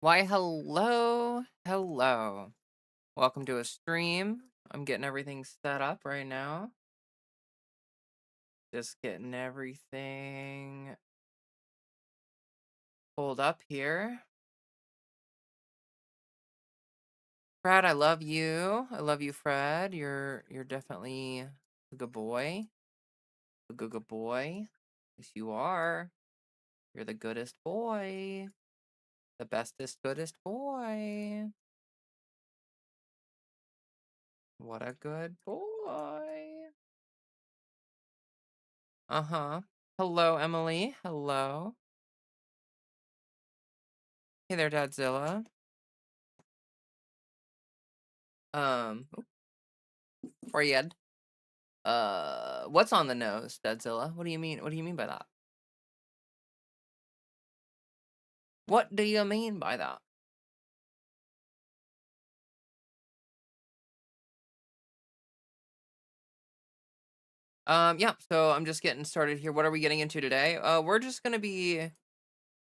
Why, hello. Hello. Welcome to a stream. I'm getting everything set up right now. Just getting everything pulled up here. Fred, I love you. I love you, Fred. You're definitely a good boy. A good boy. Yes, you are. You're the goodest boy. The bestest, goodest boy. What a good boy. Uh-huh. Hello, Emily. Hello. Hey there, Dadzilla. Oop, Fred. What's on the nose, Dadzilla? What do you mean? What do you mean by that? What do you mean by that? Yeah, so I'm just getting started here. What are we getting into today? We're just gonna be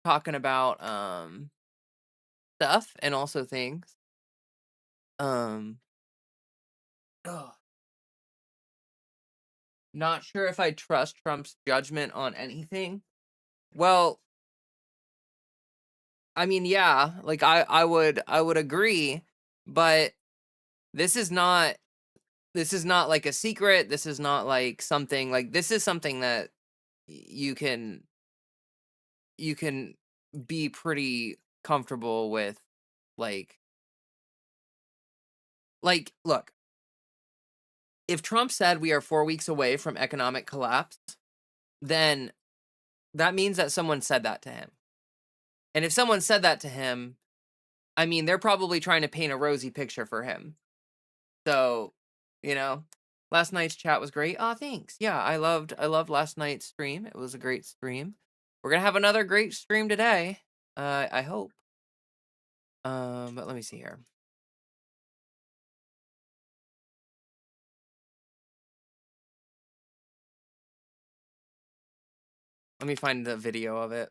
talking about, stuff and also things. Um, ugh, not sure if I trust Trump's judgment on anything. Well, I mean, yeah, like I would agree, but this is not this is not like a secret. This is not like something like this is something that you can be pretty comfortable with, like look, if Trump said we are 4 weeks away from economic collapse, then that means that someone said that to him. And if someone said that to him, I mean, they're probably trying to paint a rosy picture for him. So, you know, last night's chat was great. Oh, thanks. Yeah, I loved last night's stream. It was a great stream. We're gonna have another great stream today. I hope. But let me see here. Let me find the video of it.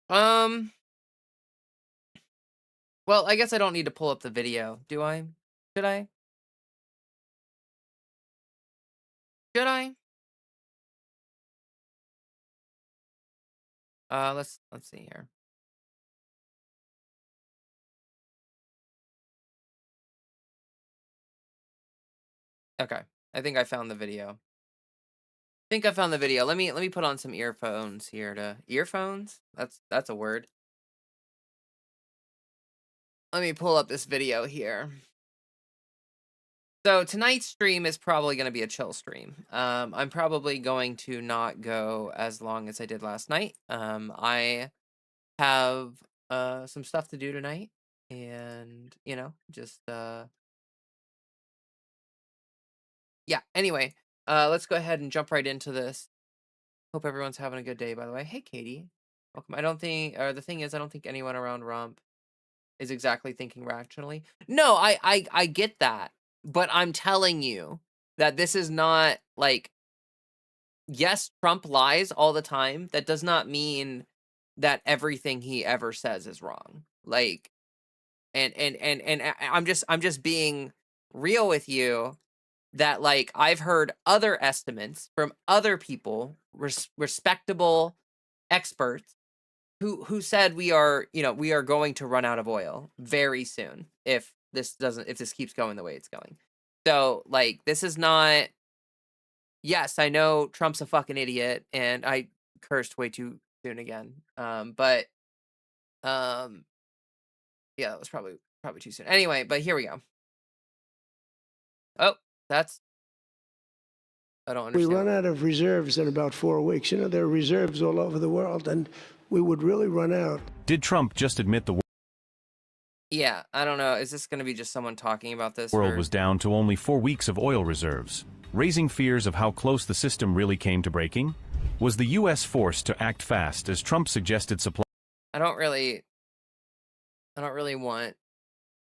Um, well, I guess I don't need to pull up the video, do I? Should I? Should I? Let's see here. Okay. I think I found the video. Think I found the video. Let me put on some earphones here to earphones? That's a word. Let me pull up this video here. So tonight's stream is probably going to be a chill stream. I'm probably going to not go as long as I did last night. I have some stuff to do tonight, and just yeah. Anyway, let's go ahead and jump right into this. Hope everyone's having a good day. By the way, hey Katie, welcome. I don't think, or the thing is, I don't think anyone around Rump is exactly thinking rationally. No, I get that, but I'm telling you that this is not like, yes, Trump lies all the time. That does not mean that everything he ever says is wrong. Like, I'm just being real with you that, like, I've heard other estimates from other people, respectable experts who said we are going to run out of oil very soon if this keeps going the way it's going. So, like, this is not, yes, I know Trump's a fucking idiot, and I cursed way too soon again. But um yeah, that was probably too soon. Anyway, but here we go. Oh, that's I don't We understand run out of reserves in about 4 weeks. You know, there are reserves all over the world, and we would really run out. Did Trump just admit the Yeah, I don't know. Is this going to be just someone talking about this, world or was down to only 4 weeks of oil reserves, raising fears of how close the system really came to breaking? Was the U.S. forced to act fast as Trump suggested supply? I don't really want,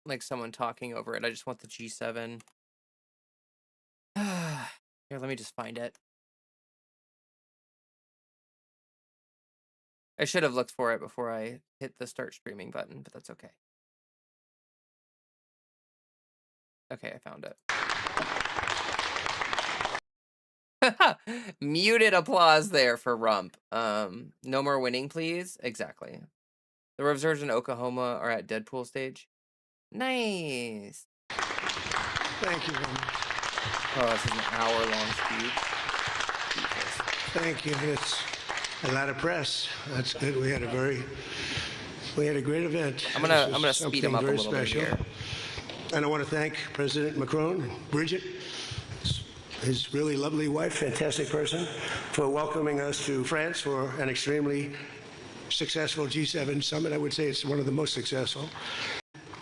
like, someone talking over it. I just want the G7. Here, let me just find it. I should have looked for it before I hit the start streaming button, but that's okay. Okay, I found it. Muted applause there for Rump. No more winning, please. Exactly. The reserves in Oklahoma are at Deadpool stage. Nice. Thank you very much. Oh, this is an hour-long speech. Jesus. Thank you. It's a lot of press. That's good. We had a great event. I'm gonna speed him up a little bit here. And I want to thank President Macron, Bridget, his really lovely wife, fantastic person, for welcoming us to France for an extremely successful G7 summit. I would say it's one of the most successful.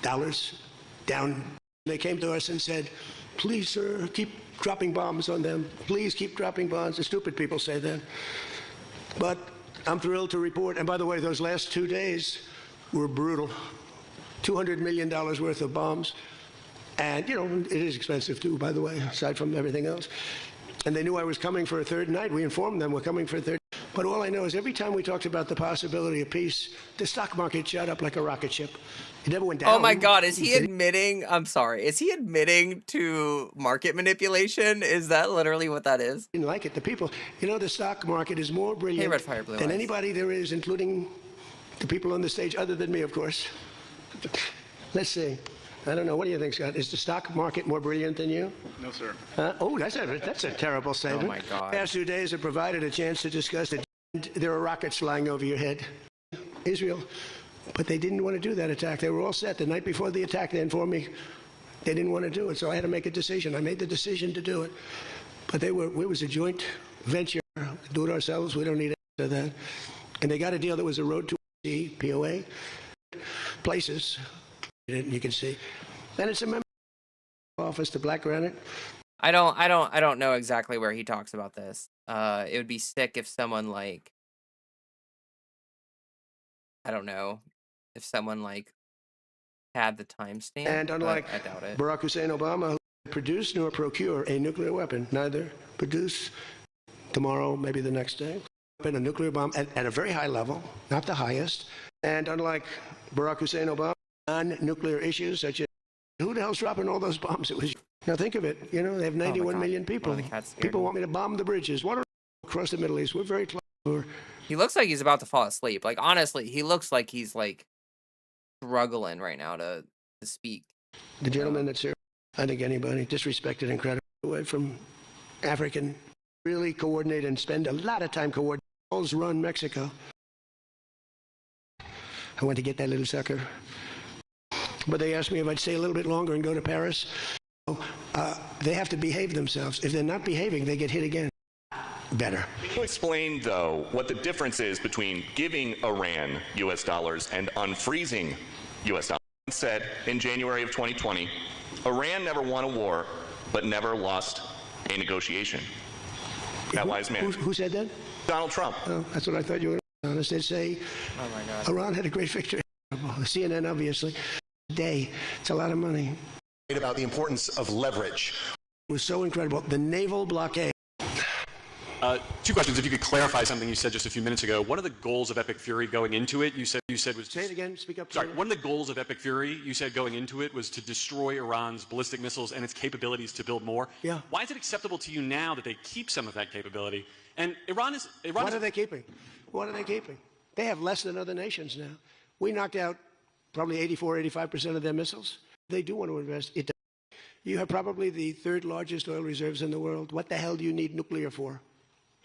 Dollars down. They came to us and said, please, sir, keep dropping bombs on them. Please keep dropping bombs. The stupid people say that. But I'm thrilled to report, and by the way, those last 2 days were brutal. $200 million worth of bombs. And, you know, it is expensive too, by the way, aside from everything else. And they knew I was coming for a third night. We informed them we're coming for a third. But all I know is every time we talked about the possibility of peace, the stock market shot up like a rocket ship. It never went down. Oh my God, is he admitting, I'm sorry, is he admitting to market manipulation? Is that literally what that is? Didn't like it. The people, you know, the stock market is more brilliant Red Fire, Blue than Eyes. anybody there is, including the people on the stage, other than me, of course. Let's see. I don't know. What do you think, Scott? Is the stock market more brilliant than you? No, sir. Oh, that's a terrible statement. Oh my God. The past 2 days have provided a chance to discuss it. There are rockets flying over your head. Israel. But they didn't want to do that attack. They were all set. The night before the attack, they informed me they didn't want to do it. So I had to make a decision. I made the decision to do it. But it was a joint venture. Do it ourselves. We don't need to that. And they got a deal that was a road to POA. Places. You can see. And it's a member office, the Black Granite. I don't know exactly where he talks about this. It would be sick if someone like, I don't know, if someone like had the timestamp. And unlike I doubt it. Barack Hussein Obama, who produce nor procure a nuclear weapon, neither produce tomorrow, maybe the next day, a nuclear bomb at a very high level, not the highest. And unlike Barack Hussein Obama, non-nuclear issues such as who the hell's dropping all those bombs? It was. Now think of it. You know, they have 91 million people. People want me to bomb the bridges. What are across the Middle East? We're very close. He looks like he's about to fall asleep. Like, honestly, he looks like he's like struggling right now to speak. The gentleman that's here, I think anybody disrespected incredibly away from African, really coordinate and spend a lot of time coordinating. Run Mexico. I went to get that little sucker. But they asked me if I'd stay a little bit longer and go to Paris. They have to behave themselves. If they're not behaving, they get hit again. Better. Can you explain, though, what the difference is between giving Iran U.S. dollars and unfreezing U.S. dollars? Said in January of 2020, Iran never won a war, but never lost a negotiation. That wise man. Who said that? Donald Trump. Oh, that's what I thought you were honest. They'd say, Oh my God. Iran had a great victory. CNN, obviously. Day. It's a lot of money. About the importance of leverage. It was so incredible. The naval blockade. Two questions. If you could clarify something you said just a few minutes ago. One of the goals of Epic Fury going into it, you said was. Say it again. Speak up. Sorry. One of the goals of Epic Fury, you said going into it, was to destroy Iran's ballistic missiles and its capabilities to build more. Yeah. Why is it acceptable to you now that they keep some of that capability? And Iran is. What are they keeping? What are they keeping? They have less than other nations now. We knocked out probably 85% of their missiles. They do want to invest. You have probably the third largest oil reserves in the world. What the hell do you need nuclear for?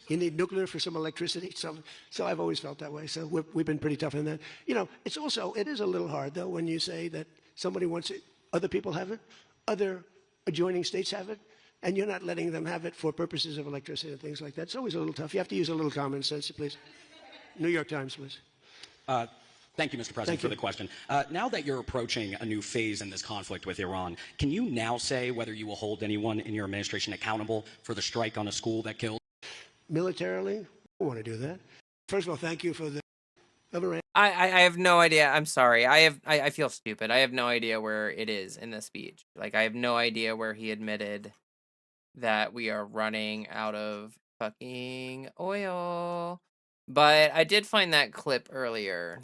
You need nuclear for some electricity. So I've always felt that way. So we've been pretty tough in that. You know, it is a little hard, though, when you say that somebody wants it, other people have it, other adjoining states have it, and you're not letting them have it for purposes of electricity and things like that. It's always a little tough. You have to use a little common sense, please. New York Times, please. Thank you, Mr. President, for the question. Now that you're approaching a new phase in this conflict with Iran, can you now say whether you will hold anyone in your administration accountable for the strike on a school that killed? Militarily, I don't want to do that. First of all, thank you for the Iran. I have no idea. I'm sorry. I feel stupid. I have no idea where it is in the speech. Like, I have no idea where he admitted that we are running out of fucking oil. But I did find that clip earlier.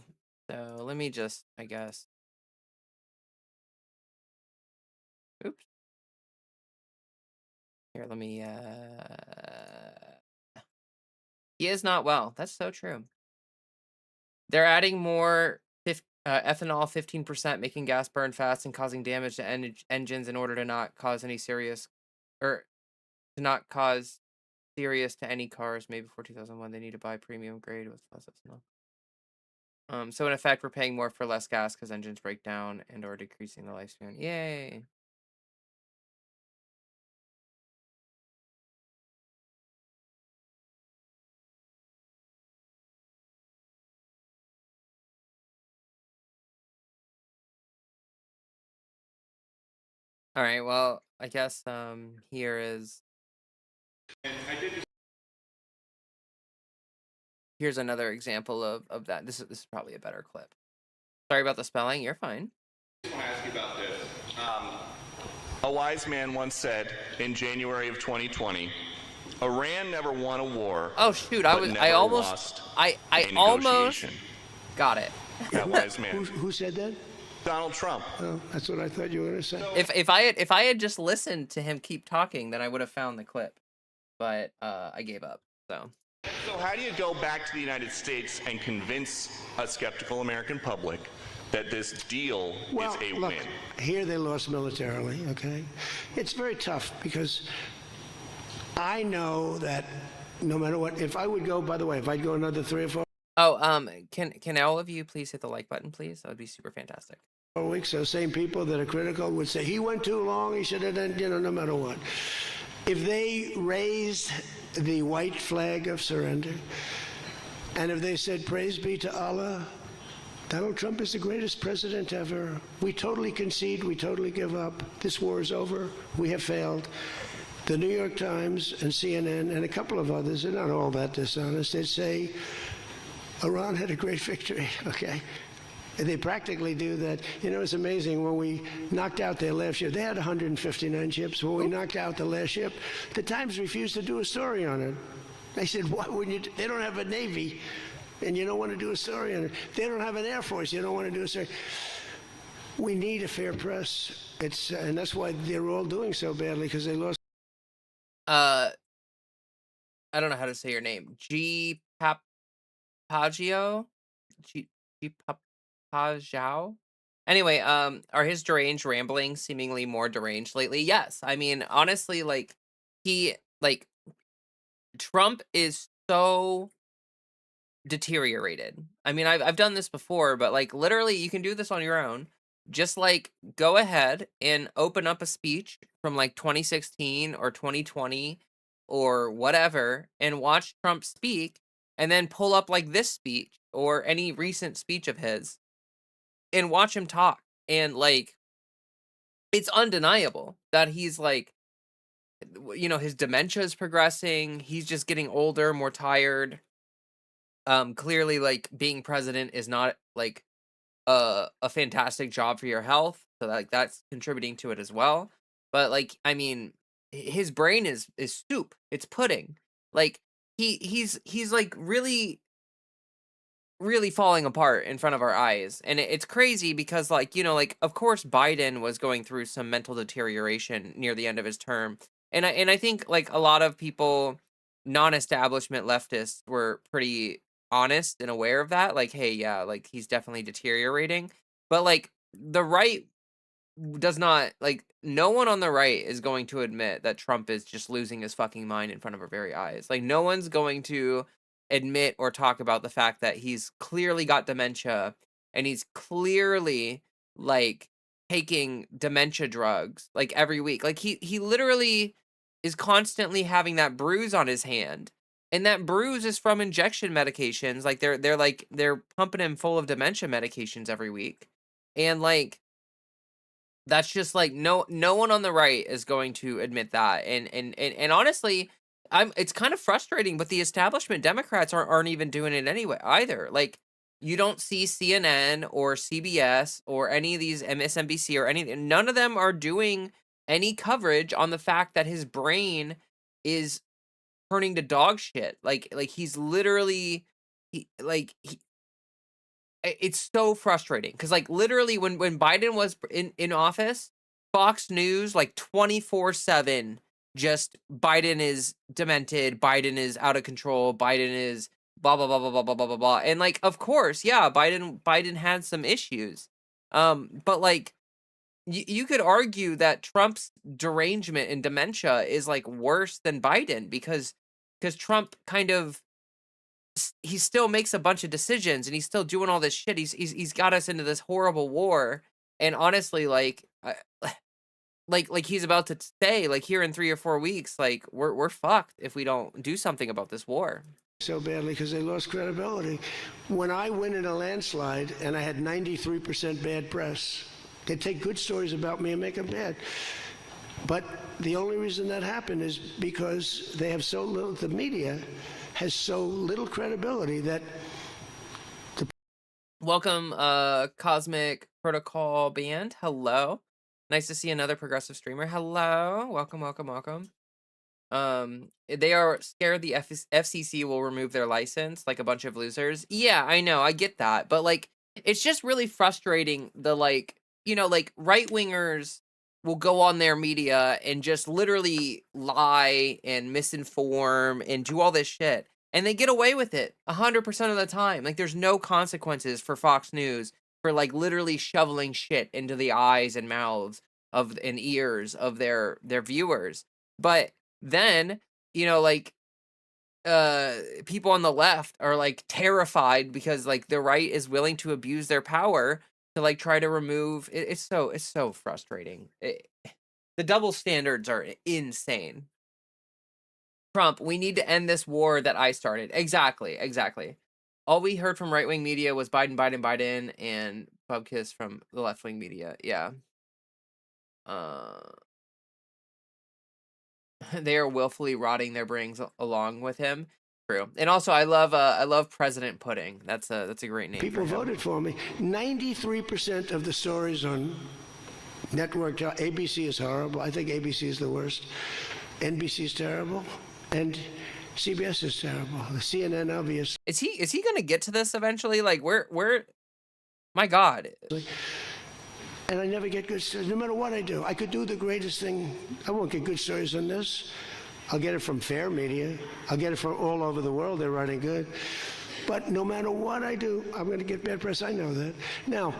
So let me just, I guess. Oops. Here, let me, he is not well. That's so true. They're adding more ethanol, 15%, making gas burn fast and causing damage to engines in order to not cause any serious, or to not cause serious to any cars made before 2001. They need to buy premium grade with less ethanol. So in effect, we're paying more for less gas because engines break down and or decreasing the lifespan. Yay. All right, well, I guess here is here's another example of that. This is probably a better clip. Sorry about the spelling. You're fine. I want to ask you about this. A wise man once said in January of 2020, Iran never won a war. Oh shoot, but I never almost lost I a almost negotiation. got it. That wise man. Who said that? Donald Trump. Oh, that's what I thought you were going to say. If I had just listened to him keep talking, then I would have found the clip. But I gave up. So How do you go back to the United States and convince a skeptical American public that this deal Well, is a look, win? here they lost militarily, okay? It's very tough because I know that no matter what, if I would go, by the way, if I'd go another 3 or 4 can all of you please hit the like button, please? That would be super fantastic. weeks, those same people that are critical would say, he went too long, he should have done, no matter what. If they raised the white flag of surrender, and if they said, praise be to Allah, Donald Trump is the greatest president ever. We totally concede, we totally give up. This war is over, we have failed. The New York Times and CNN and a couple of others, they're not all that dishonest, they say, Iran had a great victory, okay? They practically do that. It's amazing. When we knocked out their last ship, they had 159 ships. When we knocked out the last ship, the Times refused to do a story on it. They said, why wouldn't you? They don't have a Navy, and you don't want to do a story on it. They don't have an Air Force. You don't want to do a story. We need a fair press. And that's why they're all doing so badly, because they lost. I don't know how to say your name. G Papagio? G Pajao? Anyway, are his deranged ramblings seemingly more deranged lately? Yes. I mean, honestly, Trump is so deteriorated. I mean, I've done this before, but literally you can do this on your own. Just go ahead and open up a speech from 2016 or 2020 or whatever and watch Trump speak, and then pull up this speech or any recent speech of his and watch him talk. And it's undeniable that he's his dementia is progressing. He's just getting older, more tired. Clearly being president is not a fantastic job for your health. So that's contributing to it as well. But I mean, his brain is soup. It's pudding. He's really really falling apart in front of our eyes. And it's crazy because of course Biden was going through some mental deterioration near the end of his term. And I think a lot of people, non-establishment leftists, were pretty honest and aware of that. Hey, yeah, he's definitely deteriorating. But the right does not, no one on the right is going to admit that Trump is just losing his fucking mind in front of our very eyes. No one's going to admit or talk about the fact that he's clearly got dementia, and he's clearly taking dementia drugs every week. He literally is constantly having that bruise on his hand, and that bruise is from injection medications. They're pumping him full of dementia medications every week. And that's just no one on the right is going to admit that. And honestly, it's kind of frustrating, but the establishment Democrats aren't even doing it anyway either. You don't see CNN or CBS or any of these MSNBC or anything. None of them are doing any coverage on the fact that his brain is turning to dog shit. Like he's literally it's so frustrating because like literally when Biden was in office, Fox News like 24/7 just Biden is demented, Biden is out of control, Biden is blah blah blah blah blah blah blah blah blah. And like of course, yeah, Biden had some issues. But like you could argue that Trump's derangement and dementia is like worse than Biden because Trump kind of he still makes a bunch of decisions and he's still doing all this shit. He's got us into this horrible war. And honestly, like like he's about to say, like here in 3 or 4 weeks, like we're fucked if we don't do something about this war. So badly because they lost credibility. When I win in a landslide and I had 93% bad press, they take good stories about me and make them bad. But the only reason that happened is because they have so little, the media has so little credibility that Welcome, Cosmic Protocol Band. Hello. Nice to see another progressive streamer. Hello. Welcome, welcome, welcome. They are scared the FCC will remove their license, like a bunch of losers. Yeah, I know, I get that. But like, it's just really frustrating the like, like right-wingers will go on their media and just literally lie and misinform and do all this shit. And they get away with it 100% of the time. Like there's no consequences for Fox News for like literally shoveling shit into the eyes and mouths of and ears of their viewers. But then, like people on the left are like terrified because like the right is willing to abuse their power to like try to remove it. It's so frustrating. The double standards are insane. Trump, we need to end this war that I started. Exactly. All we heard from right-wing media was Biden, Biden, Biden, and Bubkiss from the left-wing media. Yeah. They are willfully rotting their brains along with him. True. And also I love President Pudding. That's a great name. people voted for me. 93% of the stories on network, ABC is horrible. I think ABC is the worst. NBC is terrible. And CBS is terrible. The CNN, obviously. Is he gonna get to this eventually? Like where my God. And I never get good stories, no matter what I do. I could do the greatest thing. I won't get good stories on this. I'll get it from fair media. I'll get it from all over the world. They're writing good. But no matter what I do, I'm going to get bad press. I know that. Now,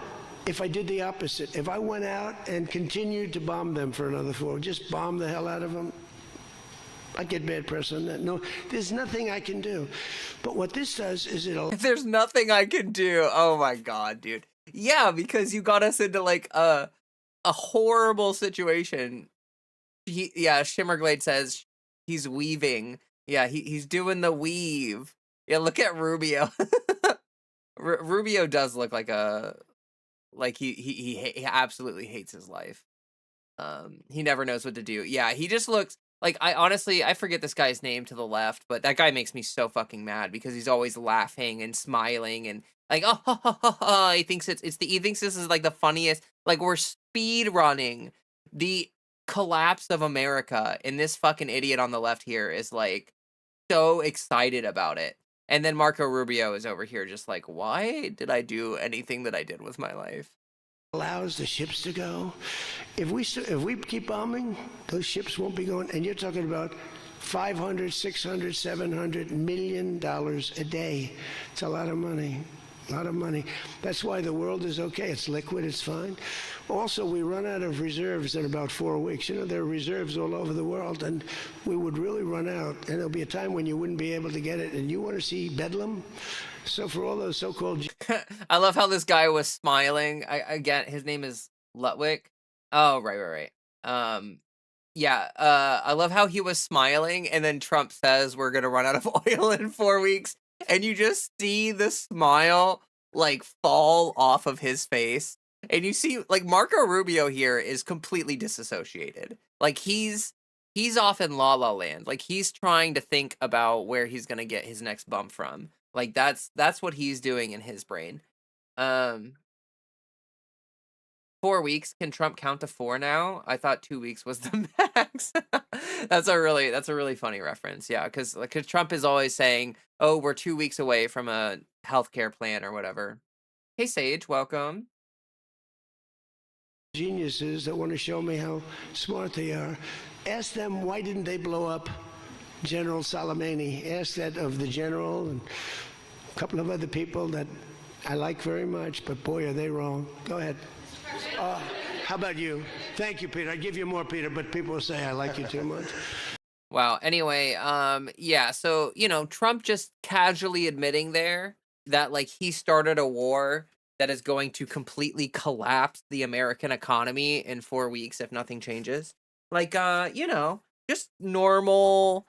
if I did the opposite, if I went out and continued to bomb them for another 4, just bomb the hell out of them, I'd get bad press on that. No, there's nothing I can do. But what this does is There's nothing I can do. Oh my God, dude. Yeah, because you got us into like a horrible situation. Shimmerglade says he's weaving. Yeah, he's doing the weave. Yeah, look at Rubio. Rubio does look like he absolutely hates his life. He never knows what to do. Yeah, he just looks like I forget this guy's name to the left, but that guy makes me so fucking mad because he's always laughing and smiling and like he thinks he thinks this is like the funniest. Like we're speed running the collapse of America, and this fucking idiot on the left here is like so excited about it. And then Marco Rubio is over here just like, why did I do anything that I did with my life? allows the ships to go. If we keep bombing, those ships won't be going. And you're talking about $500, $600, $700 million a day. It's a lot of money. A lot of money. That's why the world is okay. It's liquid. It's fine. Also, we run out of reserves in about 4 weeks. You know, there are reserves all over the world, and we would really run out. And there'll be a time when you wouldn't be able to get it. And you want to see Bedlam? So for all those so-called... I love how this guy was smiling. Again, his name is Lutwick. Oh, right. I love how he was smiling, and then Trump says we're gonna run out of oil in 4 weeks, and you just see the smile like fall off of his face, and you see like Marco Rubio here is completely disassociated. Like he's off in La La Land. Like he's trying to think about where he's gonna get his next bump from. Like that's what he's doing in his brain. 4 weeks. Can Trump count to 4 now? I thought 2 weeks was the max. That's a really funny reference. Yeah, because Trump is always saying, "Oh, we're 2 weeks away from a healthcare plan or whatever." Hey, Sage, welcome. Geniuses that want to show me how smart they are. Ask them, why didn't they blow up General Soleimani? Ask that of the general and a couple of other people that I like very much, but boy, are they wrong. Go ahead. How about you? Thank you, Peter. I'd give you more, Peter, but people will say I like you too much. Wow. Anyway, yeah. So Trump just casually admitting there that like he started a war that is going to completely collapse the American economy in 4 weeks if nothing changes. Like, just normal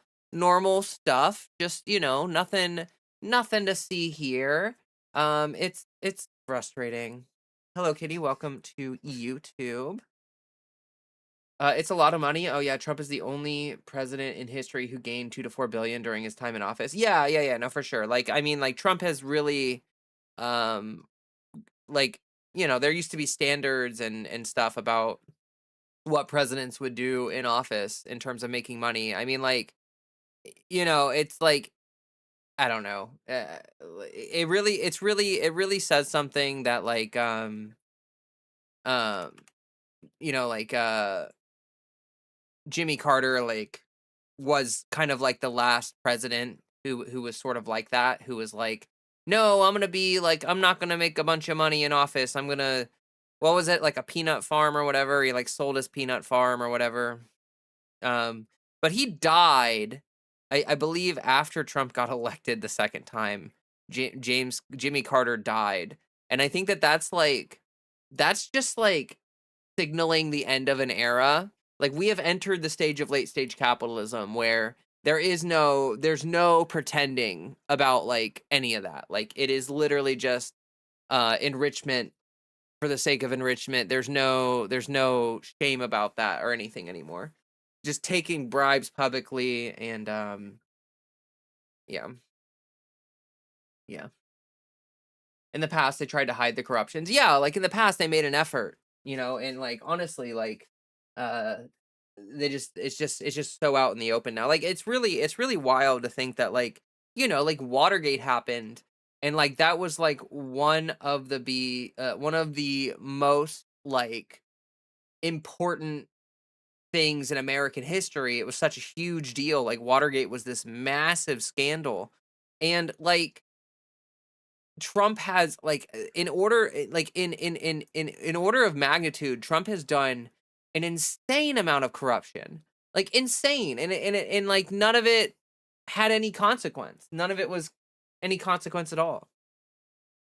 stuff. Just nothing to see here. It's frustrating. Hello, Kitty. Welcome to YouTube. It's a lot of money. Oh yeah, Trump is the only president in history who gained 2 to 4 billion during his time in office. Yeah, no, for sure. Like, I mean, like Trump has really, um, like, there used to be standards and stuff about what presidents would do in office in terms of making money. I mean, like, it's like I don't know. It really says something that like um like Jimmy Carter like was kind of like the last president who was sort of like that, who was like, no, I'm gonna be like, I'm not gonna make a bunch of money in office. I'm gonna, what was it, like a peanut farm or whatever? He like sold his peanut farm or whatever. But he died, I believe, after Trump got elected the second time. Jimmy Carter died, and I think that's just like signaling the end of an era. Like we have entered the stage of late stage capitalism where there's no pretending about like any of that. Like it is literally just enrichment for the sake of enrichment. There's no shame about that or anything anymore. Just taking bribes publicly and yeah. Yeah. In the past they tried to hide the corruptions. Yeah, like in the past they made an effort, and like honestly, like uh it's just so out in the open now. Like it's really wild to think that like, like Watergate happened and like that was like one of the most like important things in American history. It was such a huge deal. Like Watergate was this massive scandal. And like Trump has like in order like in order of magnitude, Trump has done an insane amount of corruption. Like insane. And like none of it had any consequence. None of it was any consequence at all.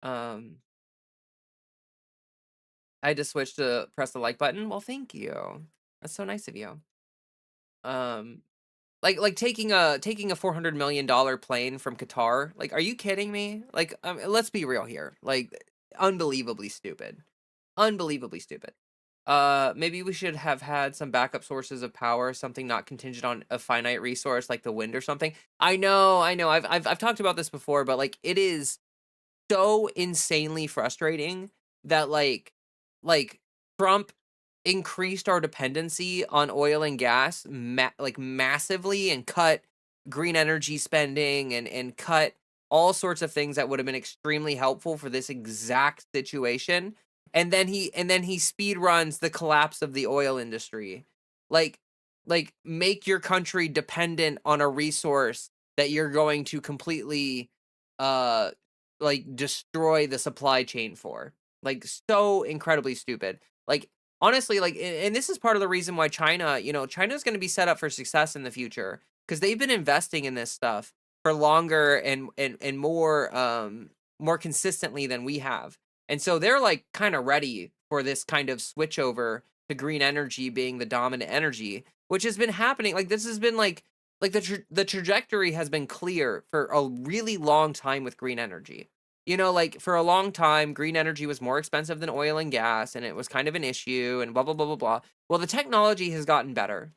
Um I had to switch to press the like button. Well, thank you. That's so nice of you. Um like taking a $400 million plane from Qatar. Like, are you kidding me? Like, let's be real here. Like, unbelievably stupid. Unbelievably stupid. Maybe we should have had some backup sources of power, something not contingent on a finite resource like the wind or something. I know. I've talked about this before, but like, it is so insanely frustrating that like Trump increased our dependency on oil and gas like massively and cut green energy spending and cut all sorts of things that would have been extremely helpful for this exact situation. And then he speed runs the collapse of the oil industry. Like make your country dependent on a resource that you're going to completely uh like destroy the supply chain for. Like so incredibly stupid. Like honestly, like and this is part of the reason why China's going to be set up for success in the future because they've been investing in this stuff for longer and more consistently than we have. And so they're like kind of ready for this kind of switch over to green energy being the dominant energy, which has been happening. Like this has been like the trajectory has been clear for a really long time with green energy. Like for a long time, green energy was more expensive than oil and gas, and it was kind of an issue, and blah, blah, blah, blah, blah. Well, the technology has gotten better,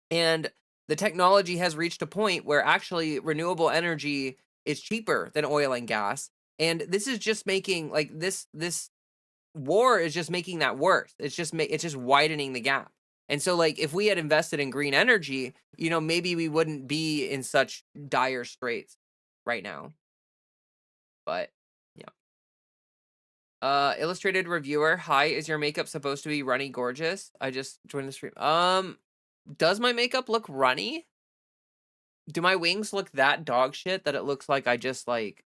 and the technology has reached a point where actually renewable energy is cheaper than oil and gas. And this is just making like this war is just making that worse. It's just widening the gap. And so, like, if we had invested in green energy, you know, maybe we wouldn't be in such dire straits right now. But yeah. Illustrated reviewer, hi, is your makeup supposed to be runny gorgeous? I just joined the stream. Does my makeup look runny? Do my wings look that dog shit that it looks like I just, like,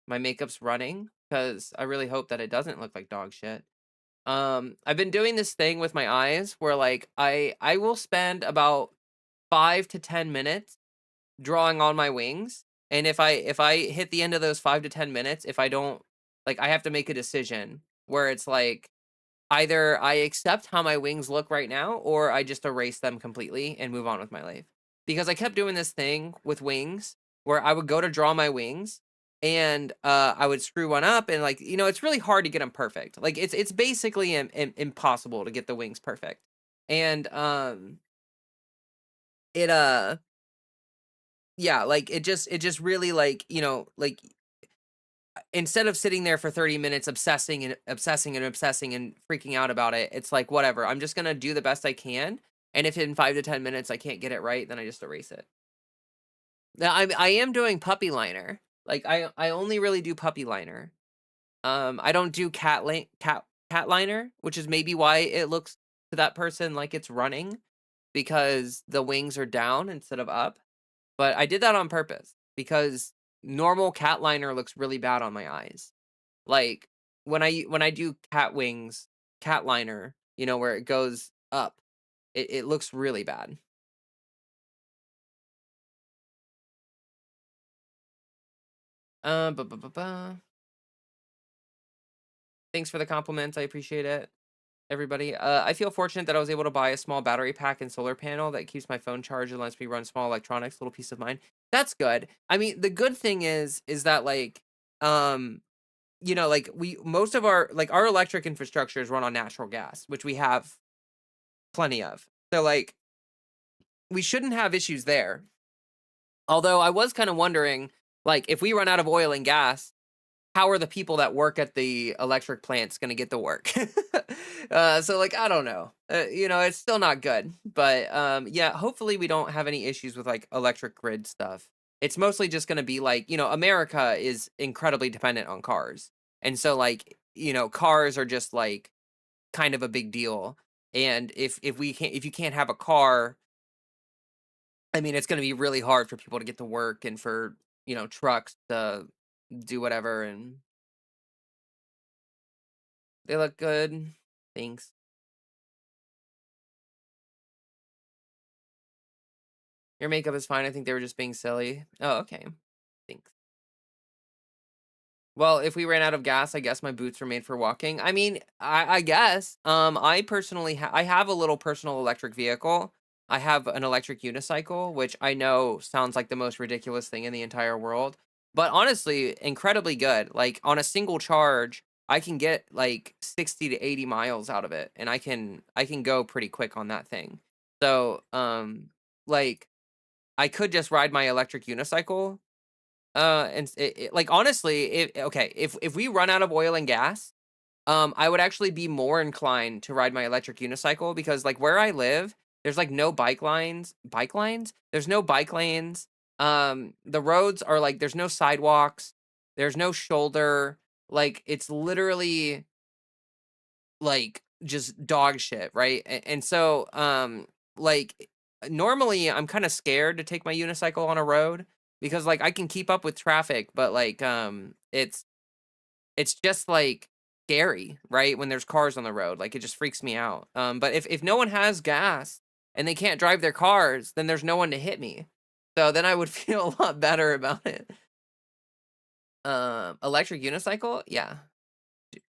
my makeup's running? Because I really hope that it doesn't look like dog shit. I've been doing this thing with my eyes where, like, I will spend about 5 to 10 minutes drawing on my wings, and if I hit the end of those 5 to 10 minutes, if I don't, like, I have to make a decision where it's like, either I accept how my wings look right now, or I just erase them completely and move on with my life. Because I kept doing this thing with wings where I would go to draw my wings and I would screw one up, and, like, you know, it's really hard to get them perfect. Like, it's basically impossible to get the wings perfect. And it yeah, like, it just really, like, you know, like, instead of sitting there for 30 minutes obsessing and obsessing and obsessing and freaking out about it, it's like, whatever, I'm just gonna do the best I can. And if in 5 to 10 minutes I can't get it right, then I just erase it. Now I am doing puppy liner. Like, I only really do puppy liner. I don't do cat liner, which is maybe why it looks to that person like it's running, because the wings are down instead of up. But I did that on purpose because normal cat liner looks really bad on my eyes. Like, when I do cat wings, cat liner, you know, where it goes up, it looks really bad. Ba, ba, ba, ba. Thanks for the compliments. I appreciate it, everybody. I feel fortunate that I was able to buy a small battery pack and solar panel that keeps my phone charged and lets me run small electronics. Little peace of mind. That's good. I mean, the good thing is that, like, um, you know, like, most of our, like, our electric infrastructure is run on natural gas, which we have plenty of. So, like, we shouldn't have issues there. Although I was kind of wondering, like, if we run out of oil and gas, how are the people that work at the electric plants going to get to work? So, like, I don't know. You know, it's still not good. But yeah, hopefully we don't have any issues with, like, electric grid stuff. It's mostly just going to be like, you know, America is incredibly dependent on cars. And so, like, you know, cars are just, like, kind of a big deal. And if you can't have a car, I mean, it's gonna be really hard for people to get to work and for, you know, trucks to do whatever, and they look good. Thanks. Your makeup is fine. I think they were just being silly. Oh, okay. Thanks. Well, if we ran out of gas, I guess my boots were made for walking. I mean, I guess. I personally I have a little personal electric vehicle. I have an electric unicycle, which I know sounds like the most ridiculous thing in the entire world, but honestly, incredibly good. Like, on a single charge, I can get like 60 to 80 miles out of it, and I can go pretty quick on that thing. So, like, I could just ride my electric unicycle, and like, honestly, if we run out of oil and gas, I would actually be more inclined to ride my electric unicycle, because, like, where I live, there's, like, no bike lines? There's no bike lanes. The roads are, like, there's no sidewalks. There's no shoulder. Like, it's literally, like, just dog shit, right? And so, like, normally I'm kind of scared to take my unicycle on a road because, like, I can keep up with traffic, but, like, it's just, like, scary, right? When there's cars on the road, like, it just freaks me out. But if no one has gas and they can't drive their cars, then there's no one to hit me. So then I would feel a lot better about it. Electric unicycle? Yeah.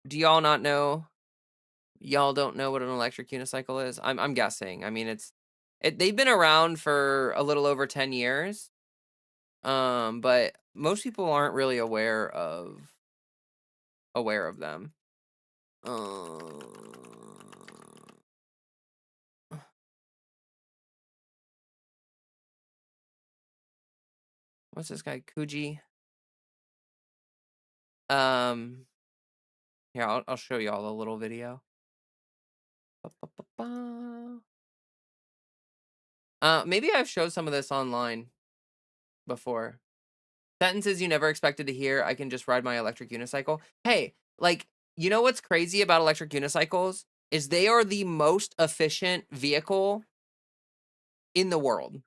Do y'all not know? Y'all don't know what an electric unicycle is? I'm guessing. I mean, they've been around for a little over 10 years. But most people aren't really aware of them. What's this guy? Kuji? Um, Here, I'll show you all a little video. Ba-ba-ba-ba. Maybe I've showed some of this online before. Sentences you never expected to hear. I can just ride my electric unicycle. Hey, like, you know what's crazy about electric unicycles is they are the most efficient vehicle in the world.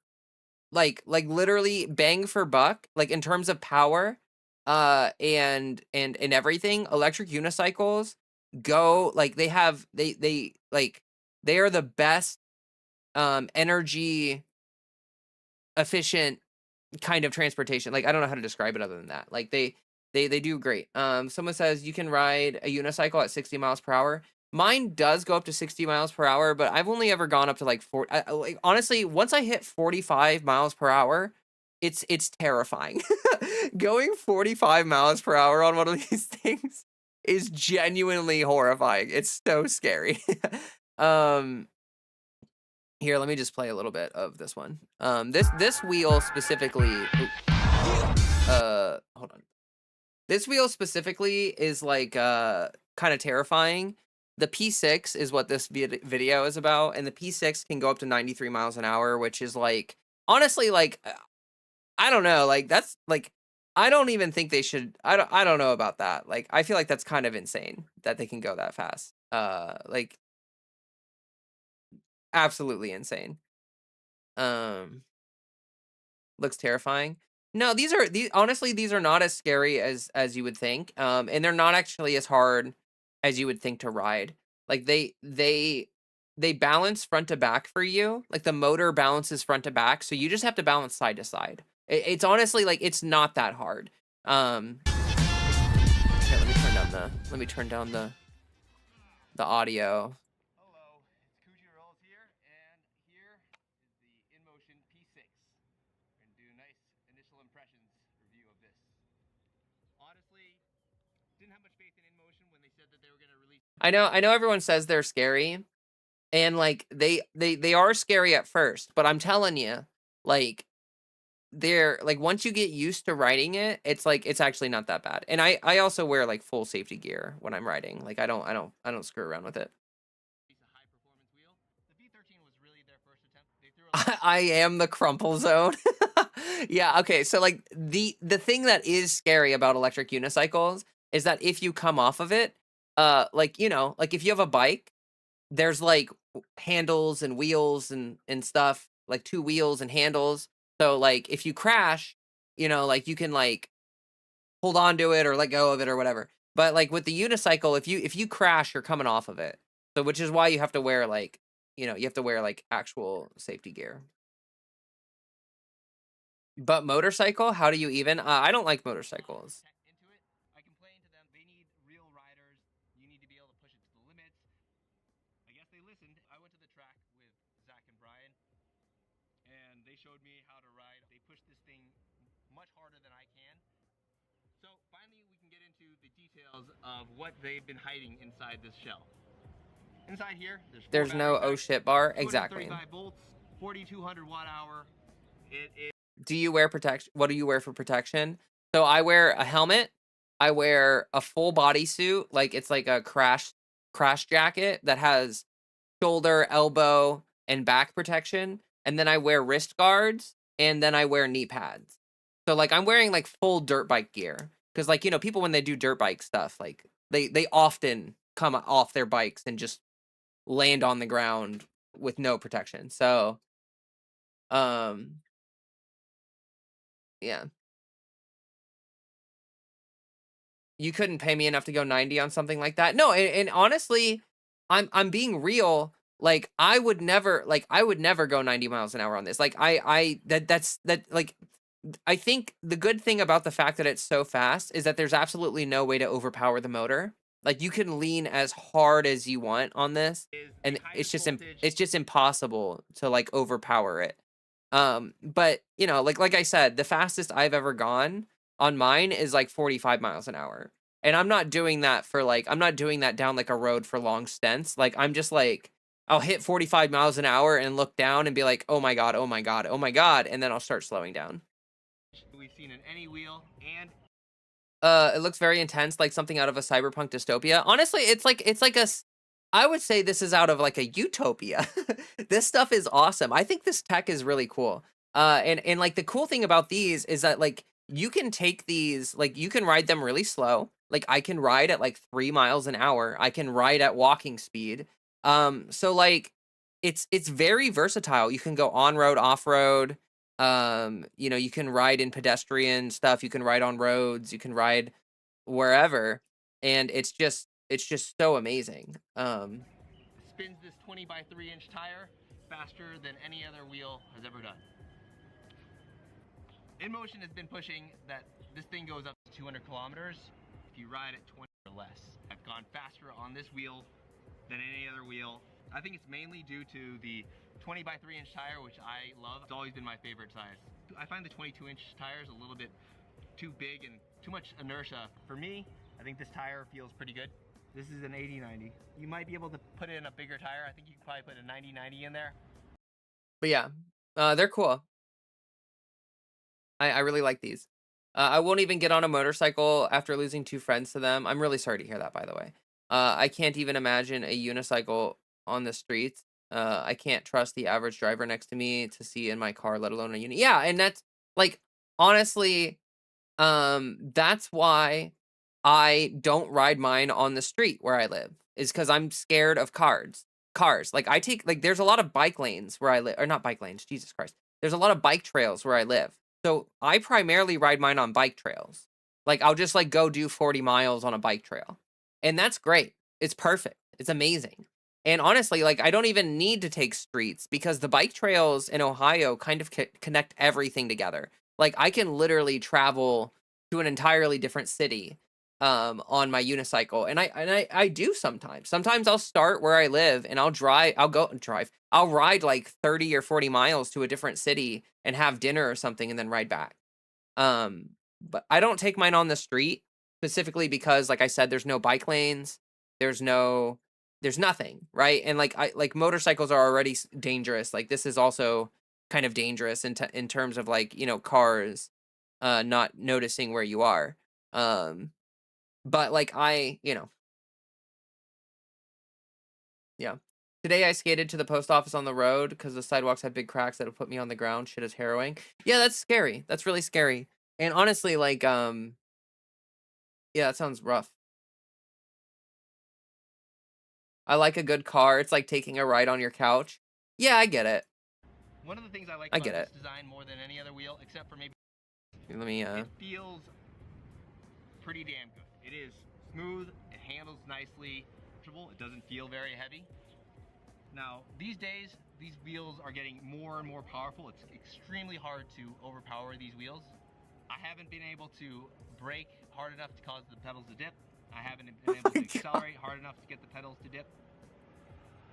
Like literally bang for buck, like in terms of power, and everything. Electric unicycles go like they like they are the best energy efficient kind of transportation. Like, I don't know how to describe it other than that. Like, they do great. Someone says you can ride a unicycle at 60 miles per hour. Mine does go up to 60 miles per hour, but I've only ever gone up to like 40. Like, honestly, once I hit 45 miles per hour, it's terrifying. Going 45 miles per hour on one of these things is genuinely horrifying. It's so scary. um Here, let me just play a little bit of this one. This wheel specifically, hold on. This wheel specifically is like kind of terrifying. The P6 is what this video is about, and the P6 can go up to 93 miles an hour, which is like, honestly, like, I don't know, like that's like, I don't even think they should. I don't know about that. Like, I feel like that's kind of insane that they can go that fast. Like, absolutely insane. Looks terrifying. No, these honestly, these are not as scary as you would think. And they're not actually as hard as you would think to ride. Like, they balance front to back for you. Like, the motor balances front to back, so you just have to balance side to side. It's honestly like, it's not that hard. Here, let me turn down the audio. I know everyone says they're scary, and like they are scary at first, but I'm telling you, like, they're like, once you get used to riding it, it's like, it's actually not that bad. And I also wear like full safety gear when I'm riding. Like, I don't screw around with it. I am the crumple zone. Yeah, okay. So like the thing that is scary about electric unicycles is that if you come off of it, like, you know, like if you have a bike, there's like handles and wheels and stuff, like two wheels and handles. So like if you crash, you know, like you can like hold on to it or let go of it or whatever. But like with the unicycle, if you crash, you're coming off of it. So which is why you have to wear like, you know, you have to wear like actual safety gear. But motorcycle, how do you even? I don't like motorcycles. Of what they've been hiding inside this shell. Inside here, There's no oh shit bar. Exactly. 235 volts, 4,200 watt hour. Do you wear protection? What do you wear for protection? So I wear a helmet. I wear a full body suit. Like, it's like a crash jacket that has shoulder, elbow, and back protection. And then I wear wrist guards, and then I wear knee pads. So like, I'm wearing like full dirt bike gear. Because like, you know, people when they do dirt bike stuff, like they often come off their bikes and just land on the ground with no protection. So, yeah. You couldn't pay me enough to go 90 on something like that. No, and honestly, I'm being real. Like, I would never go 90 miles an hour on this. Like, that's like, I think the good thing about the fact that it's so fast is that there's absolutely no way to overpower the motor. Like, you can lean as hard as you want on this, and it's just impossible to like overpower it. But you know, like I said, the fastest I've ever gone on mine is like 45 miles an hour. And I'm not doing that for like, I'm not doing that down like a road for long stints. Like, I'm just like, I'll hit 45 miles an hour and look down and be like, oh my God, oh my God, oh my God. And then I'll start slowing down. We've seen in any wheel and It looks very intense, like something out of a cyberpunk dystopia. Honestly, it's like I would say this is out of like a utopia. This stuff is awesome. I think this tech is really cool. And like the cool thing about these is that like you can take these, like you can ride them really slow. Like I can ride at like 3 miles an hour. I can ride at walking speed. So like it's very versatile. You can go on road, off road. You know, you can ride in pedestrian stuff, you can ride on roads, you can ride wherever, and it's just so amazing. Spins this 20 by 3-inch tire faster than any other wheel has ever done. InMotion has been pushing that this thing goes up to 200 kilometers if you ride at 20 or less. I've gone faster on this wheel than any other wheel. I think it's mainly due to the 20 by 3-inch tire, which I love. It's always been my favorite size. I find the 22-inch tires a little bit too big and too much inertia. For me, I think this tire feels pretty good. This is an 80/90. You might be able to put in a bigger tire. I think you could probably put a 90/90 in there. But yeah, they're cool. I really like these. I won't even get on a motorcycle after losing 2 friends to them. I'm really sorry to hear that, by the way. I can't even imagine a unicycle on the streets. I can't trust the average driver next to me to see in my car, let alone a uni. Yeah, and that's like honestly, that's why I don't ride mine on the street where I live, is because I'm scared of cars. Like I take like there's a lot of bike lanes where I live, or not bike lanes, Jesus Christ. There's a lot of bike trails where I live. So I primarily ride mine on bike trails. Like I'll just like go do 40 miles on a bike trail. And that's great. It's perfect. It's amazing. And honestly, like I don't even need to take streets because the bike trails in Ohio kind of connect everything together. Like I can literally travel to an entirely different city on my unicycle, and I do sometimes. Sometimes I'll start where I live and I'll ride like 30 or 40 miles to a different city and have dinner or something and then ride back. But I don't take mine on the street specifically because like I said, there's no bike lanes, there's nothing, right? And like motorcycles are already dangerous. Like this is also kind of dangerous in terms of like, you know, cars not noticing where you are. But like you know, yeah. Today I skated to the post office on the road because the sidewalks had big cracks that would put me on the ground. Shit is harrowing. Yeah, that's scary. That's really scary. And honestly, like, yeah, that sounds rough. I like a good car. It's like taking a ride on your couch. Yeah, I get it. One of the things I like I about get this it. design more than any other wheel, except for maybe Let me, it feels pretty damn good. It is smooth, it handles nicely, it doesn't feel very heavy. Now, these days, these wheels are getting more and more powerful. It's extremely hard to overpower these wheels. I haven't been able to brake hard enough to cause the pedals to dip. I haven't been able to accelerate hard enough to get the pedals to dip.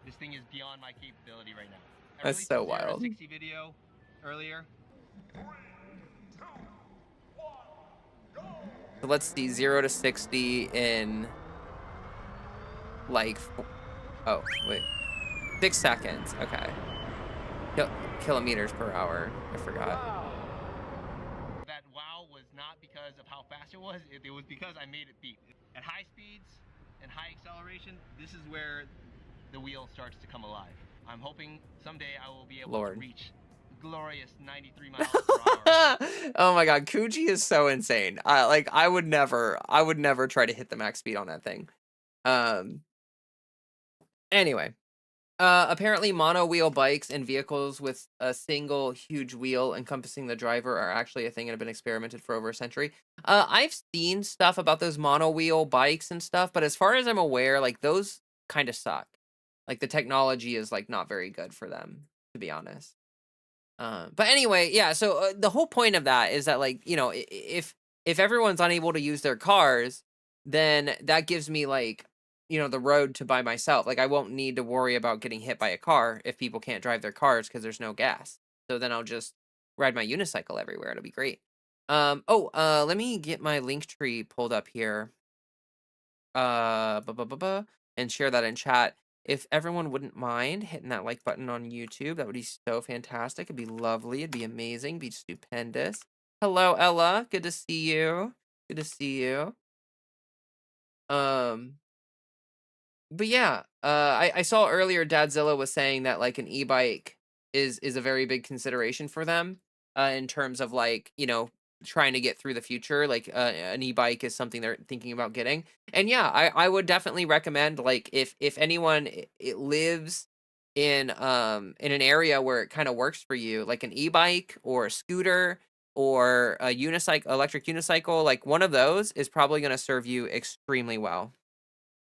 This thing is beyond my capability right now. I That's so wild. 60 video earlier. So let's see, 0 to 60 in like, oh wait, 6 seconds. Okay. Kilometers per hour. I forgot. That wow was not because of how fast it was. It was because I made it beep. At high speeds and high acceleration, this is where the wheel starts to come alive. I'm hoping someday I will be able to reach glorious 93 miles per hour. Oh my god, Kuji is so insane. Like I would never try to hit the max speed on that thing. Anyway, apparently mono-wheel bikes and vehicles with a single huge wheel encompassing the driver are actually a thing and have been experimented for over a century. I've seen stuff about those mono-wheel bikes and stuff, but as far as I'm aware, like those kind of suck. Like the technology is like not very good for them, to be honest. But anyway, yeah, so the whole point of that is that like, you know, if everyone's unable to use their cars, then that gives me like, you know, the road to by myself. Like I won't need to worry about getting hit by a car if people can't drive their cars because there's no gas. So then I'll just ride my unicycle everywhere. It'll be great. Let me get my link tree pulled up here. And share that in chat. If everyone wouldn't mind hitting that like button on YouTube, that would be so fantastic. It'd be lovely. It'd be amazing. It'd be stupendous. Hello, Ella. Good to see you. Good to see you. Um, but yeah, I saw earlier Dadzilla was saying that like an e-bike is a very big consideration for them, in terms of like, you know, trying to get through the future. Like an e-bike is something they're thinking about getting. And yeah, I would definitely recommend, like, if anyone it lives in an area where it kind of works for you, like an e-bike or a scooter or a unicycle, electric unicycle, like one of those is probably going to serve you extremely well.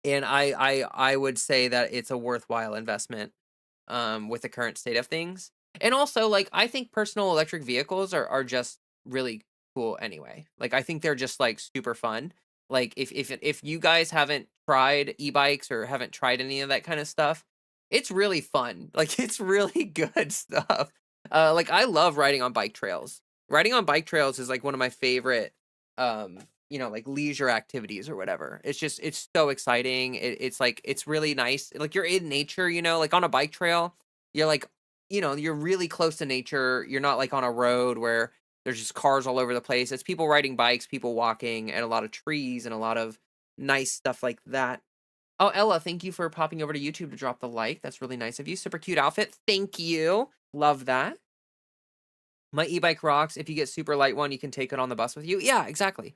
And I would say that it's a worthwhile investment, with the current state of things. And also, like, I think personal electric vehicles are just really cool anyway. Like, I think they're just like super fun. Like, if you guys haven't tried e-bikes or haven't tried any of that kind of stuff, it's really fun. Like, it's really good stuff. Like, I love riding on bike trails. Riding on bike trails is like one of my favorite, um, you know, like leisure activities or whatever. It's just it's so exciting. It's like it's really nice. Like you're in nature, you know, like on a bike trail, you're like, you know, you're really close to nature. You're not like on a road where there's just cars all over the place. It's people riding bikes, people walking, and a lot of trees and a lot of nice stuff like that. Oh, Ella, thank you for popping over to YouTube to drop the like. That's really nice of you. Super cute outfit. Thank you. Love that. My e-bike rocks. If you get super light one, you can take it on the bus with you. Yeah, exactly.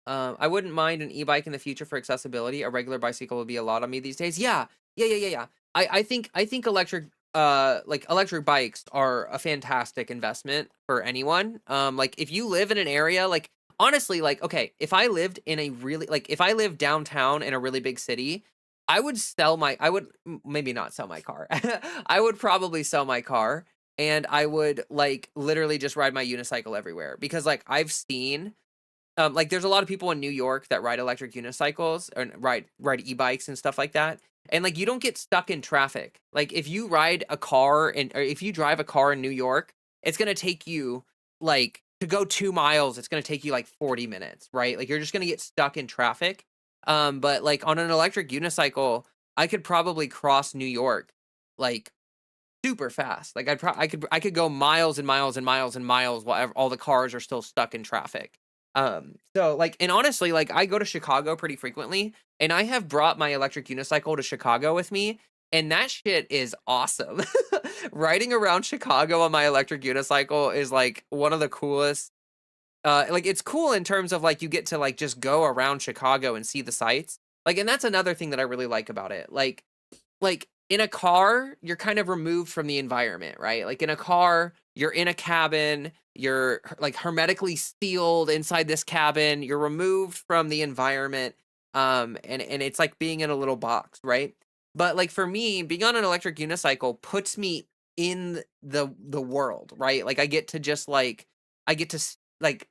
I wouldn't mind an e-bike in the future for accessibility. A regular bicycle would be a lot on me these days. Yeah, yeah. I think electric bikes are a fantastic investment for anyone. Like if you live in an area, like honestly, like okay, if I lived in a really like if I lived downtown in a really big city, I would maybe not sell my car. I would probably sell my car and I would like literally just ride my unicycle everywhere because like I've seen like there's a lot of people in New York that ride electric unicycles and ride e-bikes and stuff like that. And like you don't get stuck in traffic. Like if you ride a car or if you drive a car in New York, it's gonna take you like to go 2 miles, it's gonna take you like 40 minutes, right? Like you're just gonna get stuck in traffic. But like on an electric unicycle, I could probably cross New York like super fast. Like I could go miles and miles and miles and miles while all the cars are still stuck in traffic. So like and honestly, like I go to Chicago pretty frequently and I have brought my electric unicycle to Chicago with me and that shit is awesome. Riding around Chicago on my electric unicycle is like one of the coolest like it's cool in terms of like you get to like just go around Chicago and see the sights. Like and that's another thing that I really like about it. Like in a car, you're kind of removed from the environment, right? Like in a car, you're in a cabin, you're like hermetically sealed inside this cabin, you're removed from the environment. And it's like being in a little box, right? But like for me, being on an electric unicycle puts me in the world, right? Like I get to just like I get to like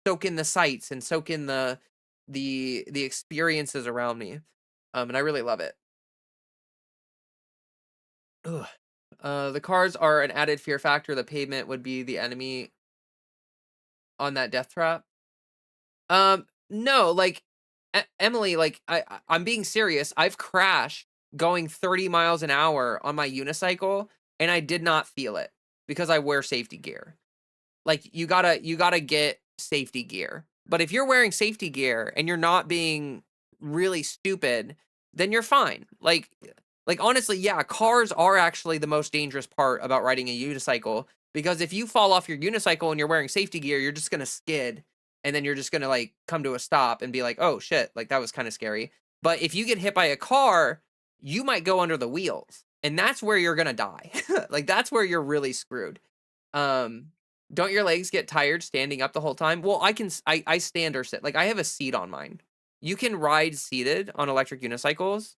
soak in the sights and soak in the experiences around me. And I really love it. Ugh. The cars are an added fear factor. The pavement would be the enemy on that death trap. No, like Emily, like I'm being serious. I've crashed going 30 miles an hour on my unicycle, and I did not feel it because I wear safety gear. Like you gotta get safety gear. But if you're wearing safety gear and you're not being really stupid, then you're fine. Like honestly, yeah, cars are actually the most dangerous part about riding a unicycle because if you fall off your unicycle and you're wearing safety gear, you're just gonna skid and then you're just gonna like come to a stop and be like, oh shit, like that was kind of scary. But if you get hit by a car, you might go under the wheels, and that's where you're gonna die. Like that's where you're really screwed. Um, don't your legs get tired standing up the whole time? Well, I stand or sit. Like I have a seat on mine. You can ride seated on electric unicycles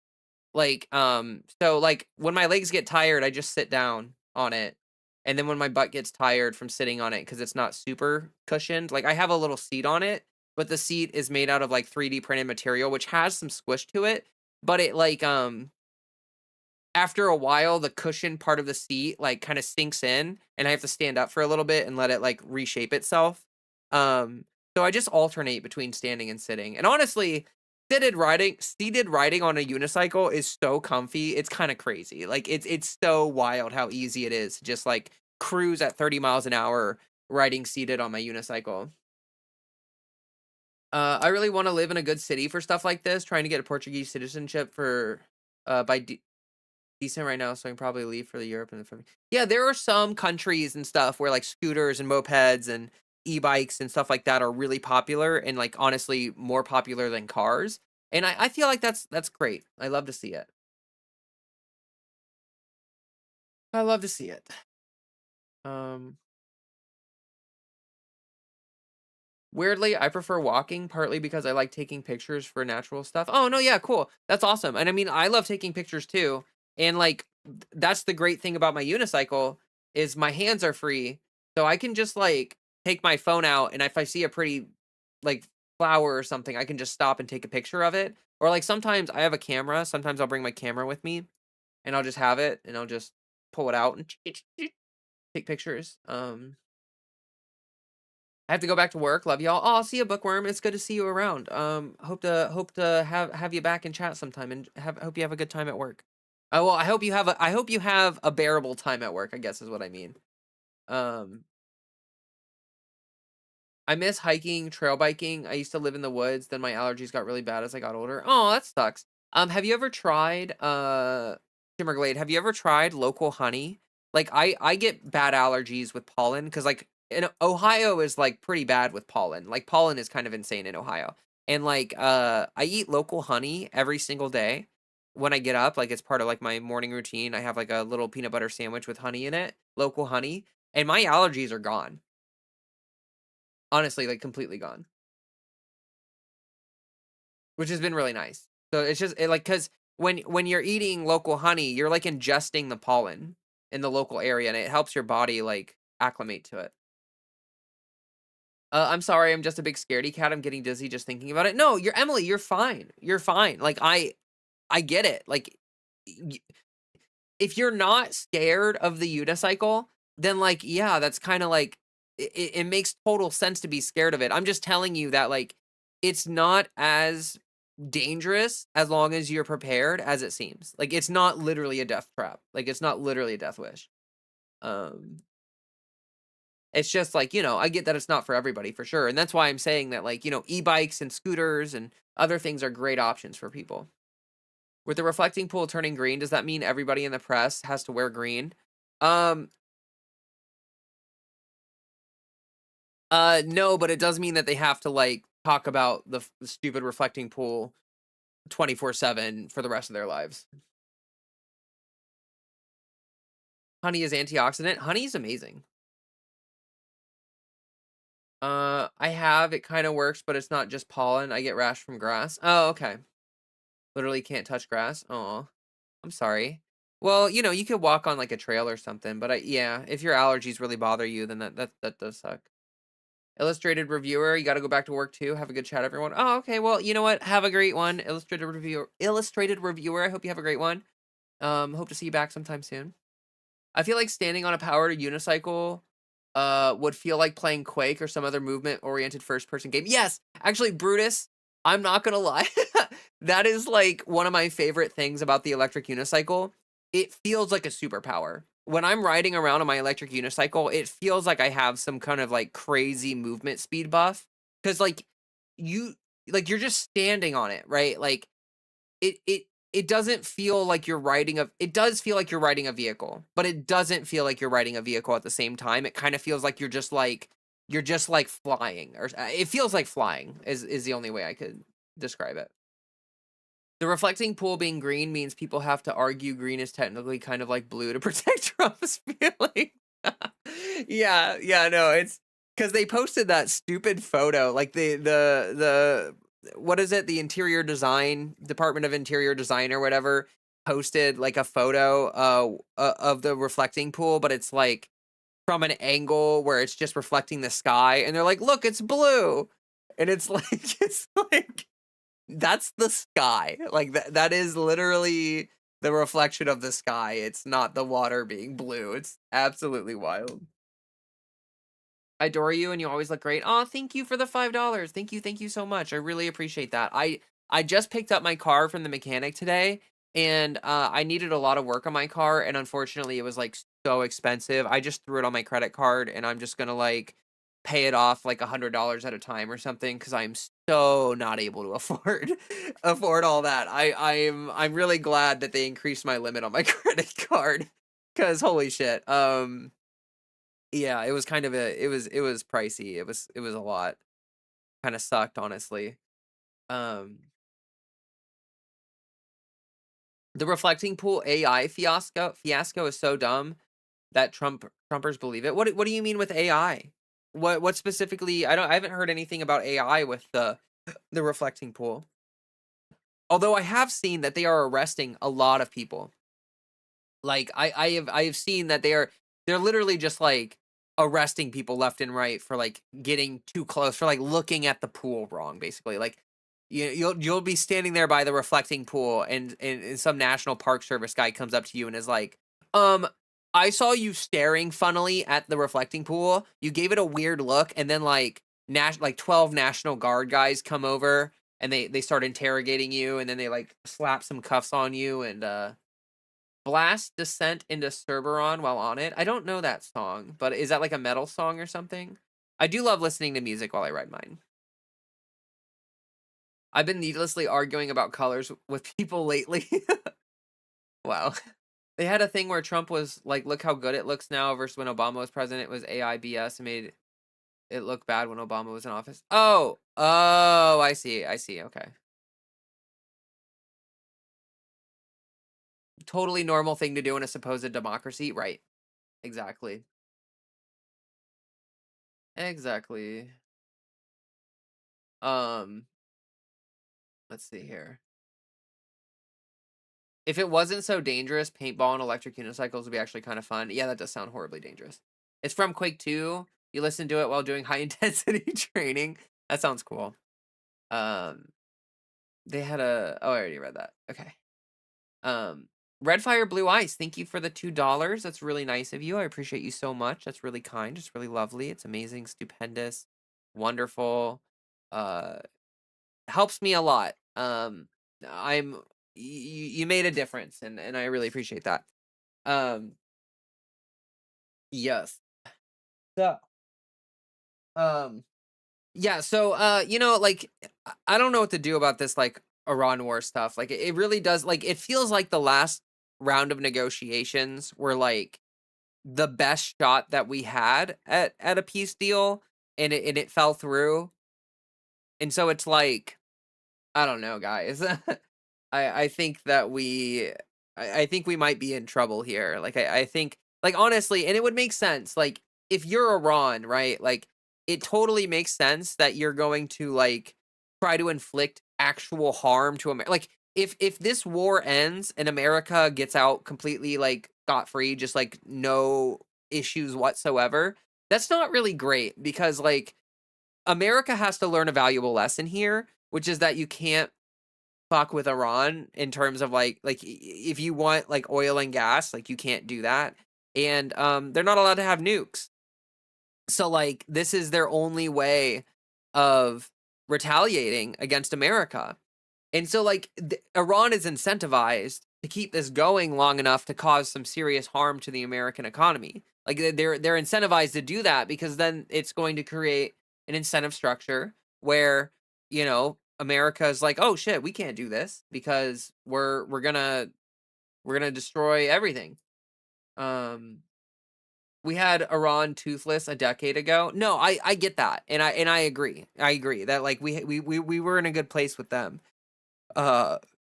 like, so, like, when my legs get tired, I just sit down on it, and then when my butt gets tired from sitting on it because it's not super cushioned, like, I have a little seat on it, but the seat is made out of, like, 3D printed material, which has some squish to it, but it, like, after a while, the cushion part of the seat, like, kinda sinks in, and I have to stand up for a little bit and let it, like, reshape itself. Um, so I just alternate between standing and sitting, and honestly, seated riding on a unicycle is so comfy, it's kinda crazy, like, it's so wild how easy it is to just, like, cruise at 30 miles an hour riding seated on my unicycle. I really want to live in a good city for stuff like this. Trying to get a Portuguese citizenship for by decent right now, so I can probably leave for the Europe and the yeah. There are some countries and stuff where like scooters and mopeds and e-bikes and stuff like that are really popular and like honestly more popular than cars. And I feel like that's great. I love to see it. I love to see it. Um, Weirdly, I prefer walking, partly because I like taking pictures for natural stuff. Oh, no, yeah, cool. That's awesome. And I mean, I love taking pictures too. And like that's the great thing about my unicycle is my hands are free. So I can just like take my phone out and if I see a pretty like flower or something, I can just stop and take a picture of it. Or like sometimes I have a camera, sometimes I'll bring my camera with me and I'll just have it and I'll just pull it out and take pictures. I have to go back to work. Love y'all. Oh, I'll see you, Bookworm. It's good to see you around. Hope to have you back in chat sometime, and hope you have a good time at work. Oh well, I hope you have a bearable time at work. I guess is what I mean. Um, I miss hiking, trail biking. I used to live in the woods. Then my allergies got really bad as I got older. Oh, that sucks. Have you ever tried Shimmerglade? Have you ever tried local honey? Like I get bad allergies with pollen because like in Ohio is like pretty bad with pollen. Like pollen is kind of insane in Ohio. And like I eat local honey every single day when I get up. Like it's part of like my morning routine. I have like a little peanut butter sandwich with honey in it, local honey, and my allergies are gone. Honestly, like completely gone, which has been really nice. So it's just like because when you're eating local honey, you're like ingesting the pollen in the local area, and it helps your body like acclimate to it. I'm sorry, I'm just a big scaredy cat. I'm getting dizzy just thinking about it. No, you're Emily. You're fine. You're fine. Like I get it. Like y- if you're not scared of the unicycle, then like yeah, that's kind of like it makes total sense to be scared of it. I'm just telling you that like it's not as dangerous as long as you're prepared as it seems. Like it's not literally a death trap. Like it's not literally a death wish. Um it's just like, I get that it's not for everybody for sure. And that's why I'm saying that like, e-bikes and scooters and other things are great options for people. With the reflecting pool turning green, does that mean everybody in the press has to wear green? Um no, but it does mean that they have to like talk about the stupid reflecting pool 24/7 for the rest of their lives. Honey is antioxidant. Honey is amazing. I have. It kind of works, but it's not just pollen. I get rash from grass. Oh, okay. Literally can't touch grass. Oh, I'm sorry. Well, you could walk on like a trail or something, but yeah, if your allergies really bother you, then that does suck. Illustrated reviewer, you got to go back to work too. Have a good chat, everyone. Oh, okay. Well, you know what? Have a great one, illustrated reviewer. Illustrated reviewer. I hope you have a great one. Hope to see you back sometime soon. I feel like standing on a powered unicycle would feel like playing Quake or some other movement-oriented first-person game. Yes, actually, Brutus, I'm not gonna lie. That is like one of my favorite things about the electric unicycle. It feels like a superpower. When I'm riding around on my electric unicycle, it feels like I have some kind of like crazy movement speed buff. Cause you you're just standing on it, right? Like it doesn't feel like you're riding a it does feel like you're riding a vehicle, but it doesn't feel like you're riding a vehicle at the same time. It kind of feels like you're just like flying or it feels like flying is the only way I could describe it. The reflecting pool being green means people have to argue green is technically kind of like blue to protect Trump's feelings. Yeah, no, it's because they posted that stupid photo, like the what is it? The Interior Design Department of Interior Design or whatever posted like a photo of the reflecting pool, but it's like from an angle where it's just reflecting the sky, and they're like, "Look, it's blue," and it's like it's like that's the sky. Like that is literally the reflection of the sky. It's not the water being blue. It's absolutely wild. I adore you and you always look great. Oh, thank you for the $5. Thank you so much. I really appreciate that. I just picked up my car from the mechanic today and I needed a lot of work on my car and unfortunately it was like so expensive. I just threw it on my credit card and I'm just gonna like pay it off like $100 at a time or something because I'm so not able to afford all that. I'm really glad that they increased my limit on my credit card because holy shit. Yeah, it was kind of it was pricey. It was a lot. Kind of sucked, honestly. Um, the reflecting pool AI fiasco is so dumb that Trumpers believe it. What do you mean with AI? What specifically? I haven't heard anything about AI with the reflecting pool. Although I have seen that they are arresting a lot of people. Like I have seen that they're literally just like arresting people left and right for like getting too close, for like looking at the pool wrong, basically. Like you'll be standing there by the reflecting pool and some National Park Service guy comes up to you and is like, I saw you staring funnily at the reflecting pool. You gave it a weird look, and then like 12 National Guard guys come over and they start interrogating you, and then they like slap some cuffs on you and blast Descent into Cerberon while on it. I don't know that song, but is that like a metal song or something? I do love listening to music while I ride mine. I've been needlessly arguing about colors with people lately. Wow. They had a thing where Trump was like, look how good it looks now versus when Obama was president. It was AI BS and made it look bad when Obama was in office. Oh, I see. Okay. Totally normal thing to do in a supposed democracy. Right. Exactly. Exactly. Um, let's see here. If it wasn't so dangerous, paintball and electric unicycles would be actually kind of fun. Yeah, that does sound horribly dangerous. It's from Quake 2. You listen to it while doing high intensity training. That sounds cool. Um, they had I already read that. Okay. Red Fire Blue Ice, thank you for the $2. That's really nice of you. I appreciate you so much. That's really kind. It's really lovely. It's amazing, stupendous, wonderful. Uh, helps me a lot. I'm you made a difference, and I really appreciate that. Um, yes. So, um, yeah. So, like I don't know what to do about this, like Iran war stuff. Like it really does. Like it feels like the last round of negotiations were like the best shot that we had at a peace deal, and it fell through. And so it's like I don't know, guys. I think that I think we might be in trouble here. Like I think like honestly, and it would make sense. Like if you're Iran, right? Like it totally makes sense that you're going to like try to inflict actual harm to America. Like if this war ends and America gets out completely like scot free, just like no issues whatsoever, that's not really great because like America has to learn a valuable lesson here, which is that you can't fuck with Iran in terms of if you want like oil and gas, like you can't do that. And they're not allowed to have nukes. So like this is their only way of retaliating against America. And so like Iran is incentivized to keep this going long enough to cause some serious harm to the American economy. Like they're incentivized to do that because then it's going to create an incentive structure where, America is like, "Oh shit, we can't do this because we're going to destroy everything." Um we had Iran toothless a decade ago. No, I get that. And I agree. I agree that like we were in a good place with them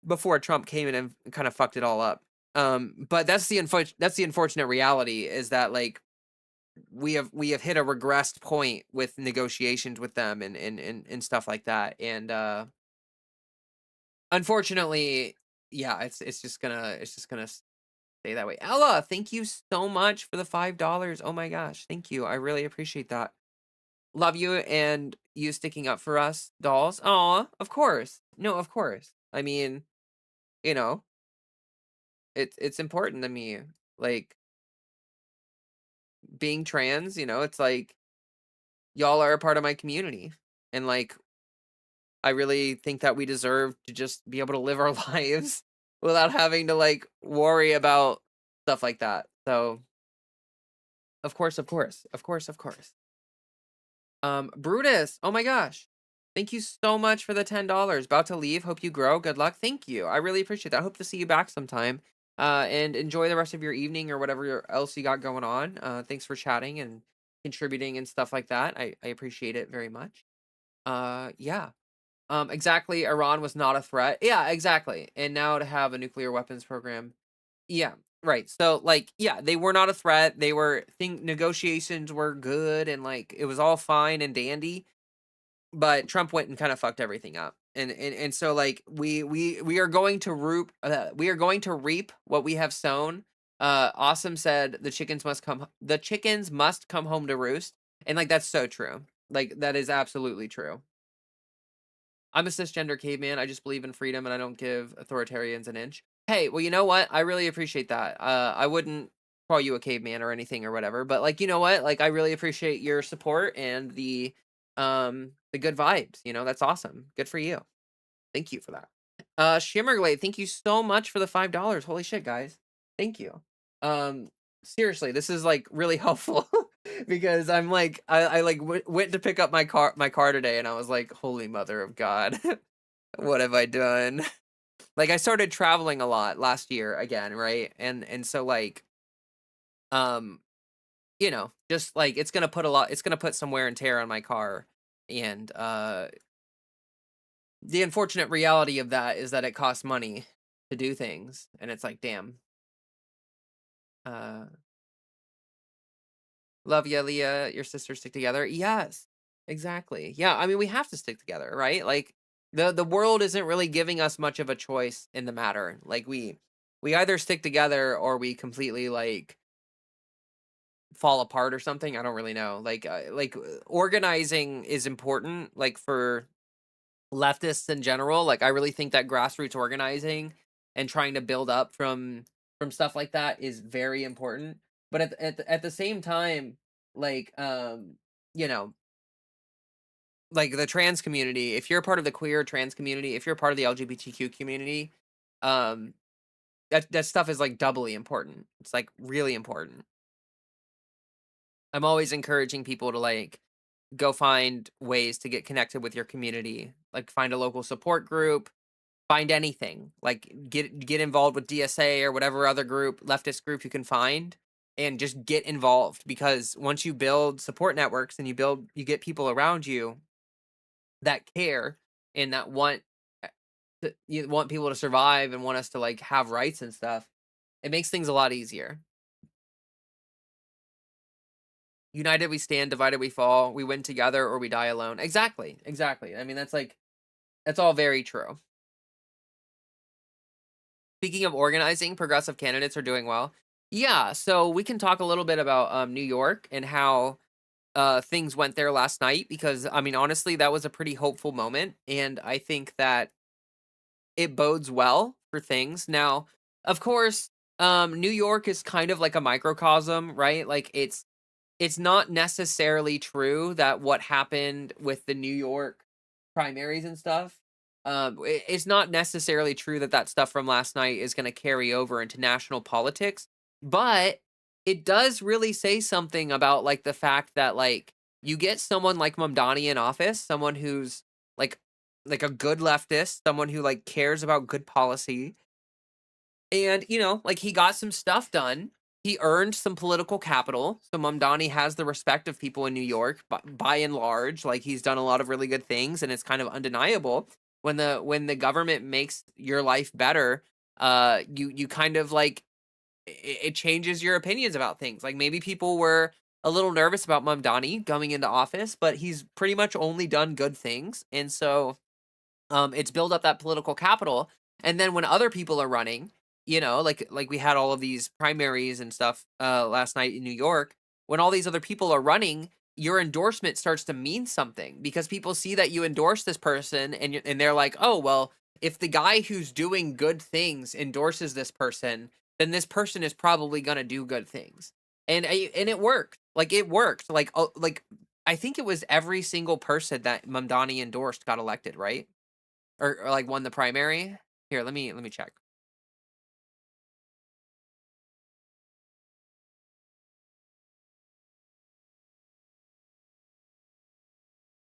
before Trump came in and kind of fucked it all up. But that's the unfortunate reality is that like we have hit a regressed point with negotiations with them and stuff like that. And unfortunately, yeah, it's just gonna stay that way. Ella, thank you so much for the $5. Oh my gosh, thank you. I really appreciate that. Love you and you sticking up for us, dolls. Aw, of course. No, of course. I mean, you know, it's important to me. Like being trans, it's like y'all are a part of my community. And like I really think that we deserve to just be able to live our lives without having to like worry about stuff like that. So of course, of course, of course, of course. Brutus, oh my gosh. Thank you so much for the $10. About to leave. Hope you grow. Good luck. Thank you. I really appreciate that. I hope to see you back sometime. And enjoy the rest of your evening or whatever else you got going on. Thanks for chatting and contributing and stuff like that. I appreciate it very much. Yeah. Exactly. Iran was not a threat. Yeah, exactly. And now to have a nuclear weapons program. Yeah, right. So like, yeah, they were not a threat. They were think negotiations were good and like it was all fine and dandy, but Trump went and kind of fucked everything up. And so like we are going to reap what we have sown. Awesome said the chickens must come home to roost. And like that's so true. Like that is absolutely true. I'm a cisgender caveman. I just believe in freedom and I don't give authoritarians an inch. Hey, well, you know what? I really appreciate that. I wouldn't call you a caveman or anything or whatever, but like, you know what? Like, I really appreciate your support and the good vibes. You know, that's awesome. Good for you. Thank you for that. Shimmerglade, thank you so much for the $5. Holy shit, guys. Thank you. Um, Seriously, this is like really helpful because I'm like, I like went to pick up my car today and I was like, holy mother of God, what have I done? Like I started traveling a lot last year again, right? And so like, um, you know, just like it's gonna put some wear and tear on my car. And the unfortunate reality of that is that it costs money to do things. And it's like, damn. Uh Love ya, Leah, your sisters stick together. Yes. Exactly. Yeah, I mean we have to stick together, right? Like the world isn't really giving us much of a choice in the matter. Like we either stick together or we completely like fall apart or something. I don't really know. Organizing is important like for leftists in general. Like I really think that grassroots organizing and trying to build up from stuff like that is very important. But at the same time, like you know, like the trans community, if you're part of the queer trans community, if you're part of the LGBTQ community, um that stuff is like doubly important. It's like really important. I'm always encouraging people to like go find ways to get connected with your community. Like find a local support group, find anything. Like get involved with DSA or whatever other group, leftist group you can find and just get involved because once you build support networks and you get people around you that care and that you want people to survive and want us to like have rights and stuff, it makes things a lot easier. United we stand, divided we fall. We win together or we die alone. Exactly. Exactly. I mean, that's all very true. Speaking of organizing, progressive candidates are doing well. Yeah, so we can talk a little bit about New York and how things went there last night because I mean, honestly, that was a pretty hopeful moment, and I think that it bodes well for things. Now, of course, New York is kind of like a microcosm, right? Like it's not necessarily true that what happened with the New York primaries and stuff, it's not necessarily true that that stuff from last night is going to carry over into national politics, but it does really say something about like the fact that like you get someone like Mamdani in office, someone who's like like a good leftist, someone who like cares about good policy, and, you know, like he got some stuff done. He earned some political capital. So Mamdani has the respect of people in New York by and large. Like he's done a lot of really good things and it's kind of undeniable when the government makes your life better, you kind of like it changes your opinions about things. Like maybe people were a little nervous about Mamdani coming into office, but he's pretty much only done good things. And so it's build up that political capital, and then when other people are running, you know, like we had all of these primaries and stuff last night in New York. When all these other people are running, your endorsement starts to mean something because people see that you endorse this person, and they're like, oh well, if the guy who's doing good things endorses this person, then this person is probably gonna do good things, and it worked. Like it worked. Like I think it was every single person that Mamdani endorsed got elected, right? Or, like, won the primary? Here, let me check.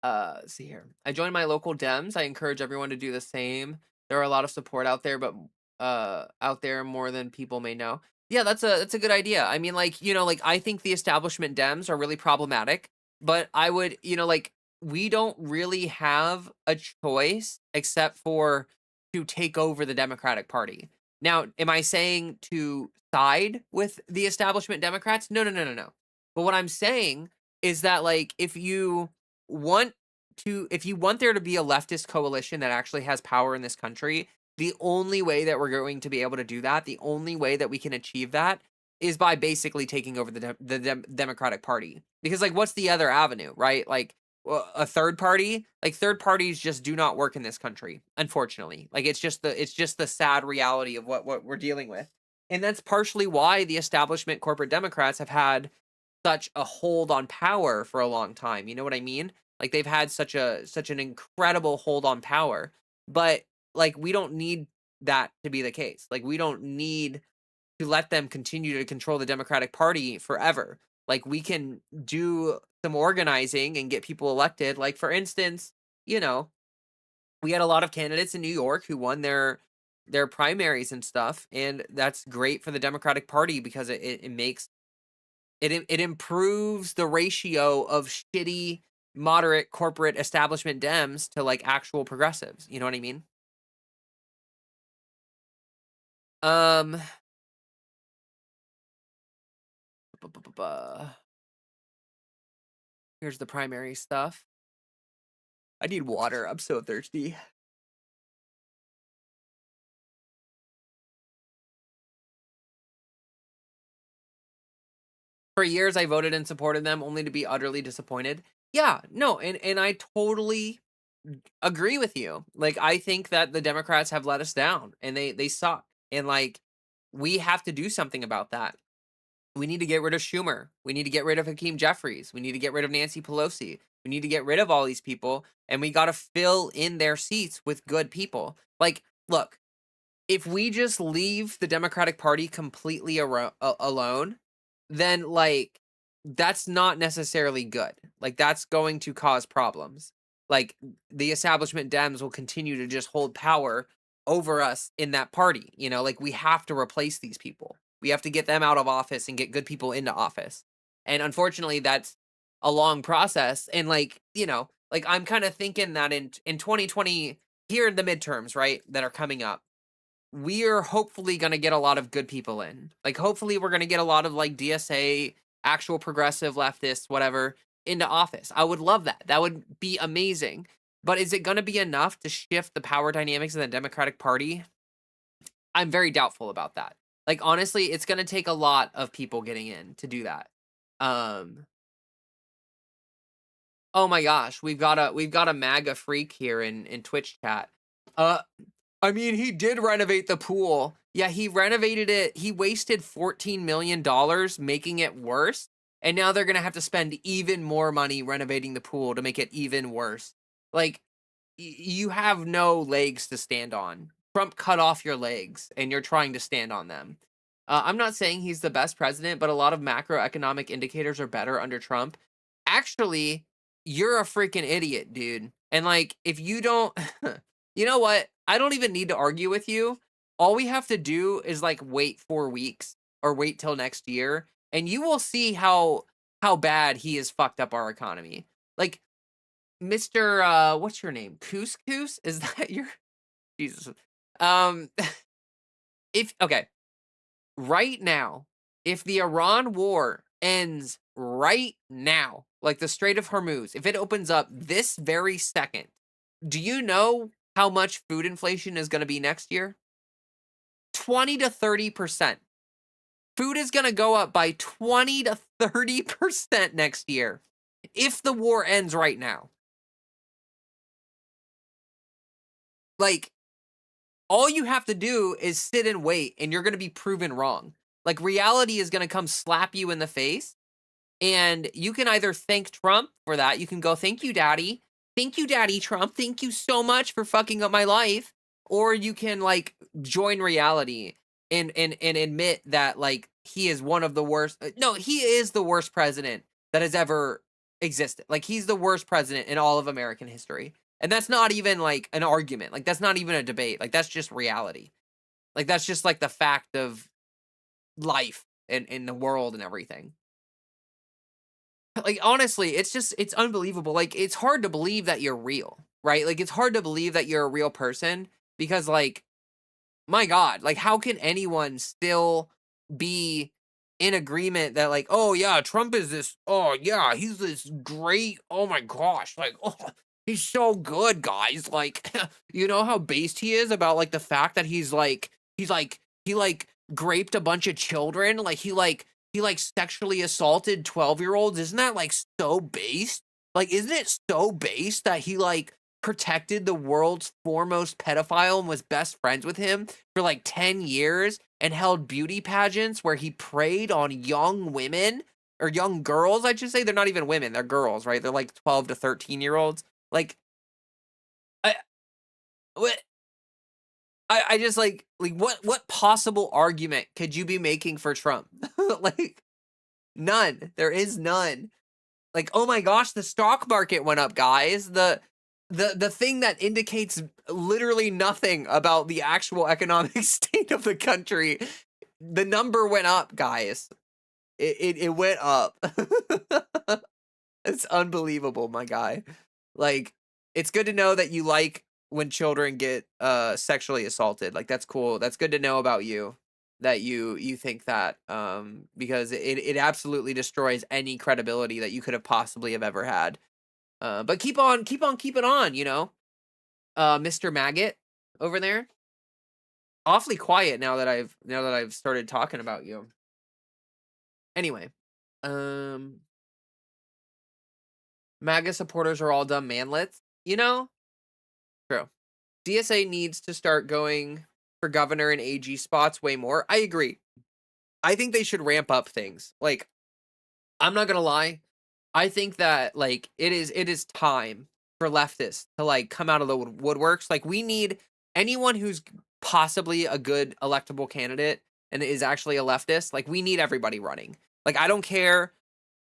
Let's see here. I joined my local Dems. I encourage everyone to do the same. There are a lot of support out there, but out there more than people may know. Yeah, that's a good idea. I mean, like, like I think the establishment Dems are really problematic, but I would, like we don't really have a choice except for to take over the Democratic Party. Now, am I saying to side with the establishment Democrats? No, no, no, no, no. But what I'm saying is that like want if you want there to be a leftist coalition that actually has power in this country, the only way that we're going to be able to do that, the only way that we can achieve that is by basically taking over the Democratic Party. Because like what's the other avenue, right? Like a third party? Like third parties just do not work in this country, unfortunately. Like it's just the sad reality of what we're dealing with. And that's partially why the establishment corporate Democrats have had such a hold on power for a long time. You know what I mean? Like they've had such an incredible hold on power. But like we don't need that to be the case. Like we don't need to let them continue to control the Democratic Party forever. Like we can do some organizing and get people elected. Like for instance, we had a lot of candidates in New York who won their primaries and stuff, and that's great for the Democratic Party because it makes it improves the ratio of shitty moderate corporate establishment Dems to like actual progressives. You know what I mean? Um Here's the primary stuff. I need water. I'm so thirsty. For years, I voted and supported them only to be utterly disappointed. Yeah, no, and I totally agree with you. Like, I think that the Democrats have let us down, and they suck. And like, we have to do something about that. We need to get rid of Schumer. We need to get rid of Hakeem Jeffries. We need to get rid of Nancy Pelosi. We need to get rid of all these people, and we got to fill in their seats with good people. Like, look, if we just leave the Democratic Party completely alone, then like that's not necessarily good. Like that's going to cause problems. Like the establishment Dems will continue to just hold power over us in that party. Like we have to replace these people. We have to get them out of office and get good people into office. And unfortunately, that's a long process. And like I'm kind of thinking that in 2020, here in the midterms, right, that are coming up, we are hopefully going to get a lot of good people in. Like, hopefully, we're going to get a lot of like DSA, actual progressive leftists, whatever, into office. I would love that. That would be amazing. But is it going to be enough to shift the power dynamics in the Democratic Party? I'm very doubtful about that. Like, honestly, it's going to take a lot of people getting in to do that. Oh my gosh, we've got a MAGA freak here in Twitch chat. I mean, he did renovate the pool. Yeah, he renovated it. He wasted $14 million making it worse. And now they're going to have to spend even more money renovating the pool to make it even worse. Like, you have no legs to stand on. Trump cut off your legs, and you're trying to stand on them. I'm not saying he's the best president, but a lot of macroeconomic indicators are better under Trump. Actually, you're a freaking idiot, dude. And like, if you don't, you know what? I don't even need to argue with you. All we have to do is like wait 4 weeks or wait till next year, and you will see how bad he has fucked up our economy. Like, Mr. What's your name? Couscous? Is that your Jesus? Um, if okay, right now, if the Iran war ends right now, like the Strait of Hormuz, if it opens up this very second, do you know how much food inflation is going to be next year? 20 to 30%. Food is going to go up by 20 to 30% next year if the war ends right now. Like, all you have to do is sit and wait, and you're going to be proven wrong. Like, reality is going to come slap you in the face, and you can either thank Trump for that. You can go, thank you, Daddy. Thank you, Daddy Trump. Thank you so much for fucking up my life. Or you can, like, join reality and admit that, like, he is one of the worst. No, he is the worst president that has ever existed. Like, he's the worst president in all of American history. And that's not even like an argument. Like, that's not even a debate. Like, that's just reality. Like, that's just like the fact of life in the world and everything. Like, honestly, it's unbelievable. Like, it's hard to believe that you're real, right? Like, it's hard to believe that you're a real person because, like, my God, like, how can anyone still be in agreement that, like, oh yeah, Trump is this, oh yeah, he's this great, oh my gosh, like, oh, he's so good, guys. Like, you know how based he is about like the fact that he like raped a bunch of children, like he like sexually assaulted 12-year-olds. Isn't that like so based? Like, isn't it so based that he like protected the world's foremost pedophile and was best friends with him for like 10 years and held beauty pageants where he preyed on young women or young girls, I should say. They're not even women, they're girls, right? They're like 12 to 13-year-olds. Like, I what I just like what possible argument could you be making for Trump? Like, none. There is none. Like, oh my gosh, the stock market went up, guys. The thing that indicates literally nothing about the actual economic state of the country, the number went up, guys. It went up. It's unbelievable, my guy. Like, it's good to know that you like when children get sexually assaulted. Like, that's cool. That's good to know about you, that you think that, because it absolutely destroys any credibility that you could have possibly have ever had. But keep on keeping on, you know. Mr. Maggot over there. Awfully quiet now that I've started talking about you. Anyway, MAGA supporters are all dumb manlets, you know? True. DSA needs to start going for governor and AG spots way more. I agree. I think they should ramp up things. Like, I'm not gonna lie. I think that, like, it is time for leftists to, like, come out of the woodworks. Like, we need anyone who's possibly a good electable candidate and is actually a leftist. Like, we need everybody running. Like, I don't care.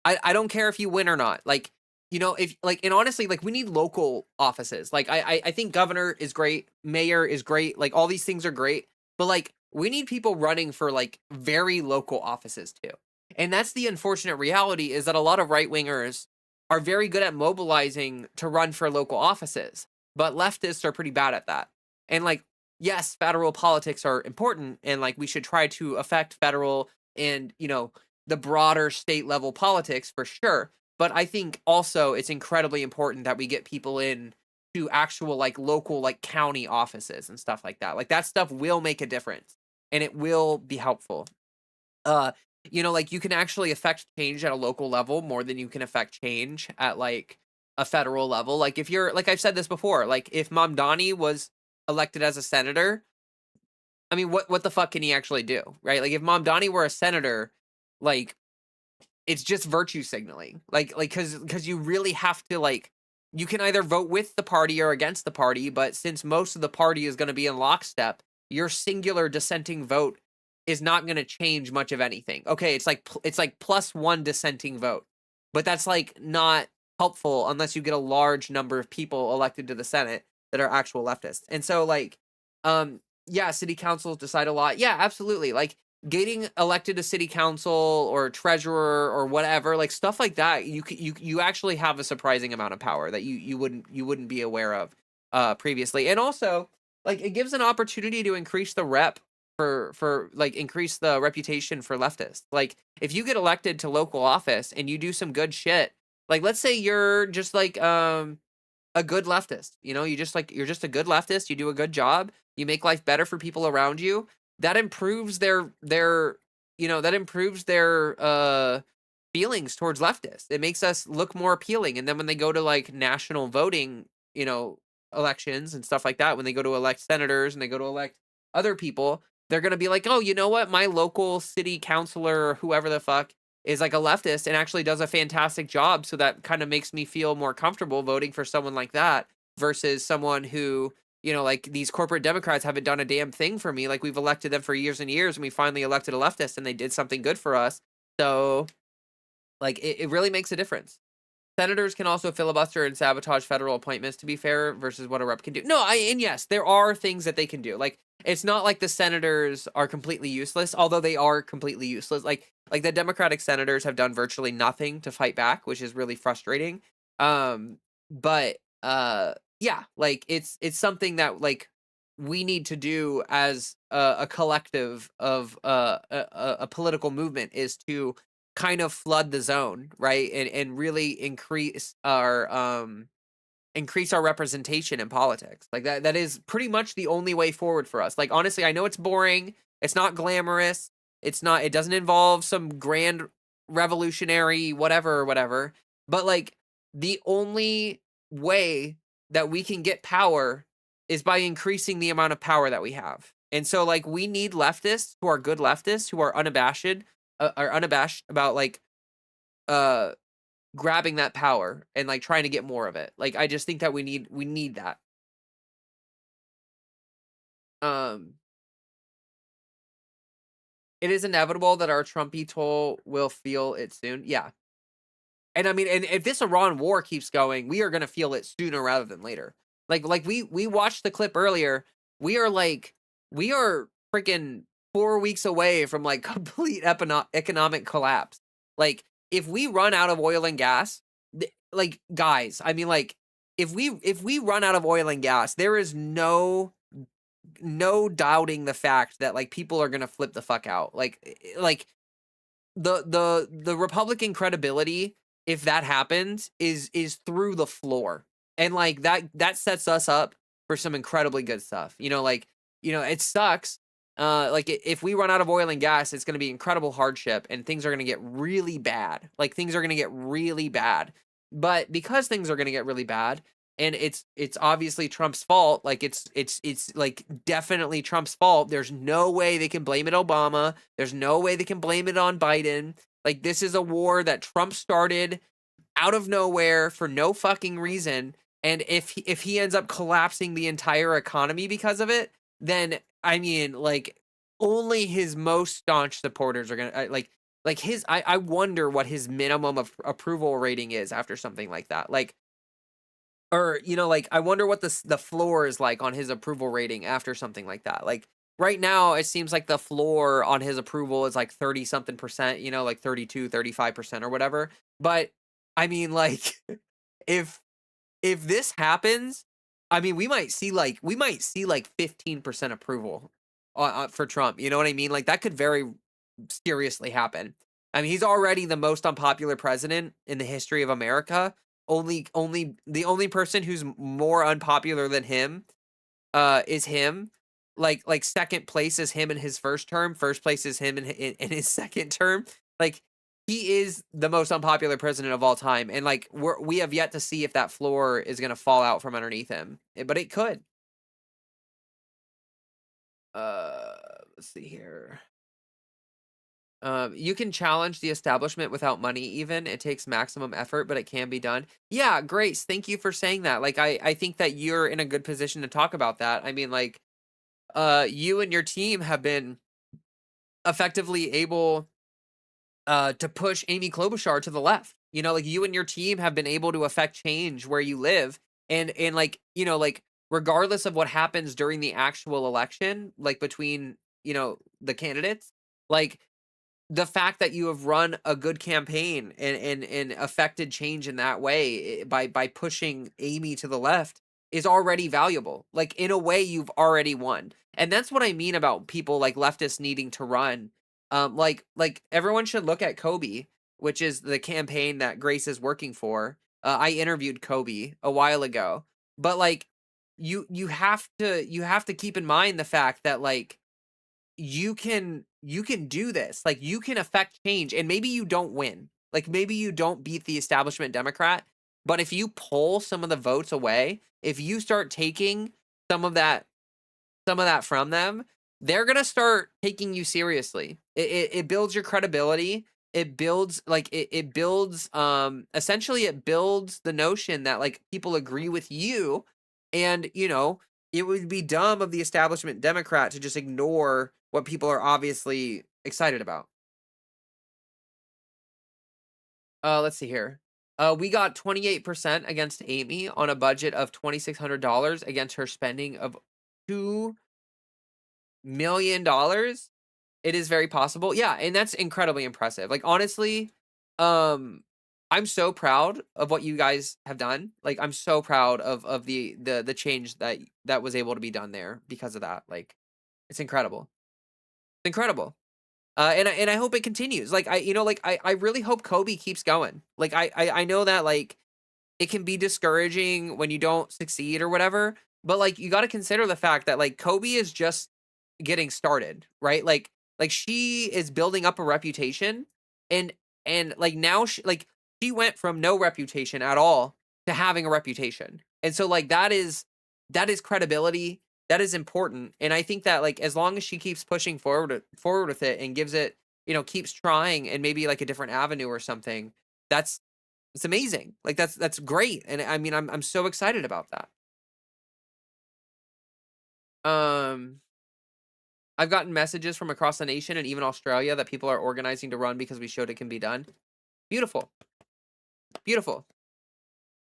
I don't care if you win or not. Like, you know, if like, and honestly, like, we need local offices. Like, I think governor is great, mayor is great. Like, all these things are great, but like, we need people running for like very local offices too. And that's the unfortunate reality, is that a lot of right-wingers are very good at mobilizing to run for local offices, but leftists are pretty bad at that. And like, yes, federal politics are important, and like, we should try to affect federal and, you know, the broader state level politics for sure. But I think also it's incredibly important that we get people in to actual like local, like county offices and stuff like that. Like, that stuff will make a difference and it will be helpful. You know, like, you can actually affect change at a local level more than you can affect change at like a federal level. Like, if you're, like, I've said this before, like, if Mamdani was elected as a senator, I mean, what the fuck can he actually do, right? Like, if Mamdani were a senator, like, it's just virtue signaling. Like, because you really have to, like, you can either vote with the party or against the party, but since most of the party is going to be in lockstep, your singular dissenting vote is not going to change much of anything. Okay, it's like plus one dissenting vote, but that's like not helpful unless you get a large number of people elected to the Senate that are actual leftists. And so, like, yeah, city councils decide a lot. Yeah, absolutely. Like, getting elected to city council or treasurer or whatever, like, stuff like that, you actually have a surprising amount of power that you wouldn't be aware of previously. And also, like, it gives an opportunity to increase the rep for like, increase the reputation for leftists. Like, if you get elected to local office and you do some good shit, like, let's say you're just like a good leftist, you know, you're just a good leftist, you do a good job, you make life better for people around you, that improves their you know, that improves their feelings towards leftists. It makes us look more appealing. And then when they go to like national voting, you know, elections and stuff like that, when they go to elect senators and they go to elect other people, they're going to be like, oh, you know what? My local city councilor or whoever the fuck is like a leftist and actually does a fantastic job. So that kind of makes me feel more comfortable voting for someone like that versus someone who, you know, like, these corporate Democrats haven't done a damn thing for me. Like, we've elected them for years and years, and we finally elected a leftist and they did something good for us. So, like, it really makes a difference. Senators can also filibuster and sabotage federal appointments, to be fair, versus what a rep can do. No, and yes, there are things that they can do. Like, it's not like the senators are completely useless, although they are completely useless. Like the Democratic senators have done virtually nothing to fight back, which is really frustrating. But yeah, like it's something that like we need to do as a collective of a political movement, is to kind of flood the zone, right? And really increase our representation in politics. Like that is pretty much the only way forward for us. Like, honestly, I know it's boring, it's not glamorous, it doesn't involve some grand revolutionary whatever, but like the only way that we can get power is by increasing the amount of power that we have. And so like we need leftists who are good leftists, who are unabashed about like uh grabbing that power and like trying to get more of it. Like I just think that we need that. Um it is inevitable that our Trumpy toll will feel it soon. Yeah. And I mean, and if this Iran war keeps going, we are going to feel it sooner rather than later. Like we watched the clip earlier. We are freaking 4 weeks away from like complete economic collapse. Like if we run out of oil and gas, like guys, I mean like if we run out of oil and gas, there is no doubting the fact that like people are going to flip the fuck out. Like the Republican credibility, if that happens, is through the floor. And like that sets us up for some incredibly good stuff. It sucks. Like if we run out of oil and gas, it's going to be incredible hardship and things are going to get really bad. Like things are going to get really bad. But because things are going to get really bad, and it's obviously Trump's fault, like it's like definitely Trump's fault. There's no way they can blame it Obama. There's no way they can blame it on Biden. Like this is a war that Trump started out of nowhere for no fucking reason. And if he ends up collapsing the entire economy because of it, then I mean, like only his most staunch supporters are gonna like his. I wonder what his minimum of approval rating is after something like that. Like, or like I wonder what the floor is like on his approval rating after something like that. Like right now, it seems like the floor on his approval is like 30 something percent. Like 32, 35% or whatever. But I mean, like if this happens, I mean, we might see like 15% approval for Trump. You know what I mean? Like that could very seriously happen. I mean, he's already the most unpopular president in the history of America. The only person who's more unpopular than him is him. Like second place is him in his first term. First place is him in his second term. Like he is the most unpopular president of all time, and like we have yet to see if that floor is going to fall out from underneath him, but it could. Let's see here. You can challenge the establishment without money even. It takes maximum effort, but it can be done. Yeah, Grace, thank you for saying that. Like, I think that you're in a good position to talk about that. I mean, like, you and your team have been effectively able to push Amy Klobuchar to the left. Like you and your team have been able to affect change where you live. And like, like regardless of what happens during the actual election, like between, the candidates, like the fact that you have run a good campaign and affected change in that way by pushing Amy to the left is already valuable. Like in a way you've already won. And that's what I mean about people like leftists needing to run. Like everyone should look at Kobe, which is the campaign that Grace is working for. I interviewed Kobe a while ago, but like you have to keep in mind the fact that like you can do this. Like you can affect change, and maybe you don't win. Like maybe you don't beat the establishment Democrat, but if you pull some of the votes away, if you start taking some of that from them, they're gonna start taking you seriously. It builds your credibility. It builds it builds essentially it builds the notion that like people agree with you, and it would be dumb of the establishment Democrat to just ignore what people are obviously excited about. Let's see here. We got 28% against Amy on a budget of $2,600 against her spending of $2 million. It is very possible. Yeah, and that's incredibly impressive. Like, honestly, um, I'm so proud of what you guys have done. Like, I'm so proud of the change that was able to be done there because of that. Like, it's incredible. It's incredible. And I hope it continues. Like, I really hope Kobe keeps going. Like, I know that, like, it can be discouraging when you don't succeed or whatever, but, like, you gotta consider the fact that, like, Kobe is just getting started, right? Like she is building up a reputation, and like, now she went from no reputation at all to having a reputation. And so, like, that is credibility, that is important, and I think that, like, as long as she keeps pushing forward with it and gives it, keeps trying and maybe, like, a different avenue or something, that's it's amazing. Like, that's great, and I mean, I'm so excited about that. Um, I've gotten messages from across the nation and even Australia that people are organizing to run because we showed it can be done. Beautiful. Beautiful.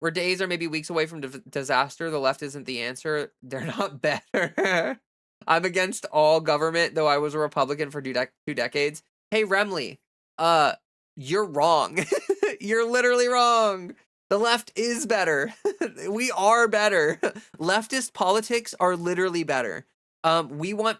We're days or maybe weeks away from disaster. The left isn't the answer. They're not better. I'm against all government, though I was a Republican for 2 decades. Hey, Remley, you're wrong. You're literally wrong. The left is better. We are better. Leftist politics are literally better. We want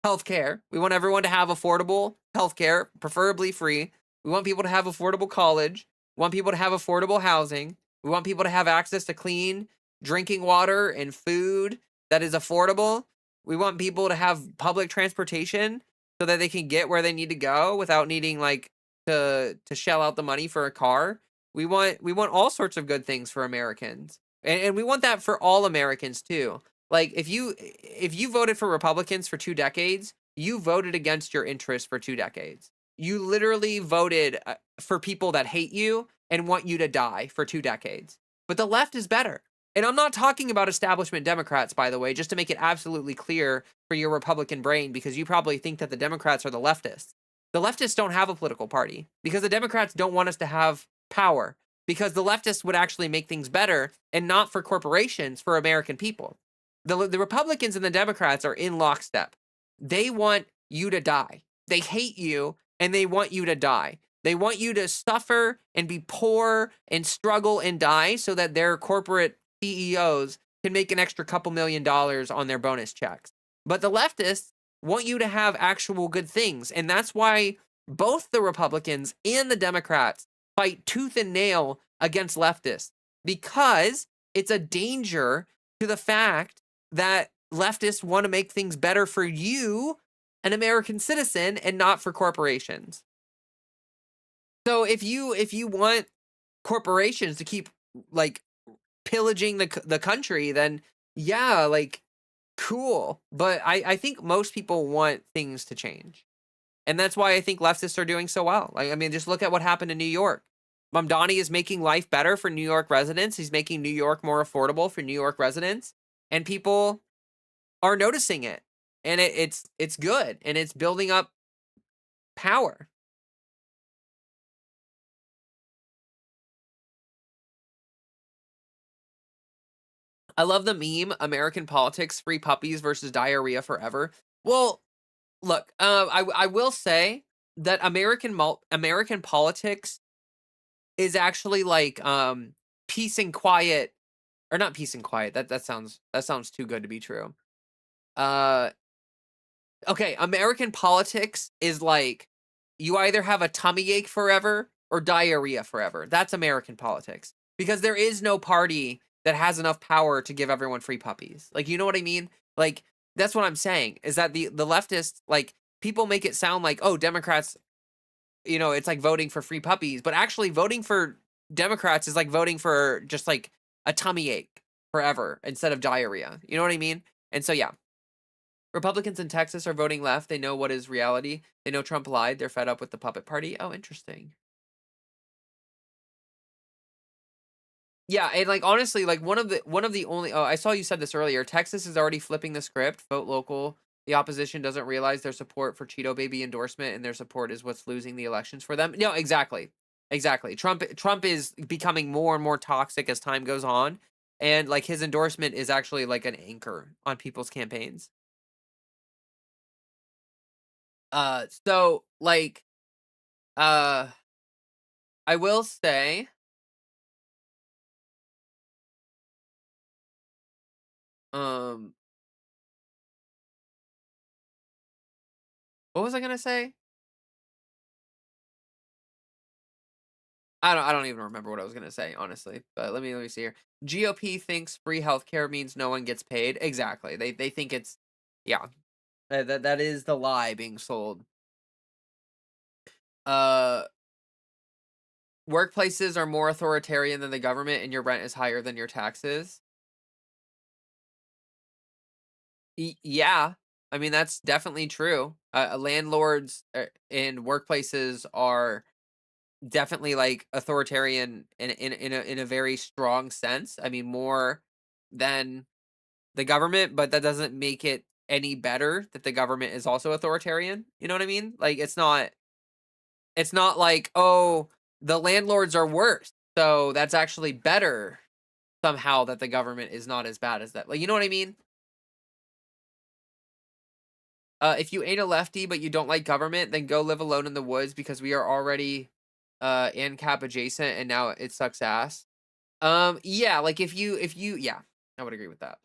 healthcare. We want everyone to have affordable healthcare, preferably free. We want people to have affordable college. We want people to have affordable housing. We want people to have access to clean drinking water and food that is affordable. We want people to have public transportation so that they can get where they need to go without needing, like, to shell out the money for a car. We want all sorts of good things for Americans. And we want that for all Americans too. Like, if you voted for Republicans for 2 decades, you voted against your interests for 2 decades. You literally voted for people that hate you and want you to die for 2 decades. But the left is better. And I'm not talking about establishment Democrats, by the way, just to make it absolutely clear for your Republican brain, because you probably think that the Democrats are the leftists. The leftists don't have a political party because the Democrats don't want us to have power, because the leftists would actually make things better, and not for corporations, for American people. The Republicans and the Democrats are in lockstep. They want you to die. They hate you, and they want you to die. They want you to suffer and be poor and struggle and die so that their corporate CEOs can make an extra couple $1,000,000 on their bonus checks. But the leftists want you to have actual good things. And that's why both the Republicans and the Democrats fight tooth and nail against leftists, because it's a danger to the fact that leftists want to make things better for you, an American citizen, and not for corporations. So if you want corporations to keep, like, pillaging the country, then yeah, like, cool. But I think most people want things to change. And that's why I think leftists are doing so well. Like, I mean, just look at what happened in New York. Mamdani is making life better for New York residents. He's making New York more affordable for New York residents, and people are noticing it. And it's good, and it's building up power. I love the meme, American politics, free puppies versus diarrhea forever. Well, look, I will say that American politics is actually like, peace and quiet, or not peace and quiet. That sounds too good to be true. Uh, okay, American politics is like, you either have a tummy ache forever or diarrhea forever. That's American politics, because there is no party that has enough power to give everyone free puppies. Like, you know what I mean? Like, that's what I'm saying, is that the leftists, like, people make it sound like, oh, Democrats, it's like voting for free puppies, but actually voting for Democrats is like voting for just, like, a tummy ache forever instead of diarrhea. You know what I mean? And so, yeah. Republicans in Texas are voting left. They know what is reality. They know Trump lied. They're fed up with the puppet party. Oh, interesting. Yeah, and, like, honestly, like, one of the only, oh, I saw you said this earlier. Texas is already flipping the script. Vote local. The opposition doesn't realize their support for Cheeto Baby endorsement and their support is what's losing the elections for them. No, exactly. Exactly. Trump is becoming more and more toxic as time goes on, and like his endorsement is actually like an anchor on people's campaigns. So like uh I will say um what was I going to say? I don't even remember what I was going to say, honestly. But let me see here. GOP thinks free healthcare means no one gets paid. Exactly. They think it's yeah. That is the lie being sold. Uh Workplaces are more authoritarian than the government and your rent is higher than your taxes. Yeah. I mean, that's definitely true. Landlords and workplaces are definitely like authoritarian in a very strong sense. I mean, more than the government, but that doesn't make it any better that the government is also authoritarian. You know what I mean? Like it's not like, oh, the landlords are worse. So that's actually better somehow that the government is not as bad as that. Like, you know what I mean? If you ain't a lefty but you don't like government, then go live alone in the woods because we are already ANCAP adjacent and now it sucks ass. Yeah, like if you yeah, I would agree with that.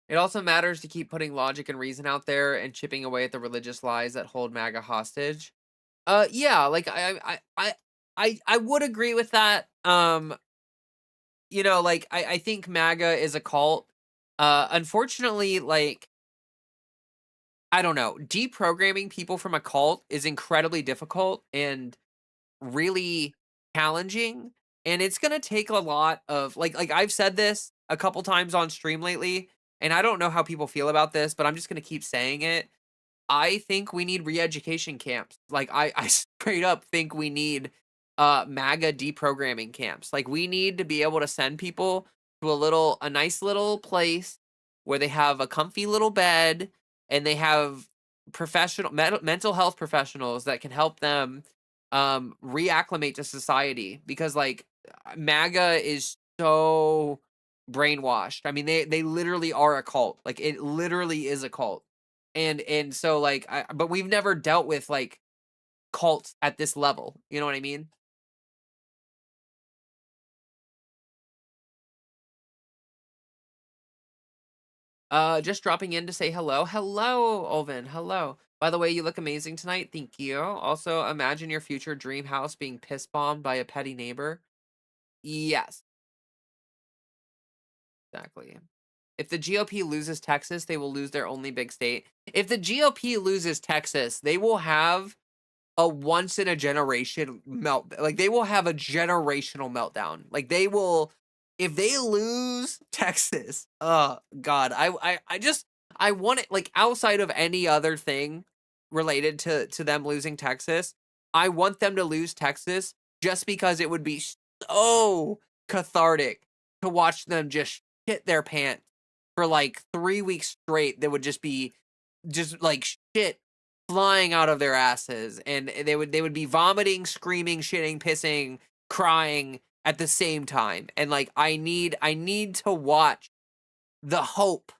It also matters to keep putting logic and reason out there and chipping away at the religious lies that hold MAGA hostage. Yeah, like I would agree with that. Like I think MAGA is a cult. Unfortunately, like I don't know, deprogramming people from a cult is incredibly difficult and really challenging, and it's gonna take a lot of like I've said this a couple times on stream lately, and I don't know how people feel about this, but I'm just gonna keep saying it. I think we need re-education camps. Like I straight up think we need MAGA deprogramming camps. Like we need to be able to send people to a nice little place where they have a comfy little bed and they have mental health professionals that can help them reacclimate to society because like MAGA is so brainwashed. I mean they literally are a cult. Like it literally is a cult. And so like but we've never dealt with like cults at this level. You know what I mean? Just dropping in to say hello. Hello, Olvin. Hello. By the way, you look amazing tonight. Thank you. Also, imagine your future dream house being piss bombed by a petty neighbor. Yes, exactly. If the GOP loses Texas, they will lose their only big state. If the GOP loses Texas, they will have a once in a generation like they will have a generational meltdown. Like they will if they lose Texas. Oh god. I want it like outside of any other thing related to them losing Texas. I want them to lose Texas just because it would be so cathartic to watch them just shit their pants for like 3 weeks straight. That would just be just like shit flying out of their asses, and they would be vomiting, screaming, shitting, pissing, crying at the same time. And like I need to watch the hope,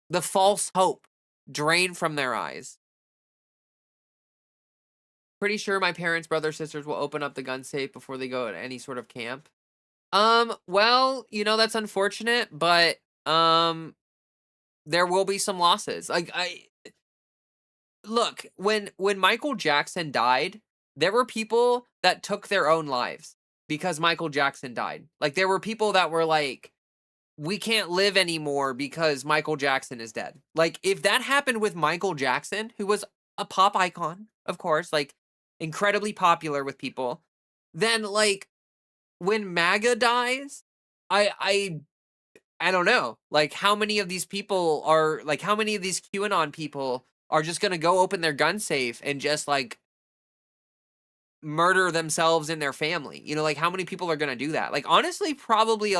the false hope drain from their eyes. Pretty sure my parents, brothers, sisters will open up the gun safe before they go to any sort of camp. Well, that's unfortunate, but there will be some losses. Like I look, when Michael Jackson died, there were people that took their own lives because Michael Jackson died. Like there were people that were like, we can't live anymore because Michael Jackson is dead. Like if that happened with Michael Jackson, who was a pop icon, of course, like incredibly popular with people, then like when MAGA dies, I don't know. Like how many of these people are like how many of these QAnon people are just going to go open their gun safe and just like murder themselves and their family? Like how many people are going to do that? Like honestly, probably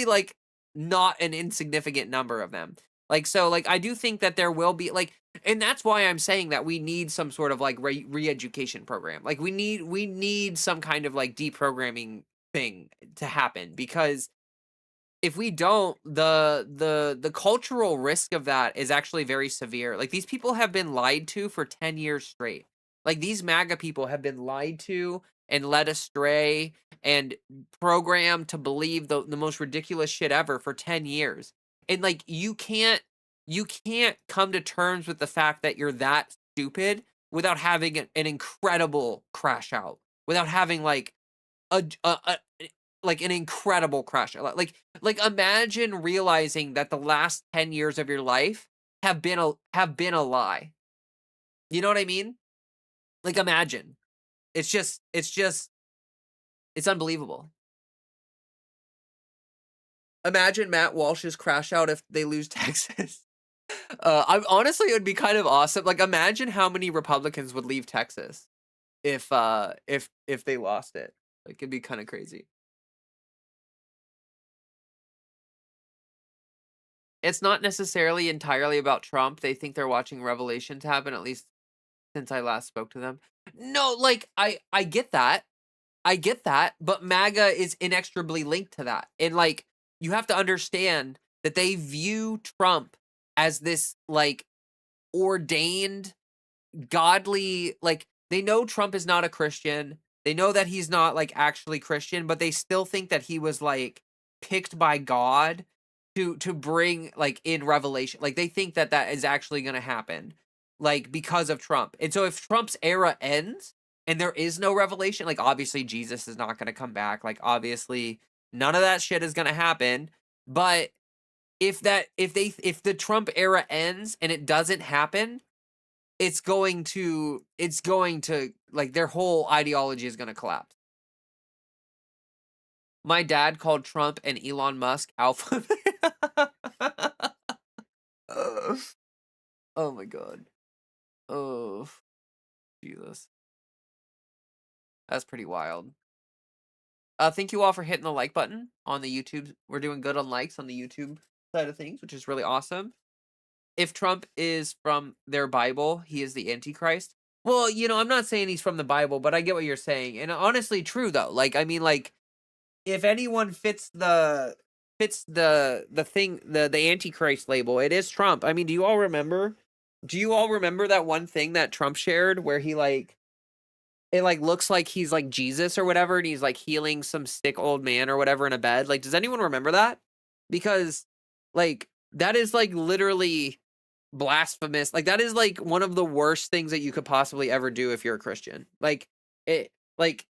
like not an insignificant number of them. Like, so, like, I do think that there will be, like, and that's why I'm saying that we need some sort of, like, re-education program. Like, we need some kind of, like, deprogramming thing to happen, because if we don't, the cultural risk of that is actually very severe. Like, these people have been lied to for 10 years straight. Like, these MAGA people have been lied to and led astray and programmed to believe the most ridiculous shit ever for 10 years. And, like, you can't come to terms with the fact that you're that stupid without having an incredible crash out, without having, like, a like an incredible crash. Like imagine realizing that the last 10 years of your life have been a lie. You know what I mean? Like, imagine. It's unbelievable. Imagine Matt Walsh's crash out if they lose Texas. I honestly, it would be kind of awesome. Like, imagine how many Republicans would leave Texas if they lost it. Like, it'd be kind of crazy. It's not necessarily entirely about Trump. They think they're watching revelations happen, at least since I last spoke to them. No, like, I get that. I get that, but MAGA is inextricably linked to that. And, like, you have to understand that they view Trump as this, like, ordained godly, like, they know Trump is not a Christian. They know that he's not, like, actually Christian, but they still think that he was, like, picked by God to bring, like, in revelation. Like, they think that that is actually going to happen, like, because of Trump. And so if Trump's era ends and there is no revelation, like, obviously Jesus is not going to come back. Like, obviously none of that shit is going to happen. But if the Trump era ends and it doesn't happen, it's going to like, their whole ideology is going to collapse. My dad called Trump and Elon Musk alpha. Oh my god. Oh, Jesus. That's pretty wild. Thank you all for hitting the like button on the YouTube. We're doing good on likes on the YouTube side of things, which is really awesome. If Trump is from their Bible, he is the Antichrist. Well, I'm not saying he's from the Bible, but I get what you're saying. And honestly, true though. Like, I mean, like, if anyone fits the thing, the Antichrist label, it is Trump. I mean, do you all remember that one thing that Trump shared where he, like, it, like, looks like he's like Jesus or whatever, and he's like healing some sick old man or whatever in a bed? Like, does anyone remember that? Because, like, that is, like, literally blasphemous. Like, that is, like, one of the worst things that you could possibly ever do if you're a Christian. Like, it, like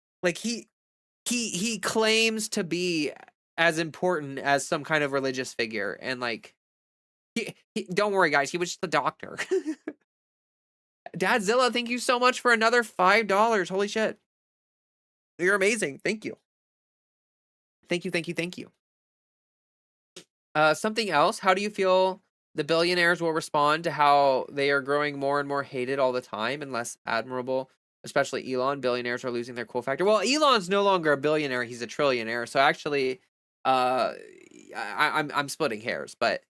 he claims to be as important as some kind of religious figure, and, like, don't worry guys, he was just a doctor. Dadzilla, thank you so much for another $5. Holy shit. You're amazing. Thank you. Thank you, thank you, thank you. Something else, how do you feel the billionaires will respond to how they are growing more and more hated all the time and less admirable? Especially Elon. Billionaires are losing their cool factor. Well, Elon's no longer a billionaire, he's a trillionaire. So actually, I'm splitting hairs, but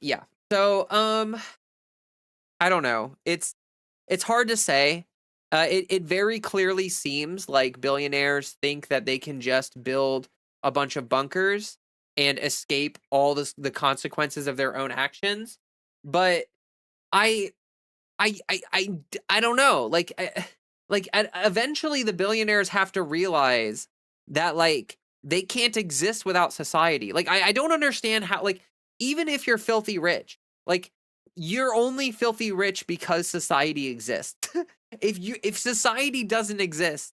yeah. So I don't know. It's hard to say. It very clearly seems like billionaires think that they can just build a bunch of bunkers and escape all the consequences of their own actions. But I don't know. Like, eventually the billionaires have to realize that, like, they can't exist without society. Like, I don't understand how, like, even if you're filthy rich, like, you're only filthy rich because society exists. If society doesn't exist,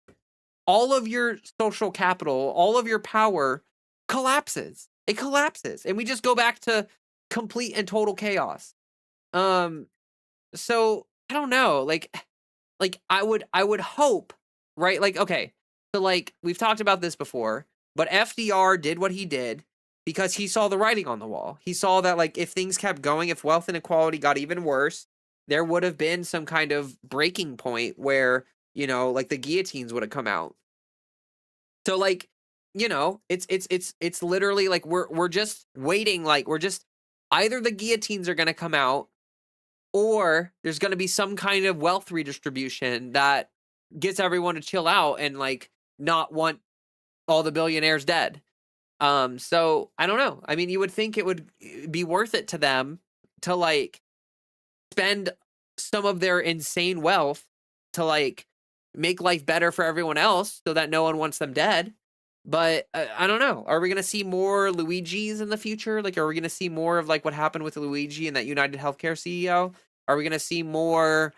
all of your social capital, all of your power collapses. It collapses, and we just go back to complete and total chaos. So I don't know. Like I would hope, right? Like, okay, so, like, we've talked about this before, but FDR did what he did because he saw the writing on the wall. He saw that, like, if things kept going, if wealth inequality got even worse, there would have been some kind of breaking point where, like, the guillotines would have come out. So, like, it's literally like we're just waiting, like, we're just either the guillotines are going to come out or there's going to be some kind of wealth redistribution that gets everyone to chill out and like not want all the billionaires dead. So I don't know. I mean, you would think it would be worth it to them to like spend some of their insane wealth to like make life better for everyone else so that no one wants them dead. But I don't know. Are we going to see more Luigis in the future? Like, are we going to see more of like what happened with Luigi and that United Healthcare CEO? Are we going to see more?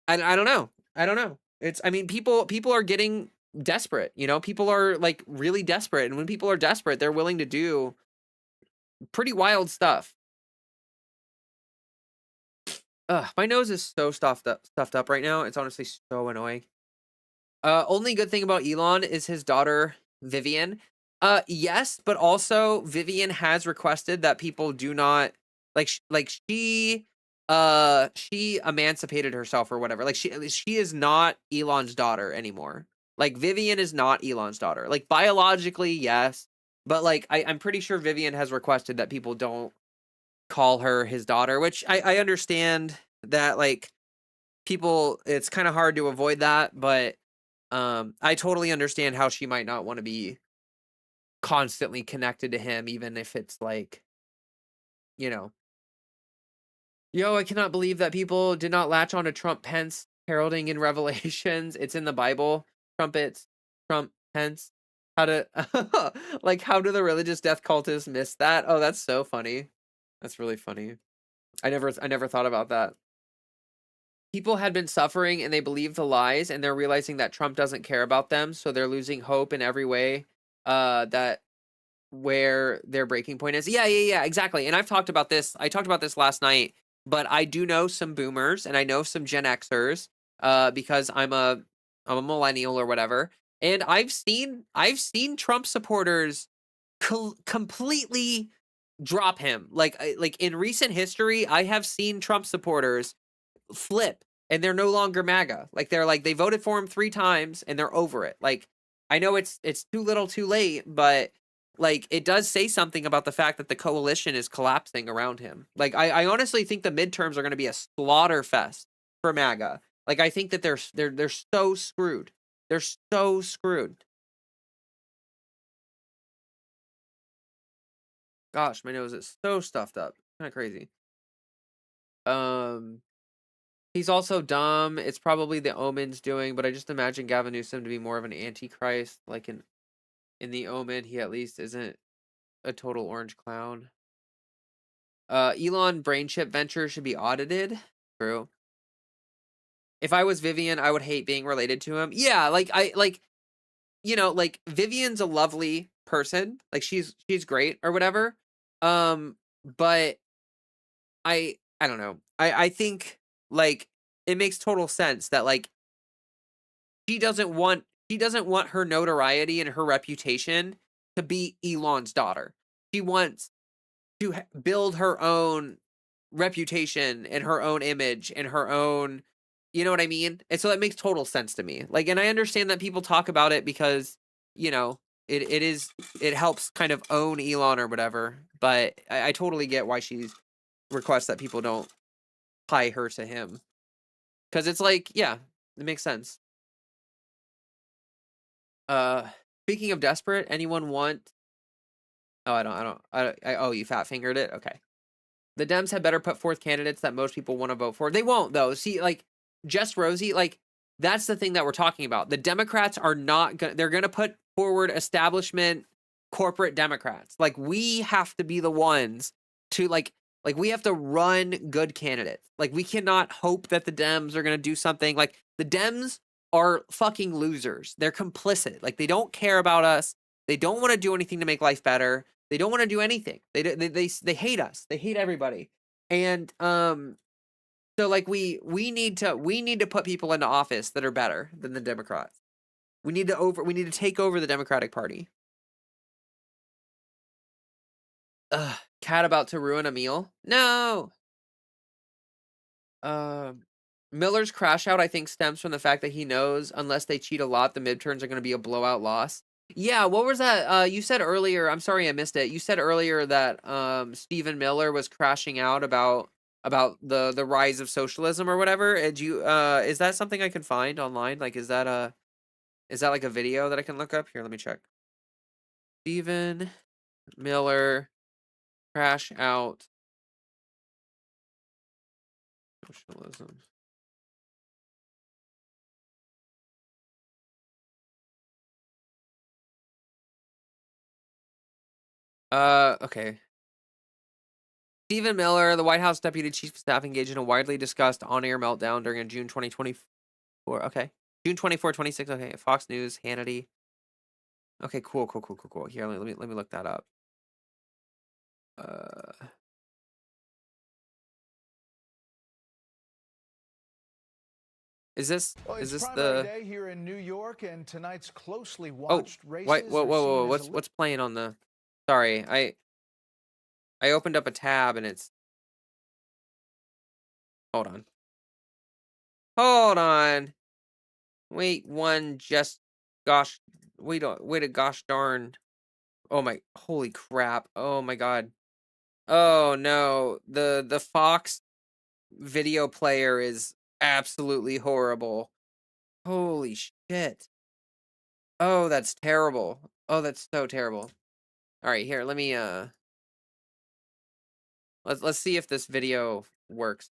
I don't know. I don't know. I mean, people are getting desperate, you know, people are like really desperate. And when people are desperate, they're willing to do pretty wild stuff. Ugh, my nose is so stuffed up right now. It's honestly so annoying. Only good thing about Elon is his daughter, Vivian. Yes, but also Vivian has requested that people do not she emancipated herself or whatever. Like she is not Elon's daughter anymore. Like Vivian is not Elon's daughter. Like biologically, yes, but like I'm pretty sure Vivian has requested that people don't call her his daughter, which I understand that like people it's kind of hard to avoid that, but I totally understand how she might not want to be constantly connected to him, even if it's like, you know, yo, I cannot believe that people did not latch on to Trump Pence heralding in Revelations. It's in the Bible. Trumpets, Trump Pence. How to like how do the religious death cultists miss that? Oh, that's so funny. That's really funny. I never thought about that. People had been suffering and they believe the lies and they're realizing that Trump doesn't care about them, so they're losing hope in every way. That where their breaking point is. Yeah, exactly. And I've talked about this. I talked about this last night, but I do know some boomers and I know some Gen Xers because I'm a millennial or whatever. And I've seen Trump supporters completely drop him. Like in recent history, I have seen Trump supporters flip and they're no longer MAGA. Like they're like they voted for him 3 times and they're over it. Like I know it's too little too late, but like it does say something about the fact that the coalition is collapsing around him. Like I honestly think the midterms are going to be a slaughter fest for MAGA. Like I think that they're so screwed. They're so screwed. Gosh, my nose is so stuffed up. Kind of crazy. He's also dumb. It's probably the Omen's doing, but I just imagine Gavin Newsom to be more of an antichrist. Like in the Omen, he at least isn't a total orange clown. Elon brain chip venture should be audited. True. If I was Vivian, I would hate being related to him. Yeah, like you know, like Vivian's a lovely person. Like she's great or whatever. But I don't know. I think like it makes total sense that like she doesn't want her notoriety and her reputation to be Elon's daughter. She wants to build her own reputation and her own image and her own, you know what I mean? And so that makes total sense to me. Like, and I understand that people talk about it because, you know, it helps kind of own Elon or whatever. But I totally get why she requests that people don't tie her to him. Because it's like, yeah, it makes sense. Speaking of desperate, anyone want? Oh, I don't. Oh, you fat fingered it. Okay. The Dems had better put forth candidates that most people want to vote for. They won't though. See, like Jess Rosie, like that's the thing that we're talking about. The Democrats are not gonna. They're gonna put forward establishment corporate Democrats. Like we have to be the ones to like we have to run good candidates. Like we cannot hope that the Dems are gonna do something. Like the Dems are fucking losers. They're complicit. Like they don't care about us. They don't want to do anything to make life better. They don't want to do anything. They hate us. They hate everybody. And so like we need to put people into office that are better than the Democrats. We need to take over the Democratic Party. Cat about to ruin a meal? No. Miller's crash out, I think, stems from the fact that he knows unless they cheat a lot, the midterms are going to be a blowout loss. Yeah, what was that? You said earlier, I'm sorry I missed it. You said earlier that Stephen Miller was crashing out about the rise of socialism or whatever. Did you is that something I can find online? Like is that like a video that I can look up? Here, let me check. Stephen Miller crash out socialism. Okay. Stephen Miller, the White House Deputy Chief of Staff, engaged in a widely discussed on-air meltdown during a June 2024. Okay. June 24, 26. Okay. Fox News, Hannity. Okay, cool. Here, let me look that up. Is this Well, is it's this primary the day here in New York, and tonight's closely Oh, watched races whoa, are seen as what's playing on the Sorry, I opened up a tab and it's Hold on. Hold on. Wait one just gosh wait a gosh darn. Oh my holy crap. Oh my god. Oh no. The Fox video player is absolutely horrible. Holy shit. Oh, that's terrible. Oh, that's so terrible. All right, here, let me let's see if this video works.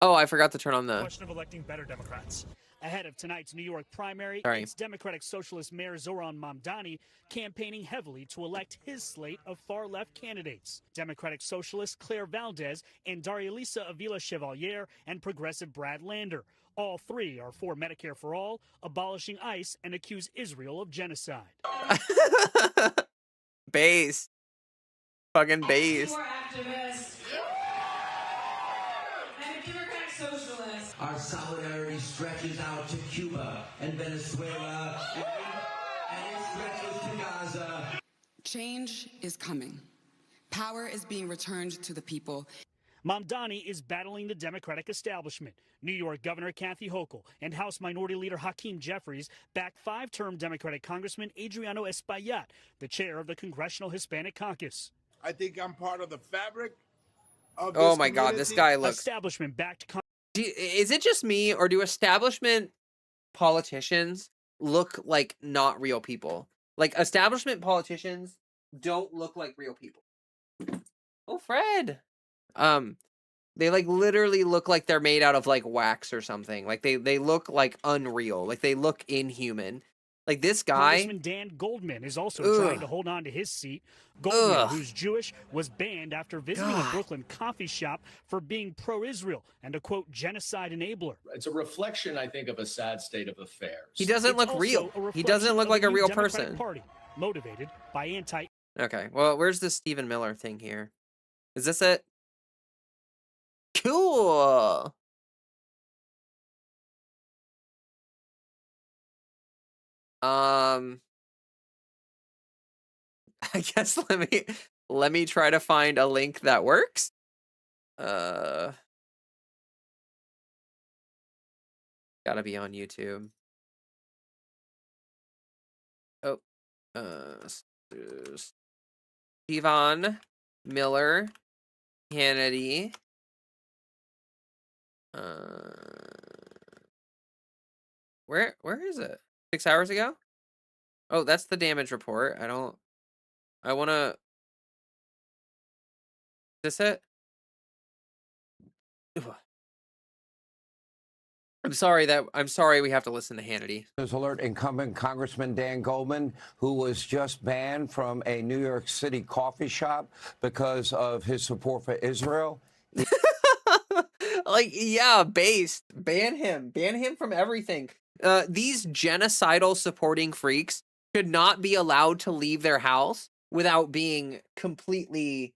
Oh, I forgot to turn on the Question of electing better Democrats. Ahead of tonight's New York primary, Sorry. it's Democratic Socialist Mayor Zohran Mamdani campaigning heavily to elect his slate of far-left candidates. Democratic Socialist Claire Valdez and Darialisa Avila Chevalier and Progressive Brad Lander. All three are for Medicare for All, abolishing ICE, and accuse Israel of genocide. Base. Fucking base. Our solidarity stretches out to Cuba and Venezuela, and it stretches to Gaza. Change is coming. Power is being returned to the people. Mamdani is battling the Democratic establishment. New York Governor Kathy Hochul and House Minority Leader Hakeem Jeffries backed five-term Democratic Congressman Adriano Espaillat, the chair of the Congressional Hispanic Caucus. I think I'm part of the fabric of this Oh my god, this guy looks establishment-backed. Is it just me or do establishment politicians look like not real people? Like establishment politicians don't look like real people. Oh, Fred. They like literally look like they're made out of like wax or something. Like they look like unreal. Like they look inhuman. Like this guy. Congressman Dan Goldman is also trying to hold on to his seat. Goldman, who's Jewish, was banned after visiting a Brooklyn coffee shop for being pro-Israel and a, quote, genocide enabler. It's a reflection, I think, of a sad state of affairs. He doesn't look real. He doesn't look like a real person. Party, motivated by anti. Okay, well, where's the Stephen Miller thing here? Is this it? Cool. I guess let me try to find a link that works. Gotta be on YouTube. Oh, Stephen Miller, Hannity. Where is it? 6 hours ago? Oh, that's the damage report. I wanna. Is this it? Ugh. I'm sorry we have to listen to Hannity. Alert incumbent Congressman Dan Goldman, who was just banned from a New York City coffee shop because of his support for Israel. Like, yeah, based. Ban him from everything. These genocidal supporting freaks should not be allowed to leave their house without being completely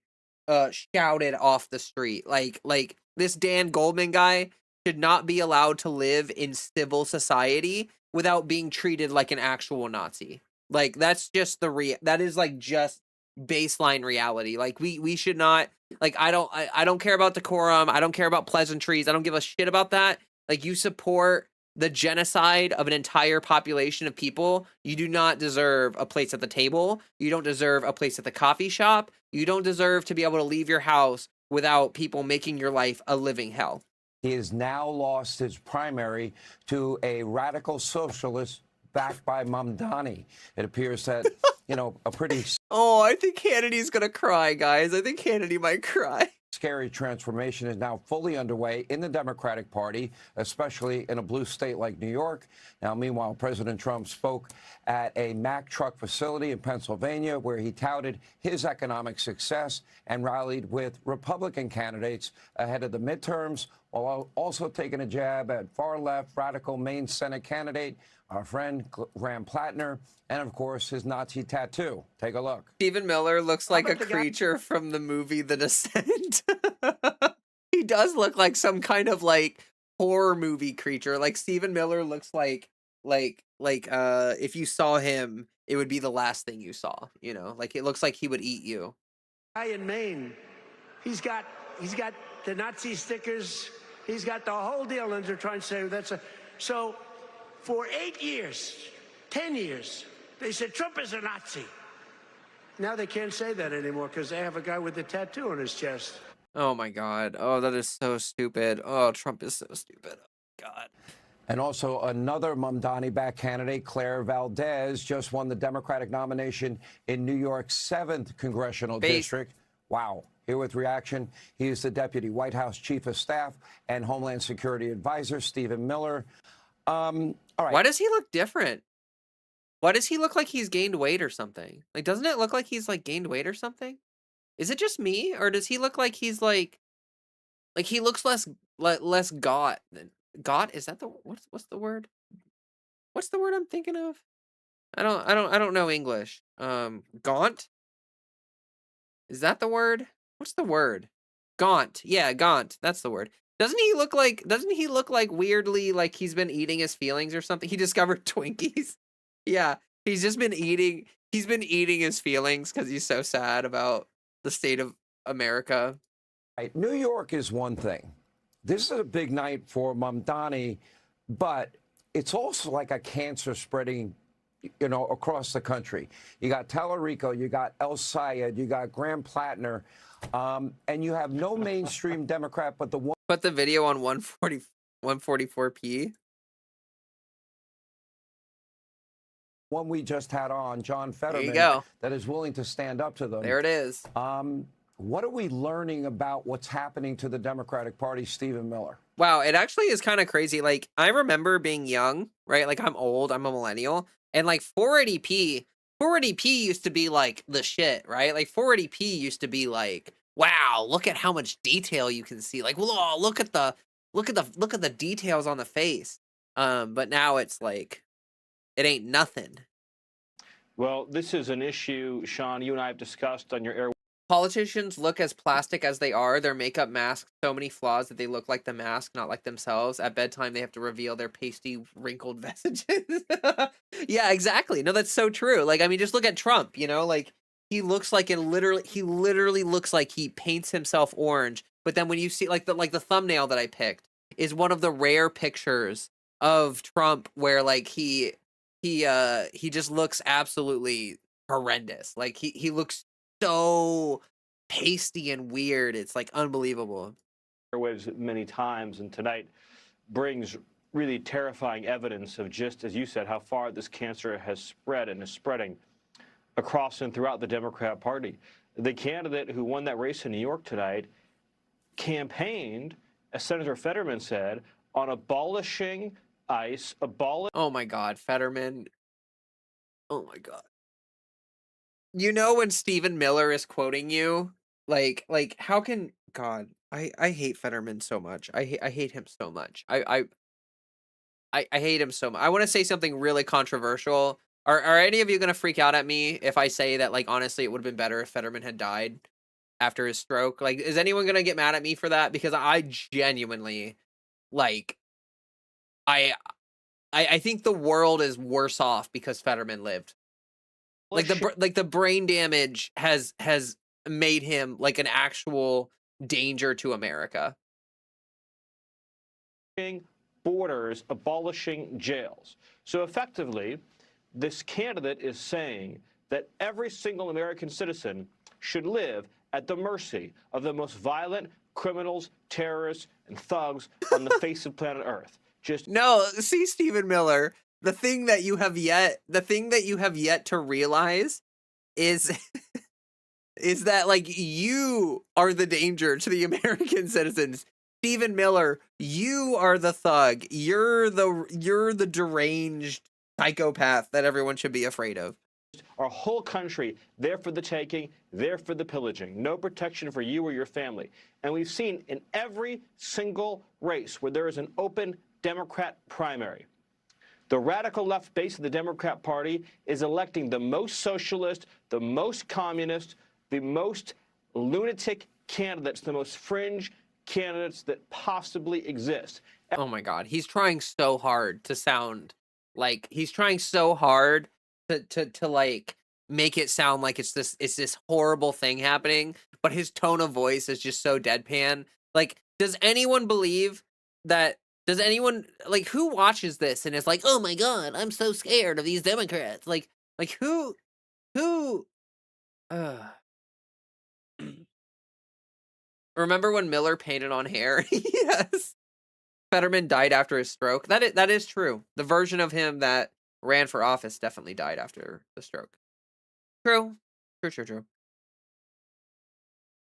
shouted off the street. Like this Dan Goldman guy should not be allowed to live in civil society without being treated like an actual Nazi. Like, that's just that is like just baseline reality. Like, we should not, like, I don't care about decorum. I don't care about pleasantries. I don't give a shit about that. Like, you support the genocide of an entire population of people. You do not deserve a place at the table. You don't deserve a place at the coffee shop. You don't deserve to be able to leave your house without people making your life a living hell. He has now lost his primary to a radical socialist backed by Mamdani. It appears that, you know, a pretty Oh, I think Hannity's gonna cry, guys. I think Hannity might cry. scary transformation is now fully underway in the Democratic Party, especially in a blue state like New York. Now, meanwhile, President Trump spoke at a Mack truck facility in Pennsylvania where he touted his economic success and rallied with Republican candidates ahead of the midterms, while also taking a jab at far-left radical Maine Senate candidate, our friend Graham Plattner, and, of course, his Nazi tattoo. Take a look. Stephen Miller looks like a creature from the movie The Descent. He does look like some kind of, like, horror movie creature. Like, Stephen Miller looks like if you saw him, it would be the last thing you saw, you know? Like, it looks like he would eat you. Guy in Maine, he's got the Nazi stickers. He's got the whole deal, and they're trying to say so for 8 years, 10 years, they said Trump is a Nazi. Now they can't say that anymore because they have a guy with a tattoo on his chest. Oh my God. Oh, that is so stupid. Oh, Trump is so stupid. Oh, God. And also another Mamdani-backed candidate, Claire Valdez, just won the Democratic nomination in New York's 7th congressional district. Wow. Here with reaction, he is the Deputy White House Chief of Staff and Homeland Security Advisor, Stephen Miller. All right. Why does he look different? Why does he look like he's gained weight or something? Like, doesn't it look like he's, like, gained weight or something? Is it just me? Or does he look like he's, like he looks less gaunt than... Gaunt? Is that the... What's the word? What's the word I'm thinking of? I don't know English. Gaunt? Is that the word? What's the word? Gaunt. Yeah, gaunt. That's the word. Doesn't he look like weirdly like he's been eating his feelings or something? He discovered Twinkies. Yeah, he's been eating his feelings because he's so sad about the state of America. Right. New York is one thing. This is a big night for Mamdani, but it's also like a cancer spreading, you know, across the country. You got Tallarico, you got El Sayed, you got Graham Plattner, and you have no mainstream Democrat but the one. Put the video on 144p. One we just had on, John Fetterman, There you go. that is willing to stand up to them. There it is. What are we learning about what's happening to the Democratic Party, Stephen Miller? Wow, it actually is kind of crazy. Like, I remember being young, right? Like, I'm old, I'm a millennial, and like 480p used to be like the shit, right? Like 480p used to be like, wow, look at how much detail you can see. Like, whoa, look at the details on the face. But now it's like, it ain't nothing. Well, this is an issue, Sean, you and I have discussed on your air. Politicians look as plastic as they are. Their makeup masks so many flaws that they look like the mask, not like themselves. At bedtime, they have to reveal their pasty, wrinkled vestiges. Yeah, exactly. No, that's so true. Like, I mean, just look at Trump, you know? Like, he looks like he literally looks like he paints himself orange. But then when you see, like the thumbnail that I picked is one of the rare pictures of Trump where, like, he just looks absolutely horrendous. Like, he looks so pasty and weird. It's like unbelievable. Airwaves many times, and tonight brings really terrifying evidence of just, as you said, how far this cancer has spread and is spreading across and throughout the Democrat Party. The candidate who won that race in New York tonight campaigned, as Senator Fetterman said, on abolishing ICE, Oh my God, Fetterman. Oh my God. You know when Stephen Miller is quoting you, like how can God? I hate Fetterman so much. I hate him so much. I hate him so much. I want to say something really controversial. Are any of you gonna freak out at me if I say that, like, honestly it would have been better if Fetterman had died after his stroke? Like, is anyone gonna get mad at me for that? Because I genuinely like, I I think the world is worse off because Fetterman lived. Like the brain damage has made him like an actual danger to America. Borders, abolishing jails. So effectively, this candidate is saying that every single American citizen should live at the mercy of the most violent criminals, terrorists, and thugs on the face of planet Earth. No, see, Stephen Miller, the thing that you have yet to realize is is that like you are the danger to the American citizens. Stephen Miller, you are the thug. You're the deranged psychopath that everyone should be afraid of. Our whole country, there for the taking, there for the pillaging. No protection for you or your family. And we've seen in every single race where there is an open Democrat primary, the radical left base of the Democrat Party is electing the most socialist, the most communist, the most lunatic candidates, the most fringe candidates that possibly exist. Oh my God, he's trying so hard to sound like he's trying so hard to like make it sound like it's this horrible thing happening, but his tone of voice is just so deadpan. Like, does anyone believe that? Does anyone like who watches this and is like, oh my God, I'm so scared of these Democrats? Like who? Remember when Miller painted on hair? Yes. Fetterman died after his stroke. That is true. The version of him that ran for office definitely died after the stroke. True. True.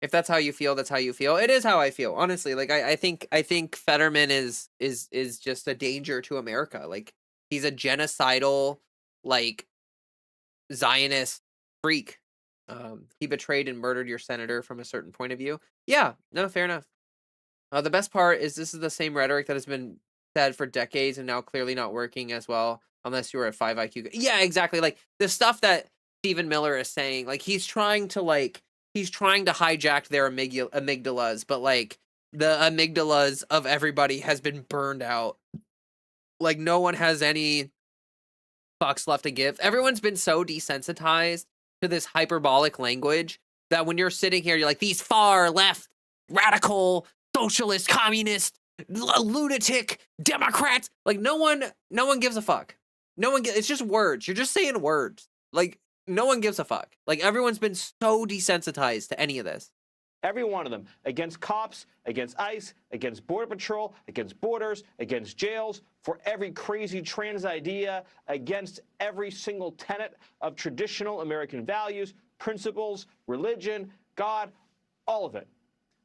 If that's how you feel, that's how you feel. It is how I feel, honestly. Like I think Fetterman is just a danger to America. Like he's a genocidal, like Zionist freak. He betrayed and murdered your senator from a certain point of view. Yeah, no, fair enough. The best part is this is the same rhetoric that has been said for decades and now clearly not working as well, unless you were a 5 IQ. Yeah, exactly. Like the stuff that Stephen Miller is saying, like he's trying to hijack their amygdalas, but like the amygdalas of everybody has been burned out. Like no one has any fucks left to give. Everyone's been so desensitized to this hyperbolic language that when you're sitting here, you're like, these far left, radical, socialist, communist, lunatic Democrats. Like no one gives a fuck. It's just words. You're just saying words. Like no one gives a fuck. Like everyone's been so desensitized to any of this. Every one of them, against cops, against ICE, against Border Patrol, against borders, against jails, for every crazy trans idea, against every single tenet of traditional American values, principles, religion, God, all of it.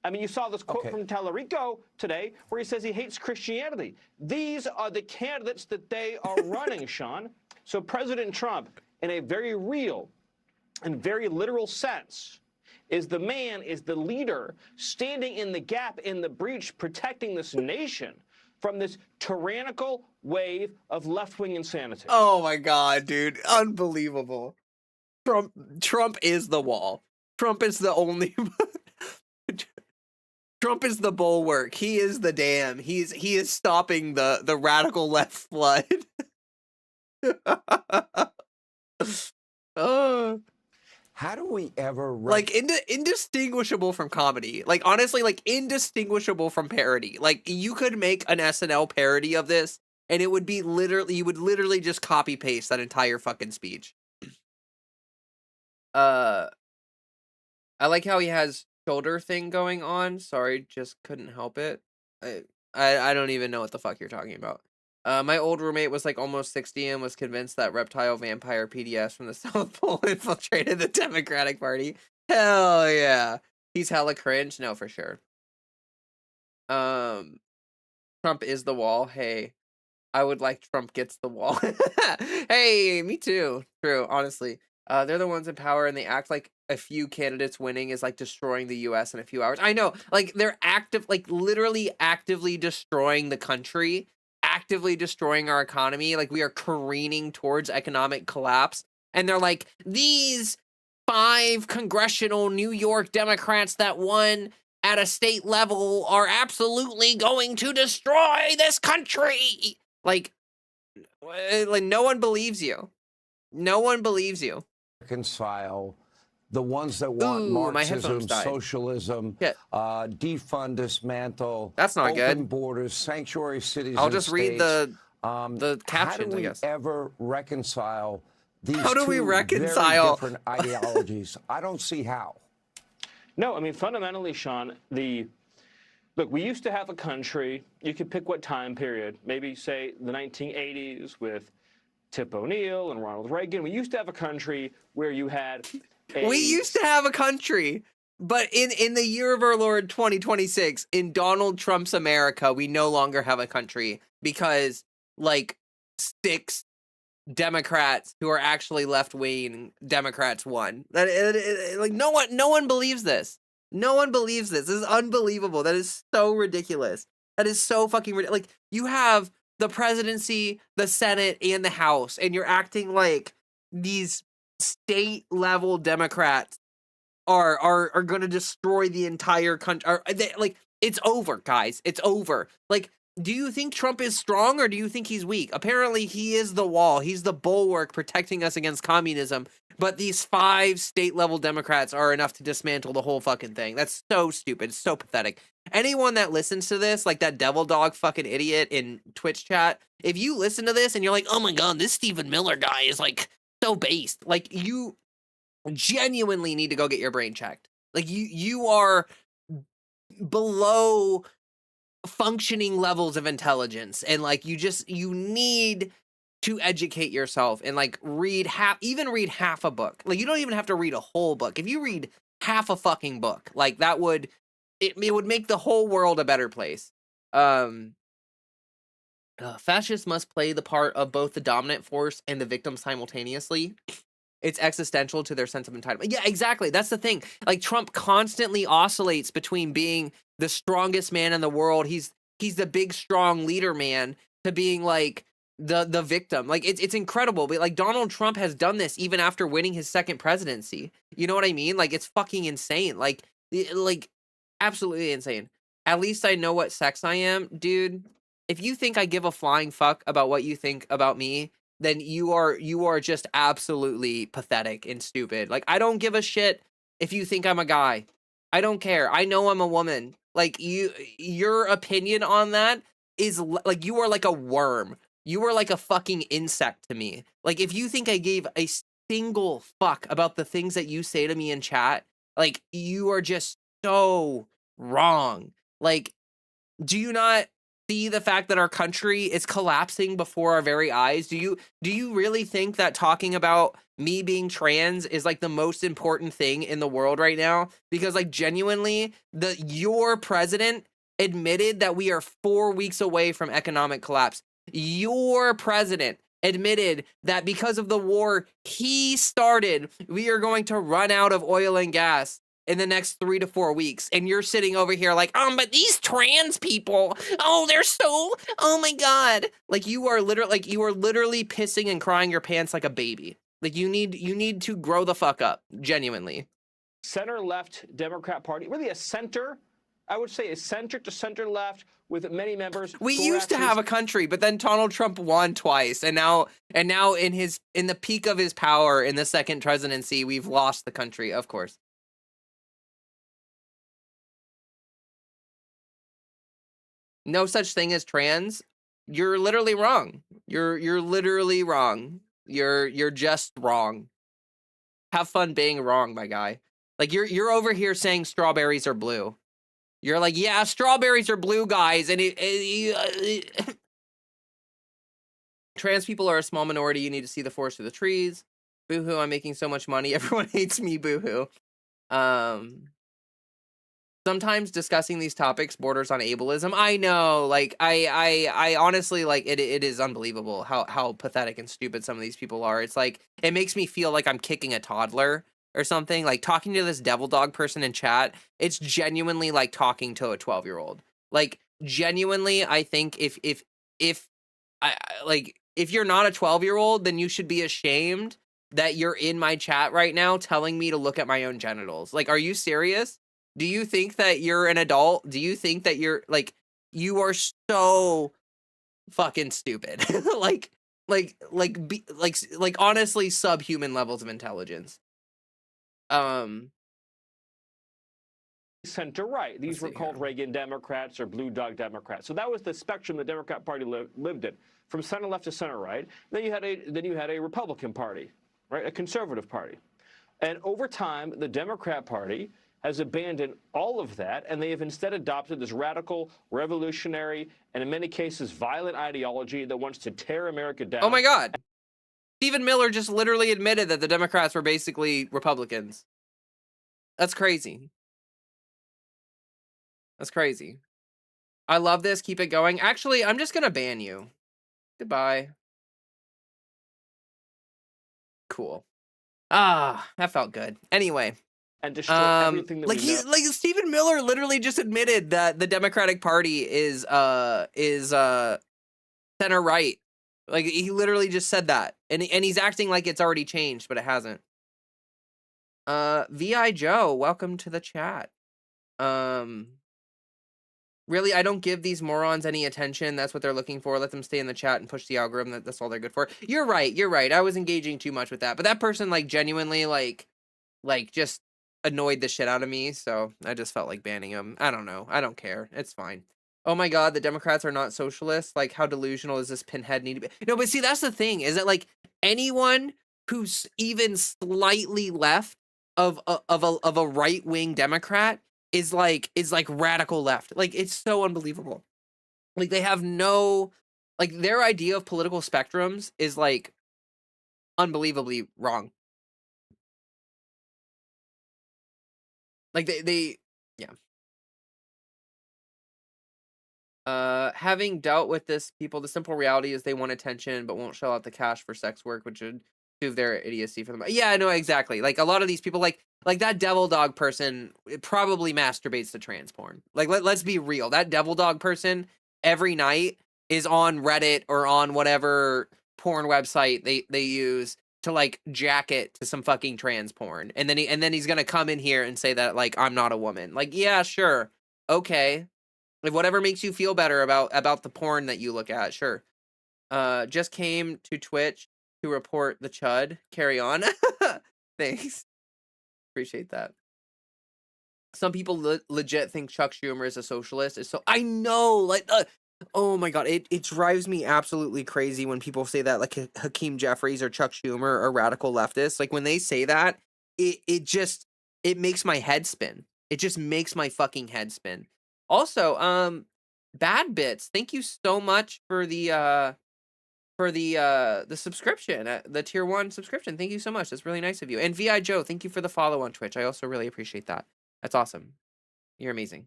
I mean, you saw this quote from Tallarico today where he says he hates Christianity. These are the candidates that they are running, Sean. So President Trump, in a very real and very literal sense, is the leader standing in the gap, in the breach, protecting this nation from this tyrannical wave of left-wing insanity. Oh my God, dude. Unbelievable. Trump is the wall. Trump is the only... Trump is the bulwark. He is the dam. He is stopping the radical left flood. How do we ever like indistinguishable from comedy? Like honestly, like indistinguishable from parody. Like you could make an SNL parody of this, and it would be you would literally just copy paste that entire fucking speech. I like how he has shoulder thing going on. Sorry, just couldn't help it. I don't even know what the fuck you're talking about. My old roommate was like almost 60 and was convinced that reptile vampire PDS from the South Pole infiltrated the Democratic Party. Hell yeah. He's hella cringe. No, for sure. Trump is the wall. Hey, I would like Trump gets the wall. Hey, me too. True, honestly. They're the ones in power and they act like a few candidates winning is like destroying the US in a few hours. I know, like they're literally actively destroying the country, actively destroying our economy. Like we are careening towards economic collapse. And they're like, these 5 congressional New York Democrats that won at a state level are absolutely going to destroy this country. Like no one believes you. No one believes you. Reconcile the ones that want Ooh, my Marxism, headphones died. socialism, defund, dismantle, That's not open good. borders, sanctuary cities. I'll and just read states. the captions, How do we I guess. ever reconcile these How do we two reconcile? very different ideologies? I don't see how. No, I mean, fundamentally, Sean, look, we used to have a country, you could pick what time period, maybe say the 1980s with Tip O'Neill and Ronald Reagan. We used to have a country where you had We used to have a country, but in the year of our Lord 2026, in Donald Trump's America, we no longer have a country because like 6 Democrats who are actually left-wing Democrats won. Like no one believes this. No one believes this. This is unbelievable. That is so ridiculous. That is so fucking ridiculous. Like you have the presidency, the Senate, and the House, and you're acting like these state level Democrats are going to destroy the entire country. Like it's over, guys. It's over. Like, do you think Trump is strong or do you think he's weak? Apparently, he is the wall. He's the bulwark protecting us against communism. But these 5 state level Democrats are enough to dismantle the whole fucking thing. That's so stupid. It's so pathetic. Anyone that listens to this, like that devil dog fucking idiot in Twitch chat, if you listen to this and you're like, oh my God, this Stephen Miller guy is like so based. Like you genuinely need to go get your brain checked. Like you are below functioning levels of intelligence, and like you need to educate yourself and like read half a book. Like you don't even have to read a whole book. If you read half a fucking book, like that would it would make the whole world a better place. Fascists must play the part of both the dominant force and the victim simultaneously. It's existential to their sense of entitlement. Yeah, exactly. That's the thing. Like Trump constantly oscillates between being the strongest man in the world. He's the big, strong leader man to being like the victim. Like it's incredible. But like Donald Trump has done this even after winning his second presidency. You know what I mean? Like it's fucking insane. Like absolutely insane. At least I know what sex I am, dude. If you think I give a flying fuck about what you think about me, then you are just absolutely pathetic and stupid. Like, I don't give a shit if you think I'm a guy. I don't care. I know I'm a woman. Like, your opinion on that is like, you are like a worm. You are like a fucking insect to me. Like, if you think I gave a single fuck about the things that you say to me in chat, like, you are just so wrong. Like, do you not see the fact that our country is collapsing before our very eyes? Do you really think that talking about me being trans is like the most important thing in the world right now? Because like genuinely, your president admitted that we are 4 weeks away from economic collapse. Your president admitted that because of the war he started, we are going to run out of oil and gas in the next 3 to 4 weeks, and you're sitting over here like, but these trans people, they're so, oh my God. Like you are literally pissing and crying your pants like a baby. Like you need to grow the fuck up, genuinely. Center-left Democrat Party, really a center, I would say a center to center-left with many members. We used to have a country, but then Donald Trump won twice, and now in the peak of his power in the second presidency, we've lost the country, of course. No such thing as trans. You're literally wrong. You're literally wrong. You're just wrong. Have fun being wrong, my guy. Like you're over here saying strawberries are blue. You're like, yeah, strawberries are blue, guys, and trans people are a small minority. You need to see the forest through the trees. Boo-hoo, I'm making so much money. Everyone hates me, boo-hoo. Sometimes discussing these topics borders on ableism. I know, like, I honestly, like, it is unbelievable how pathetic and stupid some of these people are. It's like, it makes me feel like I'm kicking a toddler or something. Like, talking to this devil dog person in chat, it's genuinely like talking to a 12-year-old. Like, genuinely, I think if you're not a 12-year-old, then you should be ashamed that you're in my chat right now telling me to look at my own genitals. Like, are you serious? Do you think that you're an adult? Do you think that you're like, you are so fucking stupid. Like honestly subhuman levels of intelligence. Center right. These were called Reagan Democrats or Blue Dog Democrats. So that was the spectrum the Democrat Party lived in, from center left to center right. Then you had a Republican Party, right, a conservative party, and over time the Democrat Party has abandoned all of that, and they have instead adopted this radical, revolutionary, and in many cases violent ideology that wants to tear America down. Oh my God. Stephen Miller just literally admitted that the Democrats were basically Republicans. That's crazy. That's crazy. I love this. Keep it going. Actually, I'm just going to ban you. Goodbye. Cool. Ah, that felt good. Anyway. And destroy everything that like we know. Like Stephen Miller literally just admitted that the Democratic Party is center right. Like he literally just said that. And he's acting like it's already changed, but it hasn't. VI Joe, welcome to the chat. Really, I don't give these morons any attention. That's what they're looking for. Let them stay in the chat and push the algorithm. That's all they're good for. You're right. You're right. I was engaging too much with that. But that person, like, genuinely, like just annoyed the shit out of me. So I just felt like banning him. I don't know. I don't care. It's fine. Oh my God, the Democrats are not socialists. Like, how delusional does this pinhead need to be? No, but see, that's the thing. Is that, like, anyone who's even slightly left of a right-wing Democrat is like radical left. Like, it's so unbelievable. Like, they have no, like, their idea of political spectrums is like unbelievably wrong. Like they yeah. Having dealt with this people, the simple reality is they want attention but won't shell out the cash for sex work, which would prove their idiocy for them. Yeah, no, exactly. Like a lot of these people, like that devil dog person, it probably masturbates to trans porn. Like let's be real. That devil dog person every night is on Reddit or on whatever porn website they use to like jack it to some fucking trans porn. And then he's gonna come in here and say that like I'm not a woman. Like, yeah, sure. Okay. If whatever makes you feel better about the porn that you look at, sure. Just came to Twitch to report the chud. Carry on. Thanks. Appreciate that. Some people legit think Chuck Schumer is a socialist. So I know, like, oh my God, it drives me absolutely crazy when people say that, like Hakeem Jeffries or Chuck Schumer are radical leftists. Like when they say that, it makes my head spin. It just makes my fucking head spin. Also, Bad Bits, thank you so much for the subscription, the tier 1 subscription. Thank you so much. That's really nice of you. And VI Joe, thank you for the follow on Twitch. I also really appreciate that. That's awesome. You're amazing.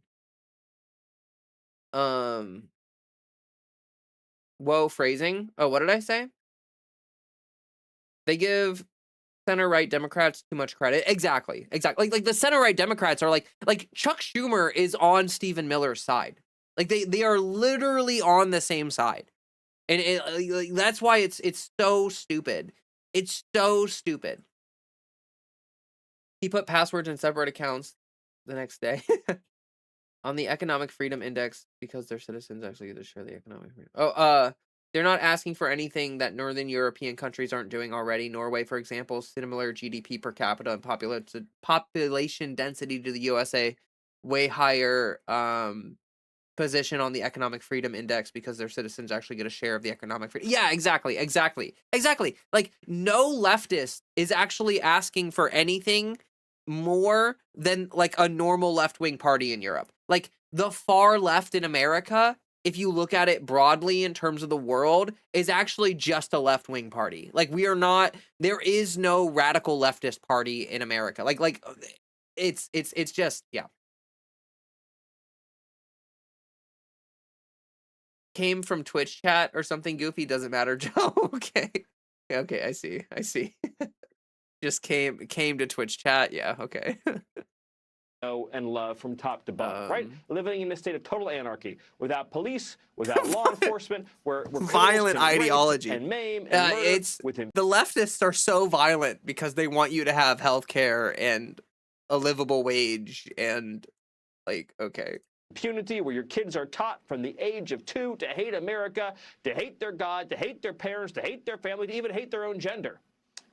Whoa, phrasing. Oh, what did I say? They give center-right Democrats too much credit. Exactly. Like the center-right Democrats are like Chuck Schumer is on Stephen Miller's side. Like they are literally on the same side. And like, that's why it's so stupid. It's so stupid. He put passwords in separate accounts the next day. On the Economic Freedom Index, because their citizens actually get to share the economic freedom. Oh, they're not asking for anything that Northern European countries aren't doing already. Norway, for example, similar GDP per capita and population density to the USA, way higher position on the Economic Freedom Index because their citizens actually get a share of the economic freedom. Yeah, exactly. Like, no leftist is actually asking for anything more than like a normal left-wing party in Europe. Like the far left in America, if you look at it broadly in terms of the world, is actually just a left-wing party. Like there is no radical leftist party in America. Like it's just, yeah. Came from Twitch chat or something goofy, doesn't matter, Joe. Okay, I see. Just came to Twitch chat. Yeah, okay. And love from top to bottom, right? Living in a state of total anarchy, without police, without law enforcement, where violent ideology and maim and murder the leftists are so violent because they want you to have health care and a livable wage and Like, okay. Impunity, where your kids are taught from the age of 2 to hate America, to hate their God, to hate their parents, to hate their family, to even hate their own gender.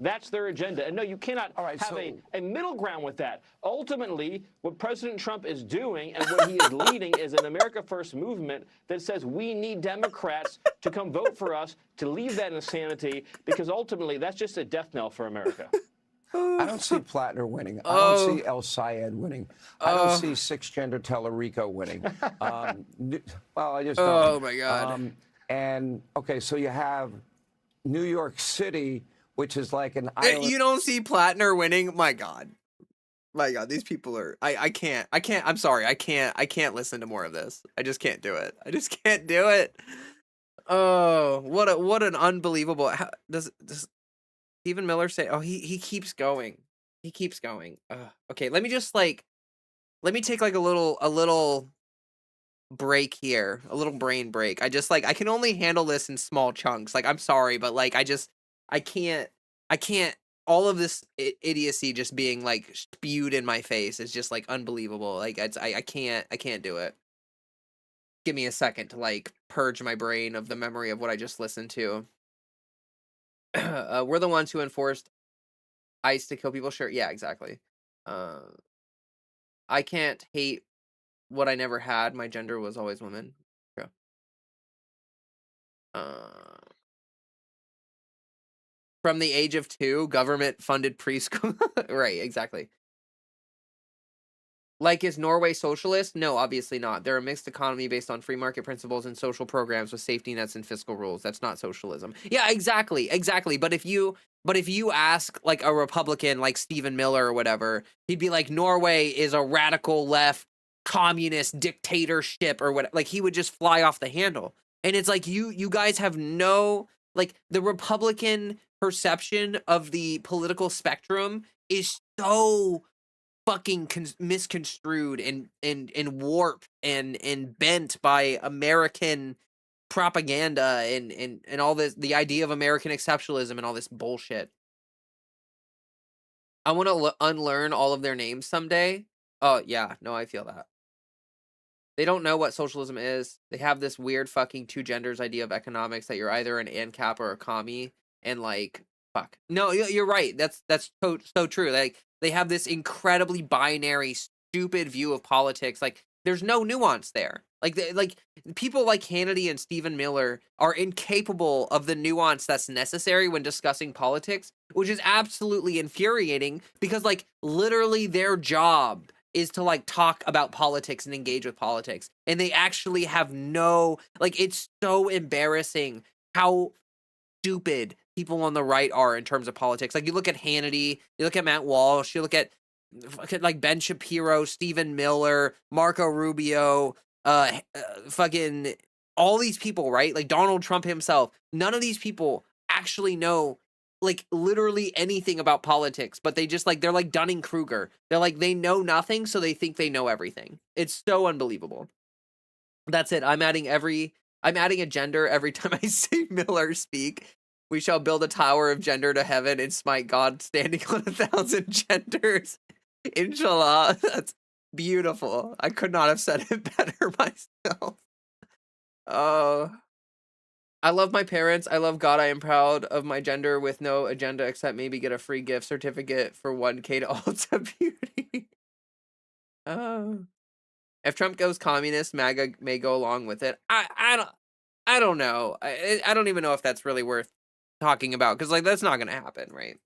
That's their agenda. And no, you cannot have a middle ground with that. Ultimately, what President Trump is doing and what he is leading is an America First movement that says we need Democrats to come vote for us to leave that insanity, because ultimately that's just a death knell for America. I don't see Plattner winning. I don't see El Sayed winning. I don't see six-gender Tellerico winning. Well, I just don't. Oh, my God. And, okay, so you have New York City, which is like an island. You don't see Plattner winning? My God. My God, these people are... I can't. I'm sorry. I can't listen to more of this. I just can't do it. I just can't do it. Oh, what an unbelievable... Does Stephen Miller say... Oh, he keeps going. He keeps going. Okay, let me just, like... Let me take, like, a little break here. A little brain break. I just, like... I can only handle this in small chunks. Like, I'm sorry, but, like, I can't... All of this idiocy just being, like, spewed in my face is just, like, unbelievable. Like, I can't do it. Give me a second to, like, purge my brain of the memory of what I just listened to. We're the ones who enforced ICE to kill people. Sure, yeah, exactly. I can't hate what I never had. My gender was always woman. True. From the age of 2, government-funded preschool. Right, exactly. Like, is Norway socialist? No, obviously not. They're a mixed economy based on free market principles and social programs with safety nets and fiscal rules. That's not socialism. Yeah, exactly. But if you ask, like, a Republican like Stephen Miller or whatever, he'd be like, Norway is a radical left communist dictatorship or what. Like, he would just fly off the handle. And it's like, you guys have no, like, the Republican perception of the political spectrum is so fucking misconstrued and warped and bent by American propaganda and all this, the idea of American exceptionalism and all this bullshit. I want to unlearn all of their names someday. Oh yeah, no, I feel that. They don't know what socialism is. They have this weird fucking two genders idea of economics that you're either an ANCAP or a commie, and like, fuck. No, you're right. That's so true. Like, they have this incredibly binary, stupid view of politics. Like, there's no nuance there. Like people like Hannity and Stephen Miller are incapable of the nuance that's necessary when discussing politics, which is absolutely infuriating because, like, literally their job is to, like, talk about politics and engage with politics. And they actually have no, like, it's so embarrassing how stupid people on the right are in terms of politics. Like, you look at Hannity, you look at Matt Walsh, you look at like Ben Shapiro, Stephen Miller, Marco Rubio, fucking all these people, right? Like Donald Trump himself. None of these people actually know, like, literally anything about politics, but they just, like, they're like Dunning-Kruger. They're like, they know nothing, so they think they know everything. It's so unbelievable. That's it. I'm adding a gender every time I see Miller speak. We shall build a tower of gender to heaven and smite God standing on 1,000 genders. Inshallah. That's beautiful. I could not have said it better myself. Oh. I love my parents. I love God. I am proud of my gender with no agenda except maybe get a free gift certificate for 1K to Ulta Beauty. Oh. If Trump goes communist, MAGA may go along with it. I don't know. I don't even know if that's really worth talking about, because, like, that's not going to happen, right?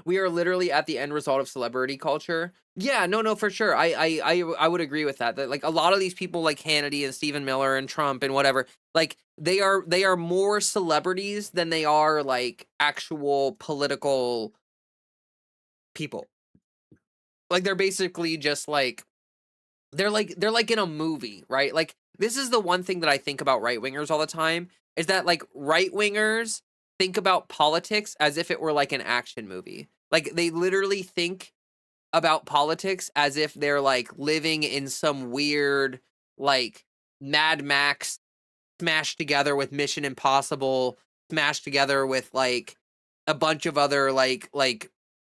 We are literally at the end result of celebrity culture. Yeah, no, for sure. I would agree with that. That, like, a lot of these people like Hannity and Stephen Miller and Trump and whatever, like, they are more celebrities than they are, like, actual political people. Like, they're basically just like they're like in a movie, right? Like, this is the one thing that I think about right-wingers all the time, is that, like, right-wingers think about politics as if it were like an action movie. Like, they literally think about politics as if they're, like, living in some weird, like, Mad Max smashed together with Mission Impossible, smashed together with, like, a bunch of other, like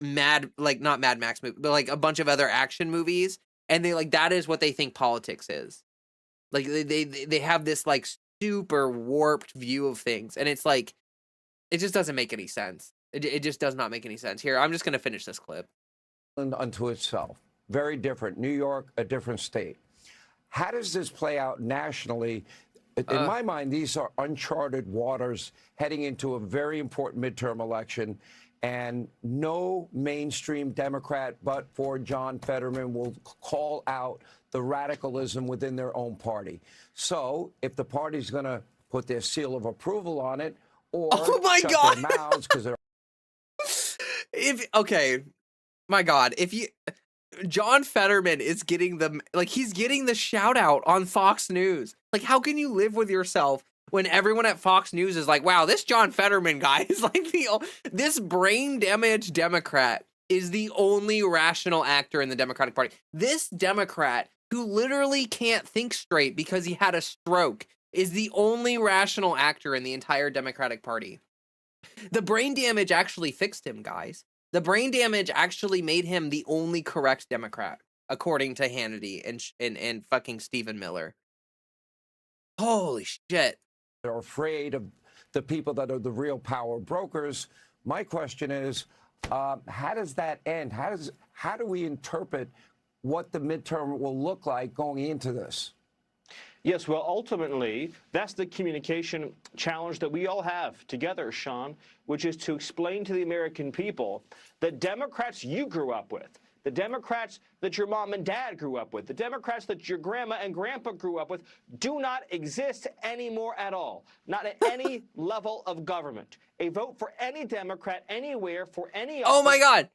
not Mad Max movie, but, like, a bunch of other action movies. and they like that is what they think politics is. Like they have this like super warped view of things, and it's like it just doesn't make any sense. It just does not make any sense. Here, I'm just gonna finish this clip. Unto itself, very different. New York, a different state. How does this play out nationally? In my mind, these are uncharted waters heading into a very important midterm election, and no mainstream Democrat but for John Fetterman will call out the radicalism within their own party. So if the party's going to put their seal of approval on it or shut their mouths because they're... Okay, my God, if you... John Fetterman is getting the he's getting the shout out on Fox News. Like, how can you live with yourself when everyone at Fox News is like, wow, this John Fetterman guy is like this brain damaged Democrat is the only rational actor in the Democratic Party. This Democrat who literally can't think straight because he had a stroke is the only rational actor in the entire Democratic Party. The brain damage actually fixed him, guys. The brain damage actually made him the only correct Democrat, according to Hannity and fucking Stephen Miller. Holy shit. They're afraid of the people that are the real power brokers. My question is, how does that end? How do we interpret what the midterm will look like going into this? Yes, well, ultimately, that's the communication challenge that we all have together, Sean, which is to explain to the American people that Democrats you grew up with, the Democrats that your mom and dad grew up with, the Democrats that your grandma and grandpa grew up with, do not exist anymore at all, not at any level of government. A vote for any Democrat anywhere for any office. Oh my God.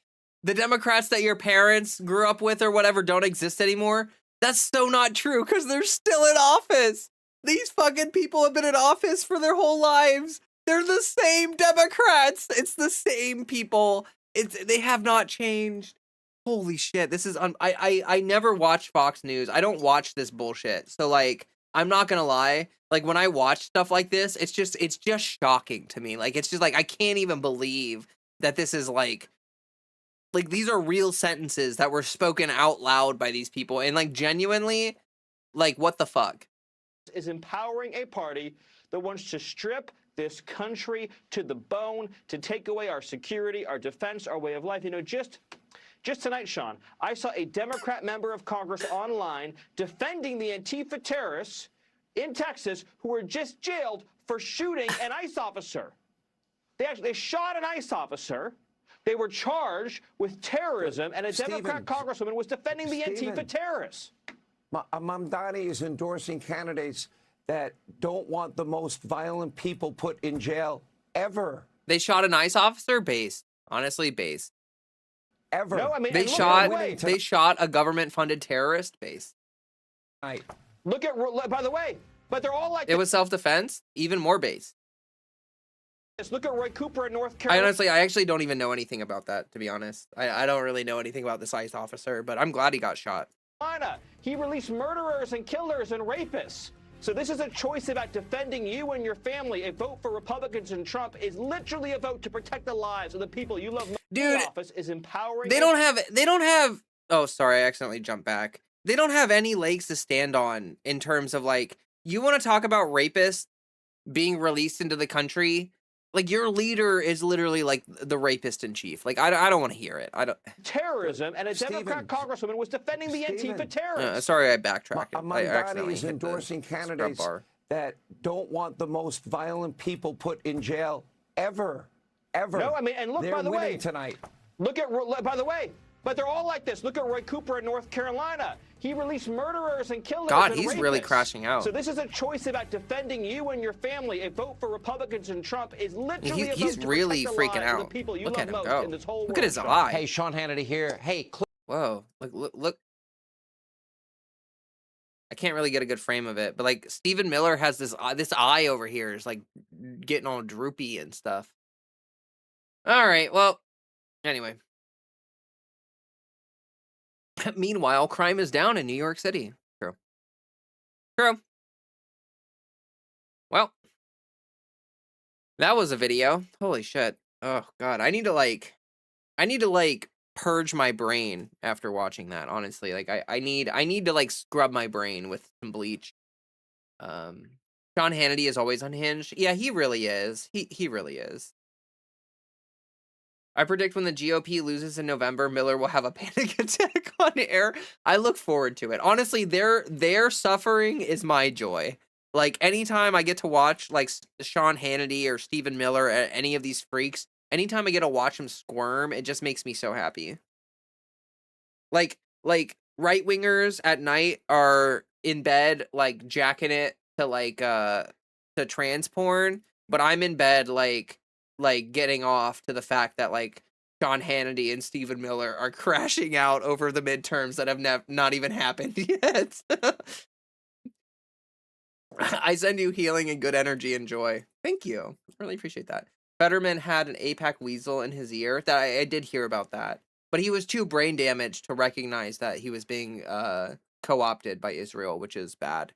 The Democrats that your parents grew up with or whatever don't exist anymore? That's so not true because they're still in office. These fucking people have been in office for their whole lives. They're the same Democrats. It's the same people. They have not changed. Holy shit. This is I never watch Fox News. I don't watch this bullshit. So like I'm not gonna lie. Like when I watch stuff like this, it's just shocking to me. Like it's just like I can't even believe that this is like these are real sentences that were spoken out loud by these people. And like genuinely, like what the fuck? Is empowering a party that wants to strip this country to the bone, to take away our security, our defense, our way of life. You know, just tonight, Sean, I saw a Democrat member of Congress online defending the Antifa terrorists in Texas who were just jailed for shooting an ICE officer. They shot an ICE officer. They were charged with terrorism, and a Democrat congresswoman was defending the Antifa terrorists. Mamdani is endorsing candidates that don't want the most violent people put in jail ever. They shot an ICE officer? Based. Honestly, based. Ever. No, I mean, they shot a government-funded terrorist base. Look at, by the way, but they're all like... It was self-defense? Even more based. Look at Roy Cooper in North Carolina. I actually don't even know anything about that, to be honest. I don't really know anything about this ICE officer, but I'm glad he got shot. He released murderers and killers and rapists. So this is a choice about defending you and your family. A vote for Republicans and Trump is literally a vote to protect the lives of the people you love. Dude, the office is empowering. They don't have. Oh, sorry, I accidentally jumped back. They don't have any legs to stand on in terms of like, you want to talk about rapists being released into the country? Like your leader is literally like the rapist in chief. Like I don't want to hear it. I don't. Terrorism, and a Democrat congresswoman was defending the Antifa terrorists. Sorry, I backtracked. Mamdani is endorsing candidates that don't want the most violent people put in jail ever. No, I mean, and look, by the way, tonight. Look at, by the way, but they're all like this. Look at Roy Cooper in North Carolina. He released murderers and killers. God, and he's rapists. really crashing out. So this is a choice about defending you and your family. A vote for Republicans and Trump is literally he's really freaking out. The people you Look love at him most go. in this whole Look at his world, eye. Hey, Sean Hannity here. Hey, whoa! Like look. I can't really get a good frame of it, but like Stephen Miller has this eye over here is like getting all droopy and stuff. All right, well, anyway. Meanwhile, crime is down in New York City. True. Well, that was a video. Holy shit. Oh God, I need to like purge my brain after watching that, honestly. Like I need to like scrub my brain with some bleach. Sean Hannity is always unhinged. Yeah, he really is. He really is. I predict when the GOP loses in November, Miller will have a panic attack on air. I look forward to it. Honestly, their suffering is my joy. Like anytime I get to watch like Sean Hannity or Stephen Miller, any of these freaks, anytime I get to watch them squirm, it just makes me so happy. Like right-wingers at night are in bed like jacking it to like to trans porn, but I'm in bed like getting off to the fact that like Sean Hannity and Stephen Miller are crashing out over the midterms that have not even happened yet. I send you healing and good energy and joy. Thank you. Really appreciate that. Fetterman had an APAC weasel in his ear. That I did hear about that. But he was too brain damaged to recognize that he was being co-opted by Israel, which is bad.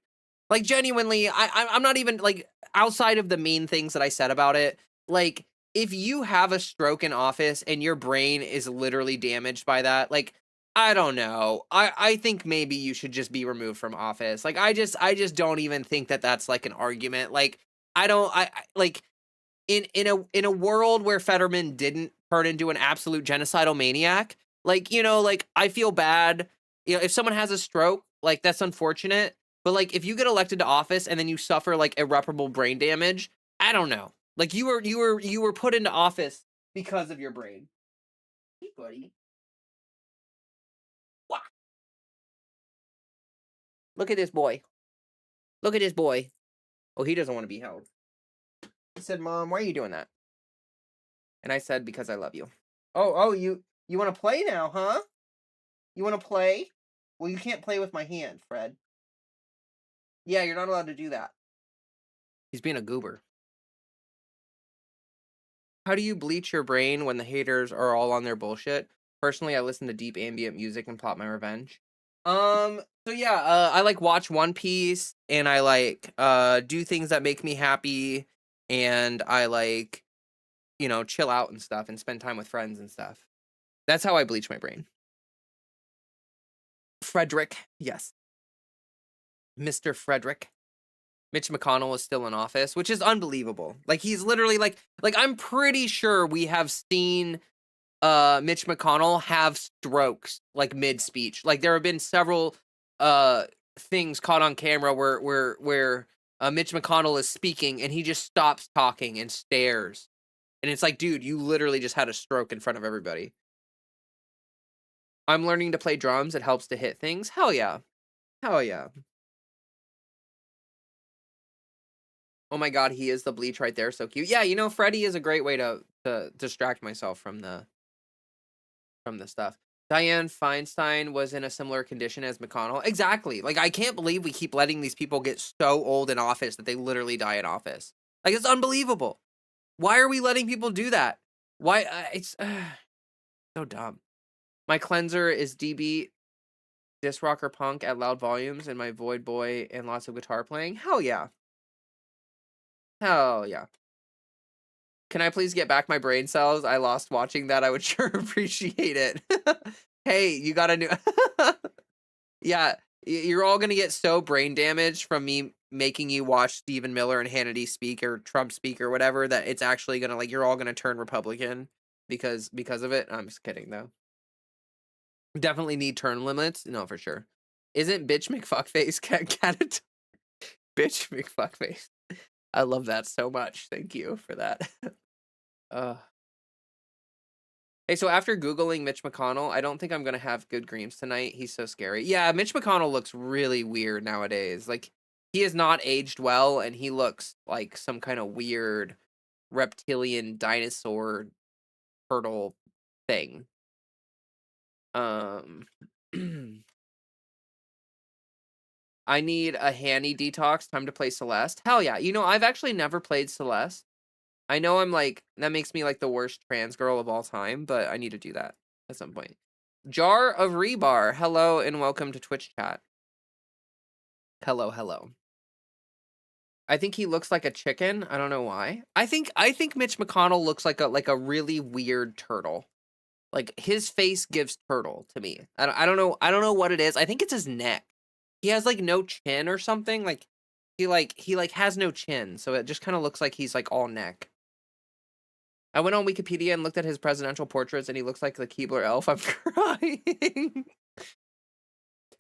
Like, genuinely, I'm not even, like, outside of the mean things that I said about it, like, if you have a stroke in office and your brain is literally damaged by that, like, I don't know. I think maybe you should just be removed from office. Like, I just don't even think that that's, like, an argument. Like, like, in a world where Fetterman didn't turn into an absolute genocidal maniac, like, you know, like, I feel bad. You know, if someone has a stroke, like, that's unfortunate. But, like, if you get elected to office and then you suffer, like, irreparable brain damage, I don't know. Like, you were put into office because of your brain. Hey, buddy. Wah. Look at this boy. Look at this boy. Oh, he doesn't want to be held. He said, Mom, why are you doing that? And I said, because I love you. Oh, you want to play now, huh? You want to play? Well, you can't play with my hand, Fred. Yeah, you're not allowed to do that. He's being a goober. How do you bleach your brain when the haters are all on their bullshit? Personally, I listen to deep ambient music and plot my revenge. So yeah, I like watch One Piece and I like do things that make me happy and I like, you know, chill out and stuff and spend time with friends and stuff. That's how I bleach my brain. Frederick, yes. Mr. Frederick. Mitch McConnell is still in office, which is unbelievable. Like he's literally like I'm pretty sure we have seen Mitch McConnell have strokes like mid-speech. Like there have been several things caught on camera where Mitch McConnell is speaking and he just stops talking and stares. And it's like, dude, you literally just had a stroke in front of everybody. I'm learning to play drums. It helps to hit things. Hell yeah. Hell yeah. Oh my god, he is the bleach right there. So cute. Yeah, you know, Freddy is a great way to distract myself from the stuff. Dianne Feinstein was in a similar condition as McConnell. Exactly. Like, I can't believe we keep letting these people get so old in office that they literally die in office. Like, it's unbelievable. Why are we letting people do that? Why? It's so dumb. My cleanser is DB, disc rocker punk at loud volumes, and my Void Boy and lots of guitar playing. Hell yeah. Hell yeah. Can I please get back my brain cells? I lost watching that. I would sure appreciate it. Hey, you got a new... Yeah, you're all going to get so brain damaged from me making you watch Stephen Miller and Hannity speak or Trump speak or whatever that it's actually going to, like, you're all going to turn Republican because of it. I'm just kidding, though. Definitely need term limits. No, for sure. Isn't bitch McFuckface cat bitch McFuckface? I love that so much. Thank you for that. Hey, so after Googling Mitch McConnell, I don't think I'm going to have good dreams tonight. He's so scary. Yeah, Mitch McConnell looks really weird nowadays. Like, he has not aged well, and he looks like some kind of weird reptilian dinosaur turtle thing. I need a Hanny detox. Time to play Celeste. Hell yeah. You know, I've actually never played Celeste. I know I'm like, that makes me like the worst trans girl of all time, but I need to do that at some point. Jar of Rebar. Hello and welcome to Twitch chat. Hello, hello. I think he looks like a chicken. I don't know why. I think Mitch McConnell looks like a really weird turtle. Like his face gives turtle to me. I don't know. I don't know what it is. I think it's his neck. He has like no chin or something. Like he has no chin, so it just kind of looks like he's like all neck. I went on Wikipedia and looked at his presidential portraits, and he looks like the Keebler elf. I'm crying.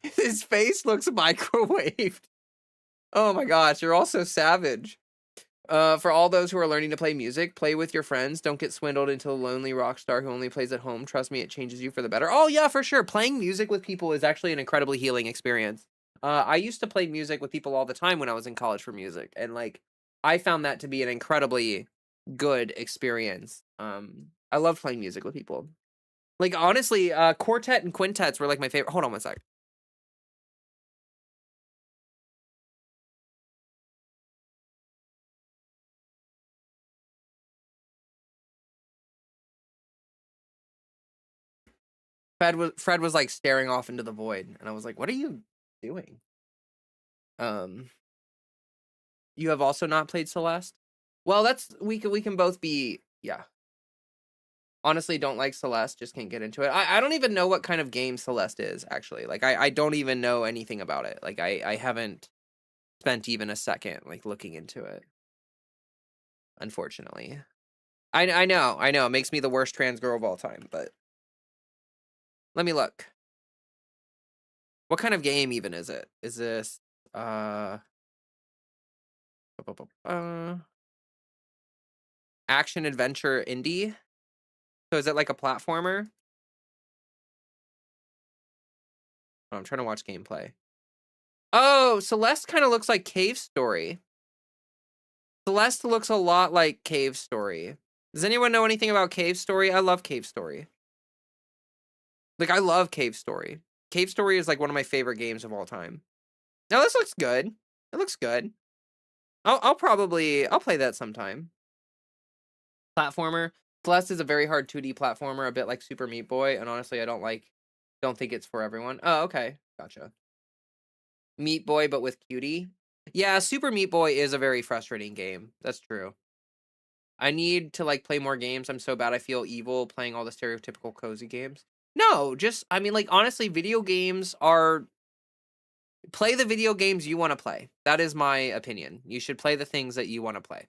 His face looks microwaved. Oh my gosh, you're all so savage. For all those who are learning to play music, play with your friends. Don't get swindled into a lonely rock star who only plays at home. Trust me, it changes you for the better. Oh yeah, for sure. Playing music with people is actually an incredibly healing experience. I used to play music with people all the time when I was in college for music, and like I found that to be an incredibly good experience. I love playing music with people. Like honestly, quartet and quintets were like my favorite. Hold on one sec. Fred was like staring off into the void, and I was like, "What are you doing?" You have also not played Celeste? Well, that's we can both be yeah. Honestly, don't like Celeste, just can't get into it. I don't even know what kind of game Celeste is, actually. Like I don't even know anything about it. Like I haven't spent even a second like looking into it. Unfortunately. I know. It makes me the worst trans girl of all time, but let me look. What kind of game even is it? Is this action adventure indie? So is it like a platformer? Oh, I'm trying to watch gameplay. Oh, Celeste kind of looks like Cave Story. Celeste looks a lot like Cave Story. Does anyone know anything about Cave Story? I love Cave Story. Like, I love Cave Story. Cave Story is like one of my favorite games of all time. Now, this looks good. It looks good. I'll play that sometime. Platformer. Celeste is a very hard 2D platformer, a bit like Super Meat Boy, and honestly, I don't think it's for everyone. Oh, okay. Gotcha. Meat Boy, but with cutie. Yeah, Super Meat Boy is a very frustrating game. That's true. I need to like play more games. I'm so bad I feel evil playing all the stereotypical cozy games. No, just I mean like honestly, video games are play the video games you want to play. That is my opinion. You should play the things that you want to play.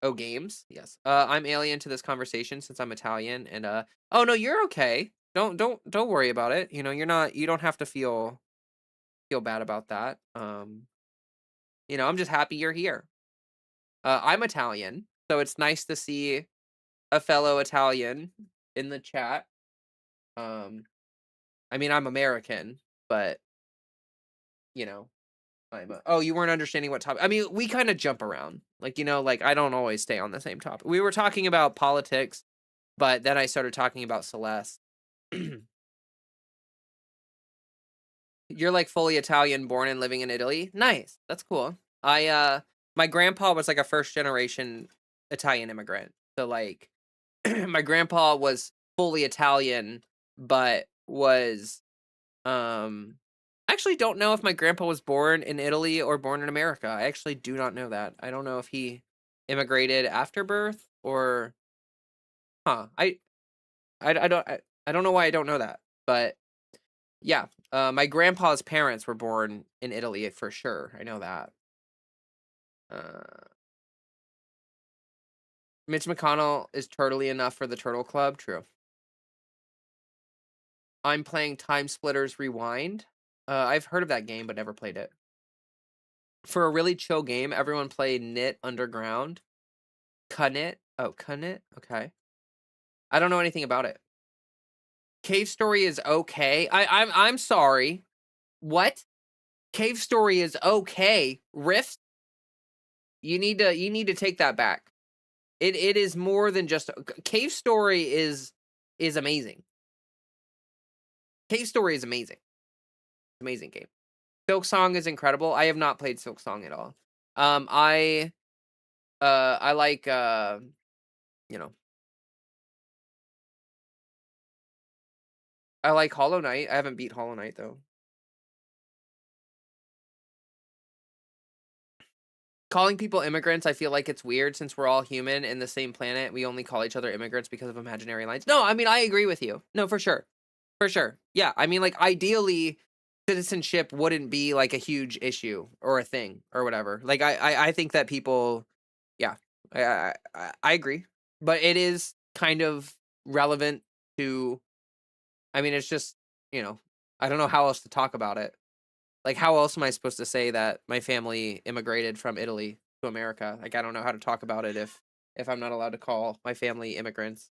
Oh, games? Yes. I'm alien to this conversation since I'm Italian and oh no, you're okay. Don't worry about it. You know, you don't have to feel bad about that. You know, I'm just happy you're here. I'm Italian, so it's nice to see a fellow Italian in the chat. I mean, I'm American, but you know, oh, you weren't understanding what topic. I mean, we kind of jump around. Like, you know, like I don't always stay on the same topic. We were talking about politics, but then I started talking about Celeste. You're like fully Italian, born and living in Italy. Nice. That's cool. My grandpa was like a first generation Italian immigrant. So like my grandpa was fully Italian, but was I actually don't know if my grandpa was born in Italy or born in America. I actually do not know that. I don't know if he immigrated after birth or huh. I don't know why I don't know that. But yeah, my grandpa's parents were born in Italy for sure. I know that. Mitch McConnell is turtly enough for the Turtle Club. True. I'm playing Time Splitters Rewind. I've heard of that game, but never played it. For a really chill game, everyone play Knit Underground. Knit? Oh, Knit? Okay. I don't know anything about it. Cave Story is okay. I'm sorry. What? Cave Story is okay. Rift? You need to take that back. It is more than just Cave Story is amazing. Cave Story is amazing. Amazing game. Silk Song is incredible. I have not played Silk Song at all. I like you know, I like Hollow Knight. I haven't beat Hollow Knight though. Calling people immigrants, I feel like it's weird since we're all human in the same planet. We only call each other immigrants because of imaginary lines. No, I mean, I agree with you. No, for sure. For sure. Yeah, I mean, like, ideally, citizenship wouldn't be, like, a huge issue or a thing or whatever. Like, I think that people yeah, I agree. But it is kind of relevant to I mean, it's just, you know, I don't know how else to talk about it. Like, how else am I supposed to say that my family immigrated from Italy to America? Like, I don't know how to talk about it if I'm not allowed to call my family immigrants.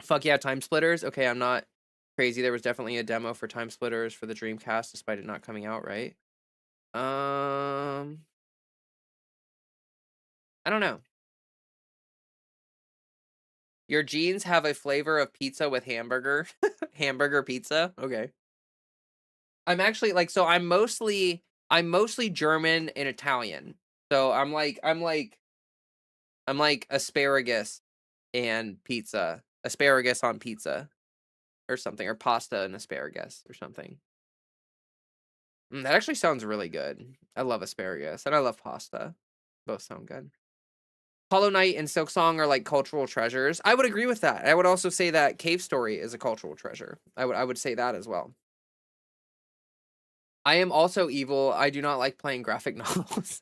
Fuck yeah, Time Splitters. Okay, I'm not crazy. There was definitely a demo for Time Splitters for the Dreamcast, despite it not coming out, right? I don't know. Your jeans have a flavor of pizza with hamburger. Hamburger pizza. Okay. I'm actually like so I'm mostly German and Italian. So I'm like asparagus and pizza. Asparagus on pizza or something, or pasta and asparagus or something. That actually sounds really good. I love asparagus and I love pasta. Both sound good. Hollow Knight and Silksong are like cultural treasures. I would agree with that. I would also say that Cave Story is a cultural treasure. I would say that as well. I am also evil. I do not like playing graphic novels.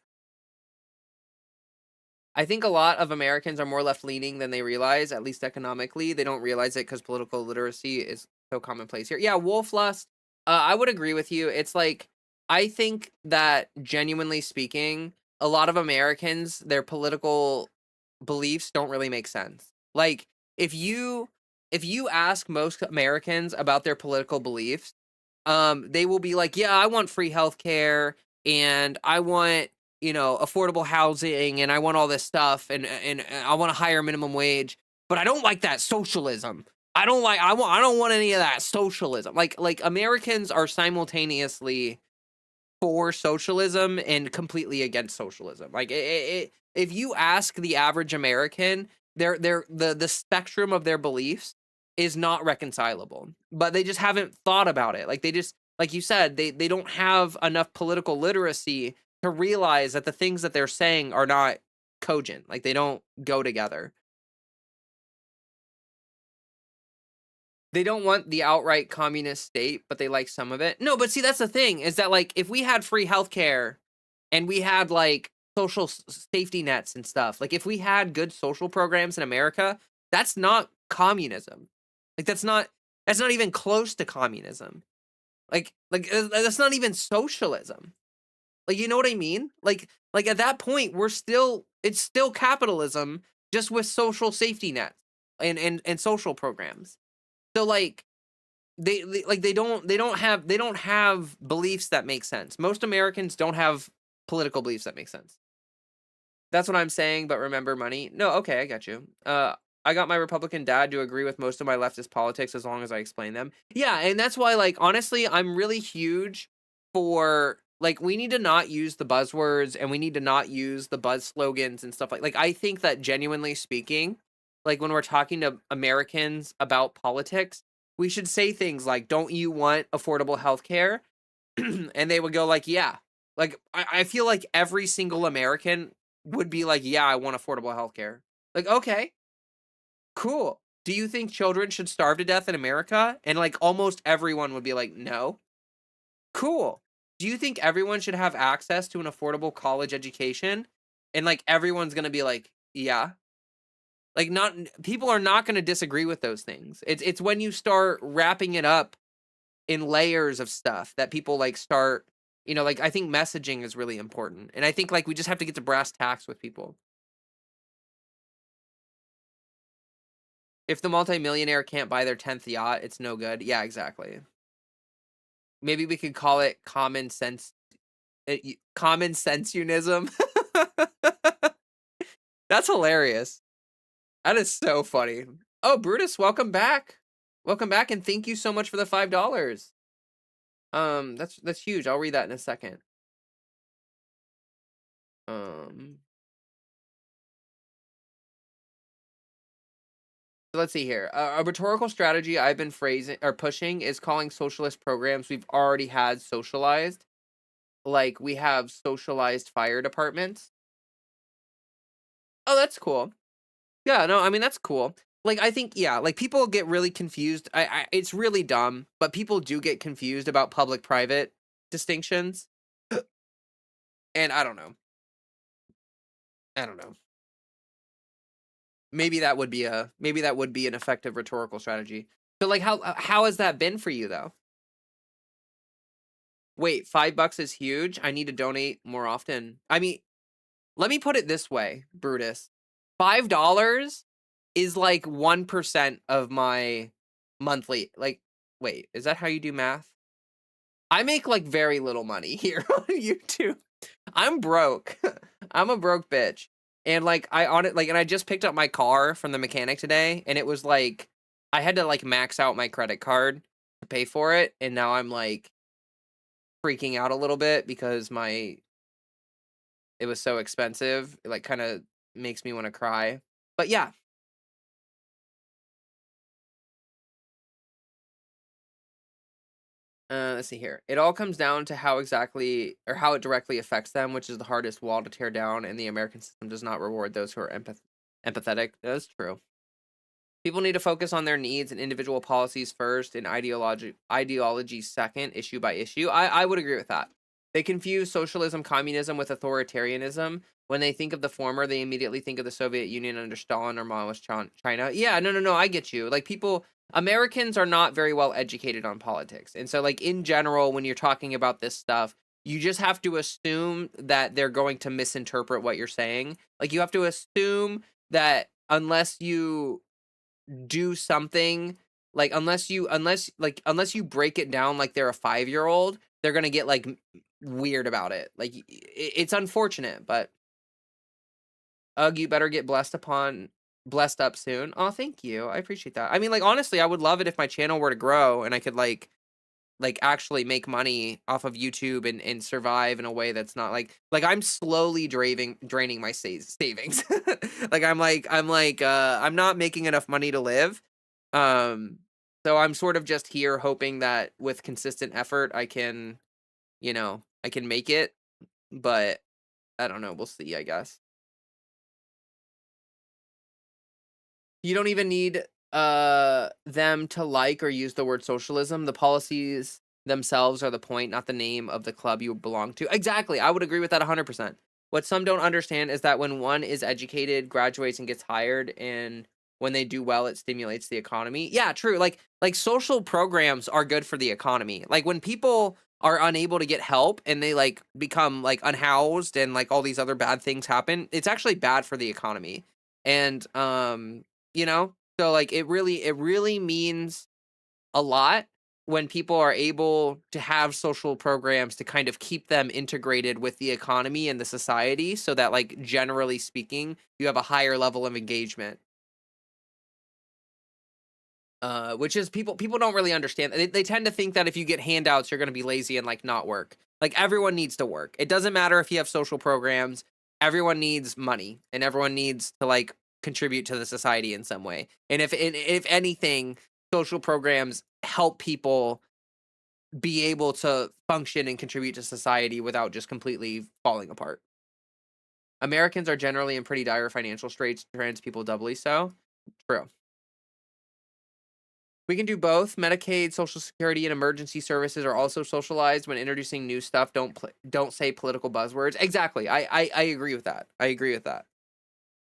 I think a lot of Americans are more left-leaning than they realize, at least economically. They don't realize it because political literacy is so commonplace here. Yeah, Wolf Lust, I would agree with you. It's like, I think that genuinely speaking, a lot of Americans, their political beliefs don't really make sense. Like, if you ask most Americans about their political beliefs, they will be like, yeah, I want free healthcare and I want, affordable housing and I want all this stuff and I want a higher minimum wage, but I don't like that socialism. I don't want any of that socialism. Like Americans are simultaneously for socialism and completely against socialism. Like if you ask the average American, the spectrum of their beliefs is not reconcilable. But they just haven't thought about it. Like they just like you said, they don't have enough political literacy to realize that the things that they're saying are not cogent. Like they don't go together. They don't want the outright communist state, but they like some of it. No, but see, that's the thing is that like if we had free healthcare and we had like social safety nets and stuff, like if we had good social programs in America, that's not communism. Like that's not even close to communism. Like that's not even socialism. Like you know what I mean? Like at that point it's still capitalism just with social safety nets and social programs. So like they don't have beliefs that make sense. Most Americans don't have political beliefs that make sense. That's what I'm saying, but remember money. No, okay, I got you. I got my Republican dad to agree with most of my leftist politics as long as I explain them. Yeah, and that's why like honestly, I'm really huge for like we need to not use the buzzwords and we need to not use the buzz slogans and stuff like I think that genuinely speaking, like when we're talking to Americans about politics, we should say things like, "Don't you want affordable health care?" And they would go like, "Yeah." Like I feel like every single American would be like, "Yeah, I want affordable health care." Like, okay, cool. Do you think children should starve to death in America? And like almost everyone would be like, "No." Cool. Do you think everyone should have access to an affordable college education? And like everyone's going to be like, "Yeah." Like not people are not going to disagree with those things. It's when you start wrapping it up in layers of stuff that people like start, like I think messaging is really important. And I think like we just have to get to brass tacks with people. If the multimillionaire can't buy their 10th yacht, it's no good. Yeah, exactly. Maybe we could call it common sense common sense-unism. That's hilarious. That is so funny. Oh, Brutus, welcome back. Welcome back, and thank you so much for the $5. That's huge. I'll read that in a second. Let's see here. A rhetorical strategy I've been pushing is calling socialist programs we've already had socialized. like we have socialized fire departments. Oh, that's cool. Yeah, no, I mean that's cool. Like I think yeah, like people get really confused. It's really dumb, but people do get confused about public private distinctions. And I don't know. I don't know. Maybe that would be an effective rhetorical strategy. So like how has that been for you though? Wait, $5 is huge. I need to donate more often. I mean, let me put it this way, Brutus. $5 is like 1% of my monthly. Like, wait, is that how you do math? I make like very little money here on YouTube. I'm broke. I'm a broke bitch. And like and I just picked up my car from the mechanic today, and it was like I had to like max out my credit card to pay for it, and now I'm like freaking out a little bit because it was so expensive. It like kind of makes me want to cry. But yeah. Let's see here. It all comes down to how it directly affects them, which is the hardest wall to tear down, and the American system does not reward those who are empathetic. That's true. People need to focus on their needs and individual policies first, and ideology second, issue by issue. I would agree with that. They confuse socialism, communism with authoritarianism. When they think of the former, they immediately think of the Soviet Union under Stalin or Maoist China. Yeah, no, I get you. Like Americans are not very well educated on politics. And so like in general, when you're talking about this stuff, you just have to assume that they're going to misinterpret what you're saying. Like you have to assume that unless you do something, like unless you break it down like they're a 5-year-old, they're going to get like weird about it. Like it's unfortunate, but Ugh, you better get blessed up soon. Oh, thank you. I appreciate that. I mean, like honestly, I would love it if my channel were to grow and I could like actually make money off of YouTube and survive in a way that's not like I'm slowly draining my savings. Like I'm not making enough money to live. Um so I'm sort of just here hoping that with consistent effort I can, I can make it, but I don't know, we'll see, I guess. You don't even need them to like or use the word socialism. The policies themselves are the point, not the name of the club you belong to. Exactly. I would agree with that 100%. What some don't understand is that when one is educated, graduates and gets hired, and when they do well, it stimulates the economy. Yeah, true. Like social programs are good for the economy. Like when people are unable to get help and they like become like unhoused and like all these other bad things happen, it's actually bad for the economy. And so like it really means a lot when people are able to have social programs to kind of keep them integrated with the economy and the society, so that like generally speaking you have a higher level of engagement. Which is people don't really understand. They tend to think that if you get handouts you're going to be lazy and like not work. Like everyone needs to work. It doesn't matter if you have social programs. Everyone needs money and everyone needs to like contribute to the society in some way. And if anything, social programs help people be able to function and contribute to society without just completely falling apart. Americans are generally in pretty dire financial straits, trans people doubly so. True. We can do both. Medicaid, Social Security, and emergency services are also socialized. When introducing new stuff, don't say political buzzwords. Exactly. I agree with that. I agree with that.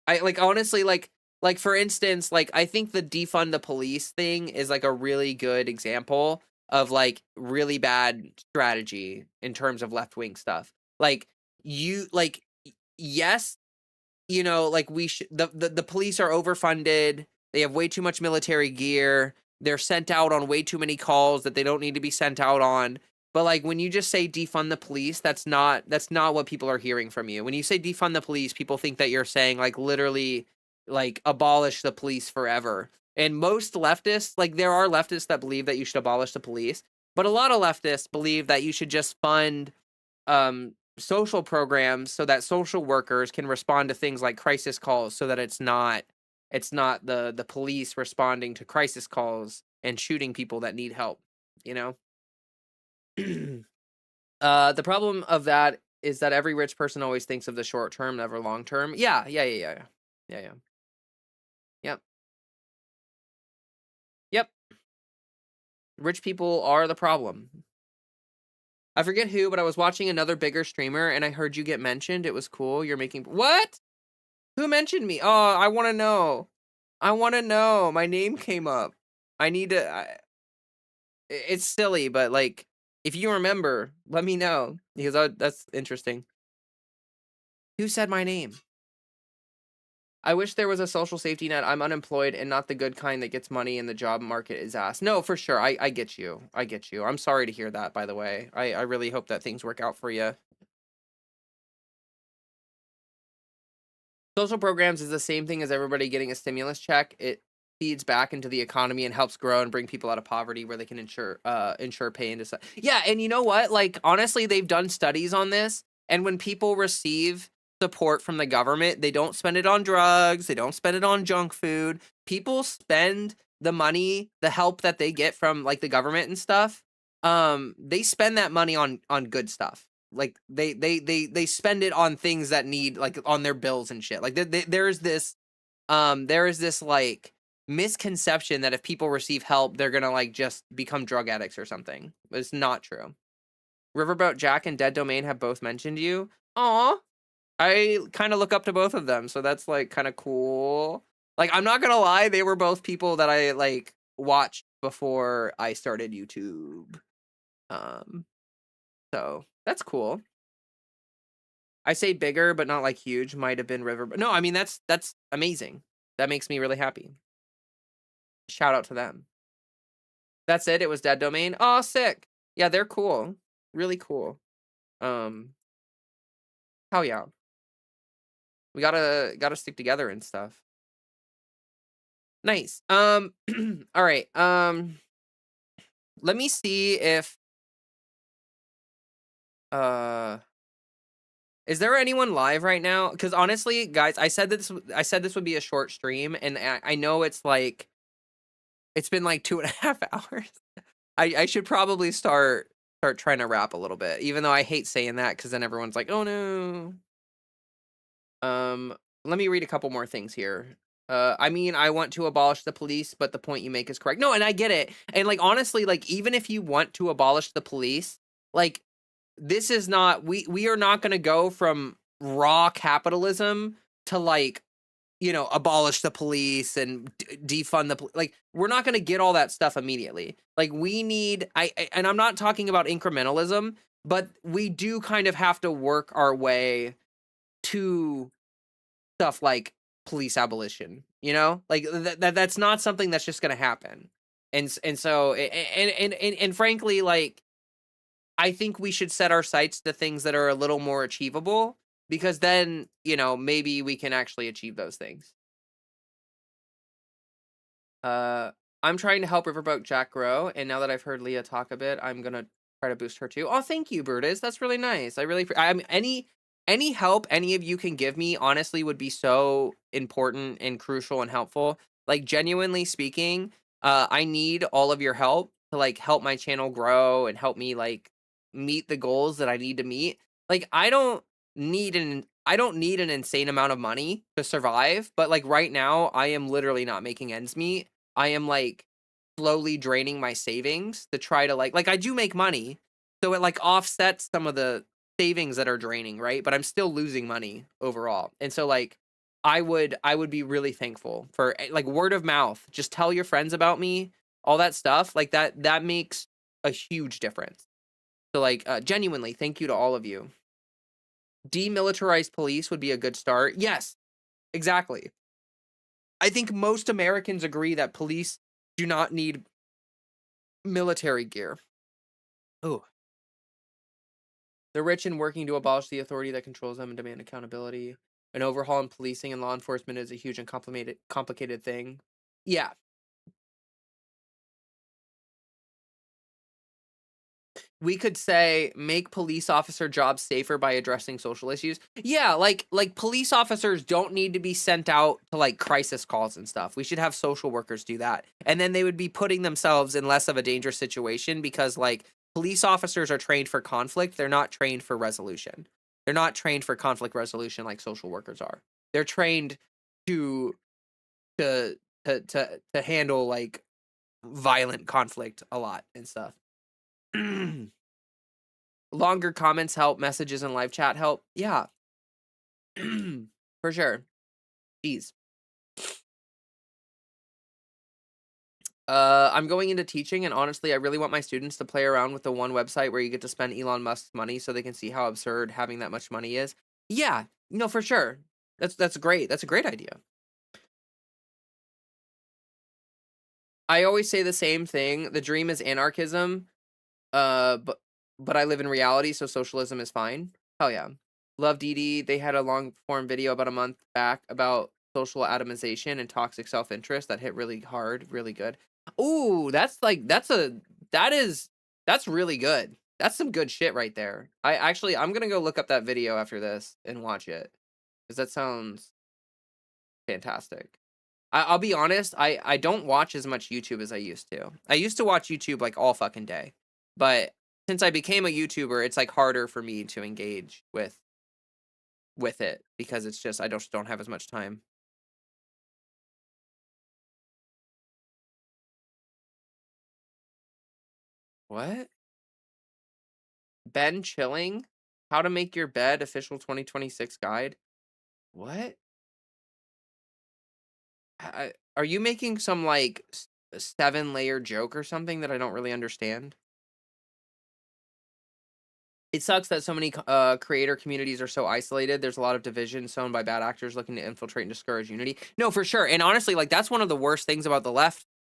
I like honestly like for instance, like I think the defund the police thing is like a really good example of like really bad strategy in terms of left-wing stuff. Like yes, like we should the police are overfunded. They have way too much military gear. They're sent out on way too many calls that they don't need to be sent out on. But like when you just say defund the police, that's not what people are hearing from you. When you say defund the police, people think that you're saying like literally like abolish the police forever. And most leftists, like there are leftists that believe that you should abolish the police, but a lot of leftists believe that you should just fund social programs so that social workers can respond to things like crisis calls, so that it's not the police responding to crisis calls and shooting people that need help, The problem of that is that every rich person always thinks of the short term, never long term. Yeah. Yep. Yep. Rich people are the problem. I forget who, but I was watching another bigger streamer and I heard you get mentioned. It was cool. You're making what? Who mentioned me? Oh, I want to know. I want to know. My name came up. I need to. It's silly, but like, if you remember, let me know because that's interesting. Who said my name? I wish there was a social safety net. I'm unemployed and not the good kind that gets money and the job market is ass. No, for sure. I get you. I get you. I'm sorry to hear that, by the way. I really hope that things work out for you. Social programs is the same thing as everybody getting a stimulus check. It feeds back into the economy and helps grow and bring people out of poverty where they can ensure pay into. Yeah, and you know what? Like, honestly, they've done studies on this. And when people receive support from the government, they don't spend it on drugs. They don't spend it on junk food. People spend the money, the help that they get from like the government and stuff. They spend that money on good stuff. Like they spend it on things that need, like, on their bills and shit. Like there is this like misconception that if people receive help, they're gonna like just become drug addicts or something. It's not true. Riverboat Jack and Dead Domain have both mentioned you. Aw. I kind of look up to both of them, so that's like kind of cool. Like, I'm not gonna lie, they were both people that I like watched before I started YouTube. So that's cool. I say bigger, but not like huge. Might have been River, but no, I mean that's amazing. That makes me really happy. Shout out to them. That's it. It was Dead Domain. Oh, sick. Yeah, they're cool. Really cool. Hell yeah. We gotta stick together and stuff. Nice. All right. Let me see if is there anyone live right now? Because honestly, guys, I said this would be a short stream, and I know it's like it's been like 2.5 hours. I should probably start trying to rap a little bit, even though I hate saying that because then everyone's like, oh no. Let me read a couple more things here. I mean, I want to abolish the police, but the point you make is correct. No, and I get it. And like, honestly, like, even if you want to abolish the police, like, this is not, we are not going to go from raw capitalism to like, you know, abolish the police and defund the like, we're not going to get all that stuff immediately. Like, we need, and I'm not talking about incrementalism, but we do kind of have to work our way to stuff like police abolition, you know, like that's not something that's just going to happen. And so, and frankly, like, I think we should set our sights to things that are a little more achievable, because then, you know, maybe we can actually achieve those things. I'm trying to help Riverboat Jack grow, and now that I've heard Leah talk a bit, I'm gonna try to boost her too. Oh, thank you, Brutus. That's really nice. I really, any help any of you can give me, honestly, would be so important and crucial and helpful. Like, genuinely speaking, I need all of your help to like help my channel grow and help me like meet the goals that I need to meet. Like, I don't need an insane amount of money to survive, but like right now I am literally not making ends meet. I am like slowly draining my savings to try to like I do make money, so it like offsets some of the savings that are draining, right? But I'm still losing money overall. And so like I would be really thankful for like word of mouth. Just tell your friends about me, all that stuff. Like that makes a huge difference. So like genuinely, thank you to all of you. Demilitarized police would be a good start. Yes, exactly. I think most Americans agree that police do not need military gear. Oh. The rich and working to abolish the authority that controls them and demand accountability. An overhaul in policing and law enforcement is a huge and complicated thing. Yeah. We could say make police officer jobs safer by addressing social issues. Yeah, like police officers don't need to be sent out to like crisis calls and stuff. We should have social workers do that. And then they would be putting themselves in less of a dangerous situation because like police officers are trained for conflict. They're not trained for resolution. They're not trained for conflict resolution like social workers are. They're trained to to to handle like violent conflict a lot and stuff. Longer comments help, messages and live chat help. Yeah. For sure. Jeez. I'm going into teaching, and honestly, I really want my students to play around with the one website where you get to spend Elon Musk's money so they can see how absurd having that much money is. Yeah, no, for sure. That's great. That's a great idea. I always say the same thing. The dream is anarchism. But I live in reality, so socialism is fine. Hell yeah. Love Dee. They had a long form video about a month back about social atomization and toxic self-interest that hit really hard, really good. Ooh, that's really good. That's some good shit right there. I'm gonna go look up that video after this and watch it. Because that sounds fantastic. I'll be honest, I don't watch as much YouTube as I used to. I used to watch YouTube like all fucking day. But since I became a YouTuber, it's like harder for me to engage with it because it's just I just don't have as much time. What? Ben Chilling? How to make your bed official 2026 guide? What? Are you making some like 7-layer joke or something that I don't really understand? It sucks that so many creator communities are so isolated. There's a lot of division sown by bad actors looking to infiltrate and discourage unity. No, for sure. And honestly, like that's one of the worst things about the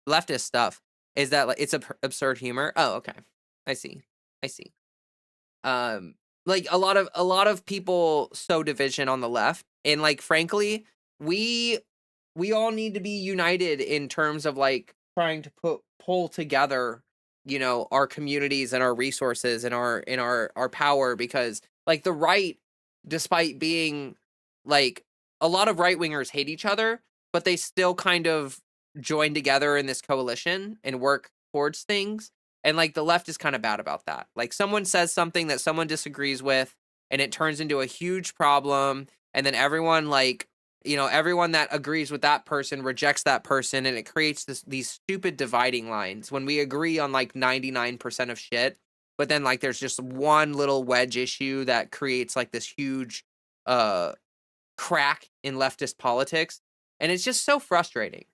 leftist stuff is that like it's absurd humor. Oh, okay. I see. I see. Like a lot of people sow division on the left, and like frankly, we all need to be united in terms of like trying to pull together, you know, our communities and our resources and our power, because like the right, despite being like a lot of right wingers hate each other, but they still kind of join together in this coalition and work towards things. And like the left is kind of bad about that. Like someone says something that someone disagrees with and it turns into a huge problem, and then everyone like, you know, everyone that agrees with that person rejects that person, and it creates these stupid dividing lines when we agree on like 99% of shit, but then like there's just one little wedge issue that creates like this huge crack in leftist politics, and it's just so frustrating.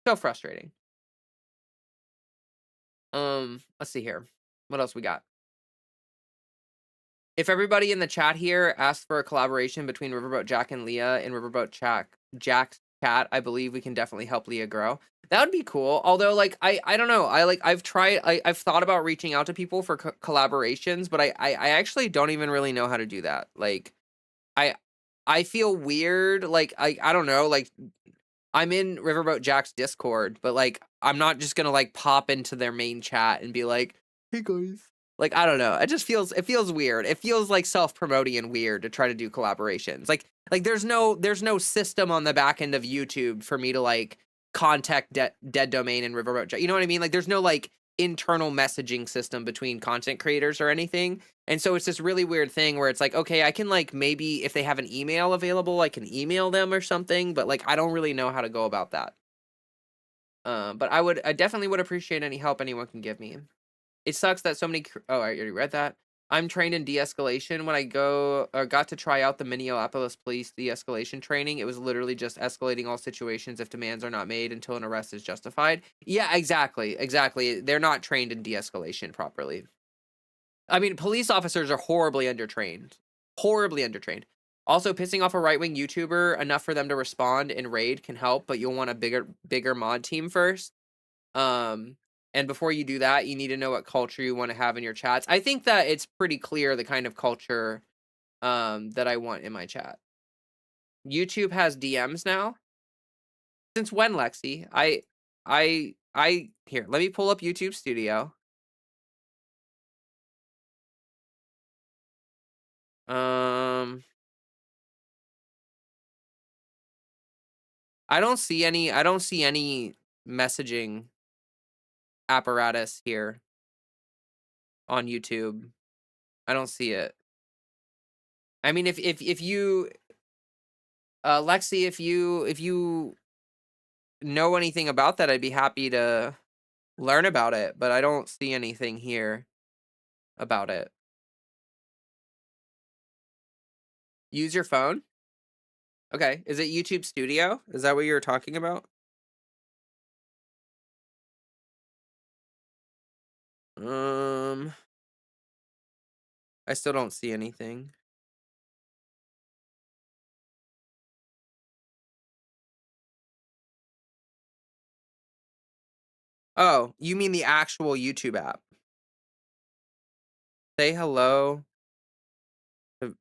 So frustrating. Let's see here. What else we got? If everybody in the chat here asks for a collaboration between Riverboat Jack and Leah and Riverboat Jack's cat, I believe we can definitely help Leah grow. That would be cool. Although, like, I don't know. I've thought about reaching out to people for collaborations, but I actually don't even really know how to do that. Like, I feel weird. Like, I don't know. Like, I'm in Riverboat Jack's Discord, but like I'm not just gonna like pop into their main chat and be like, "Hey guys." Like I don't know. It feels weird. It feels like self-promoting and weird to try to do collaborations. Like there's no system on the back end of YouTube for me to like contact Dead Domain and Riverboat Jack. You know what I mean? Like there's no like internal messaging system between content creators or anything. And so it's this really weird thing where it's like, okay, I can like maybe if they have an email available, I can email them or something, but like I don't really know how to go about that. But I definitely would appreciate any help anyone can give me. It sucks that so many oh, I already read that. I'm trained in de-escalation. When I got to try out the Minneapolis police de-escalation training, it was literally just escalating all situations if demands are not made until an arrest is justified. Yeah, exactly. They're not trained in de-escalation properly. I mean, police officers are horribly undertrained. Also, pissing off a right-wing YouTuber enough for them to respond and raid can help, but you'll want a bigger mod team first. And before you do that, you need to know what culture you want to have in your chats. I think that it's pretty clear the kind of culture that I want in my chat. YouTube has DMs now. Since when, Lexi? Here, let me pull up YouTube Studio. I don't see any messaging apparatus here. on YouTube. I don't see it. I mean, if you, Lexi, if you know anything about that, I'd be happy to learn about it, but I don't see anything here about it. Use your phone? Okay. Is it YouTube Studio? Is that what you were talking about? I still don't see anything. Oh, you mean the actual YouTube app? Say hello to...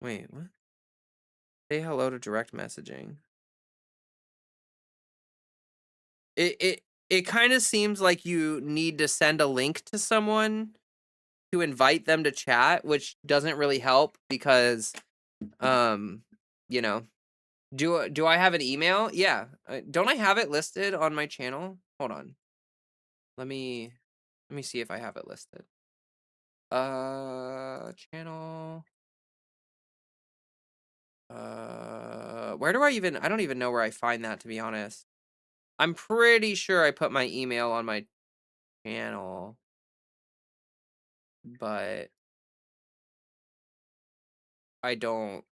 Wait, what? Say hello to direct messaging. It kind of seems like you need to send a link to someone to invite them to chat, which doesn't really help because, you know, do I have an email? Yeah. Don't I have it listed on my channel? Hold on. Let me see if I have it listed. Channel. Where do I don't even know where I find that, to be honest. I'm pretty sure I put my email on my channel, but I don't.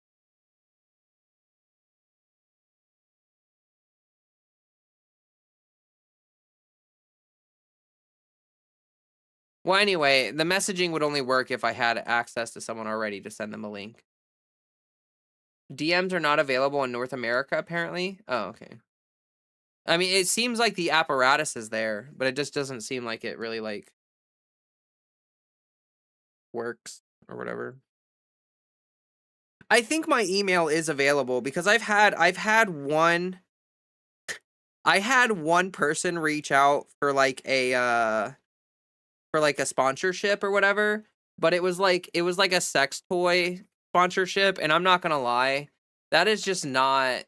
Well, anyway, the messaging would only work if I had access to someone already to send them a link. DMs are not available in North America, apparently. Oh, okay. I mean, it seems like the apparatus is there, but it just doesn't seem like it really, like, works or whatever. I think my email is available because I had one person reach out for like a sponsorship or whatever, but it was like a sex toy sponsorship, and I'm not gonna lie, that is just not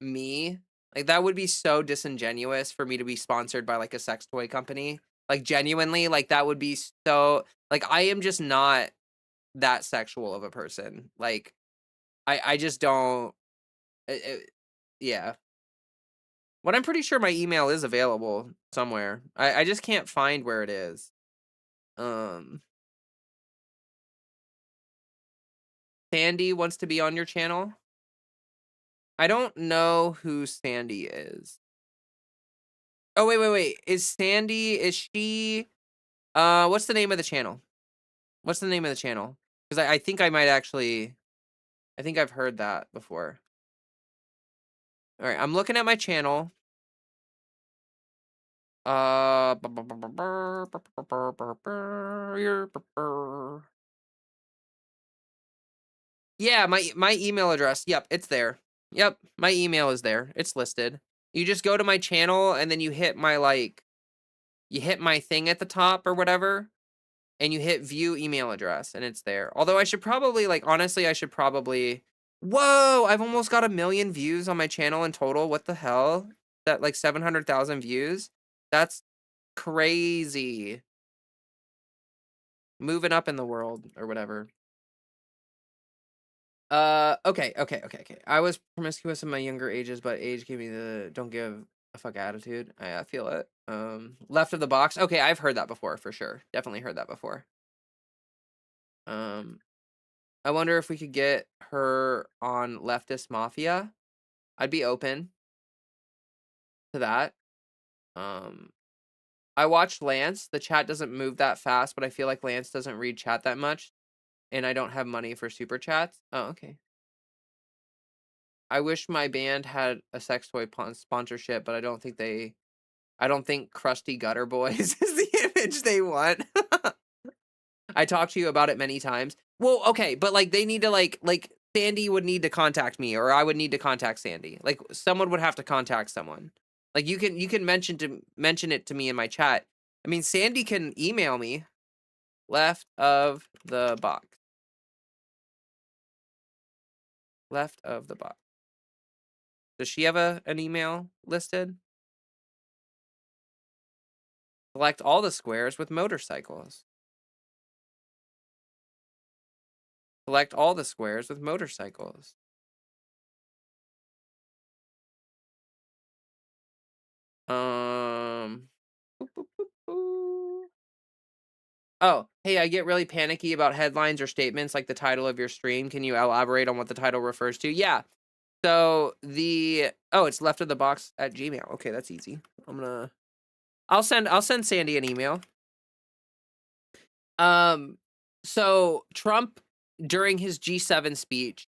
me. Like, that would be so disingenuous for me to be sponsored by like a sex toy company. Like, genuinely, like, that would be so, like, I am just not that sexual of a person. Like, I just don't. Yeah. But I'm pretty sure my email is available somewhere. I just can't find where it is. Sandy wants to be on your channel. I don't know who Sandy is. Oh, wait. Is she... what's the name of the channel? What's the name of the channel? Because I think I might actually... I think I've heard that before. All right, I'm looking at my channel. Yeah, my email address. Yep, it's there. Yep, my email is there. It's listed. You just go to my channel and then you hit my thing at the top or whatever, and you hit view email address and it's there. Although I should probably, like, honestly, I should probably... Whoa, I've almost got 1 million views on my channel in total. What the hell? That, like, 700,000 views? That's crazy. Moving up in the world or whatever. Okay. I was promiscuous in my younger ages, but age gave me the don't give a fuck attitude. I feel it. Left of the box. Okay, I've heard that before for sure. Definitely heard that before. I wonder if we could get her on Leftist Mafia. I'd be open to that. I watched Lance. The chat doesn't move that fast, but I feel like Lance doesn't read chat that much, and I don't have money for super chats. Oh, okay. I wish my band had a sex toy sponsorship, but I don't think Krusty Gutter Boys is the image they want. I talked to you about it many times. Well, okay, but like they need to like Sandy would need to contact me, or I would need to contact Sandy. Like, someone would have to contact someone. Like, you can mention it to me in my chat. I mean, Sandy can email me. Left of the box. Left of the box. Does she have an email listed? Select all the squares with motorcycles. Select all the squares with motorcycles. Boop, boop, boop, boop. Oh, hey, I get really panicky about headlines or statements like the title of your stream. Can you elaborate on what the title refers to? Yeah. So it's left of the box at Gmail. Okay, that's easy. I'll send Sandy an email. So Trump, during his G7 speech,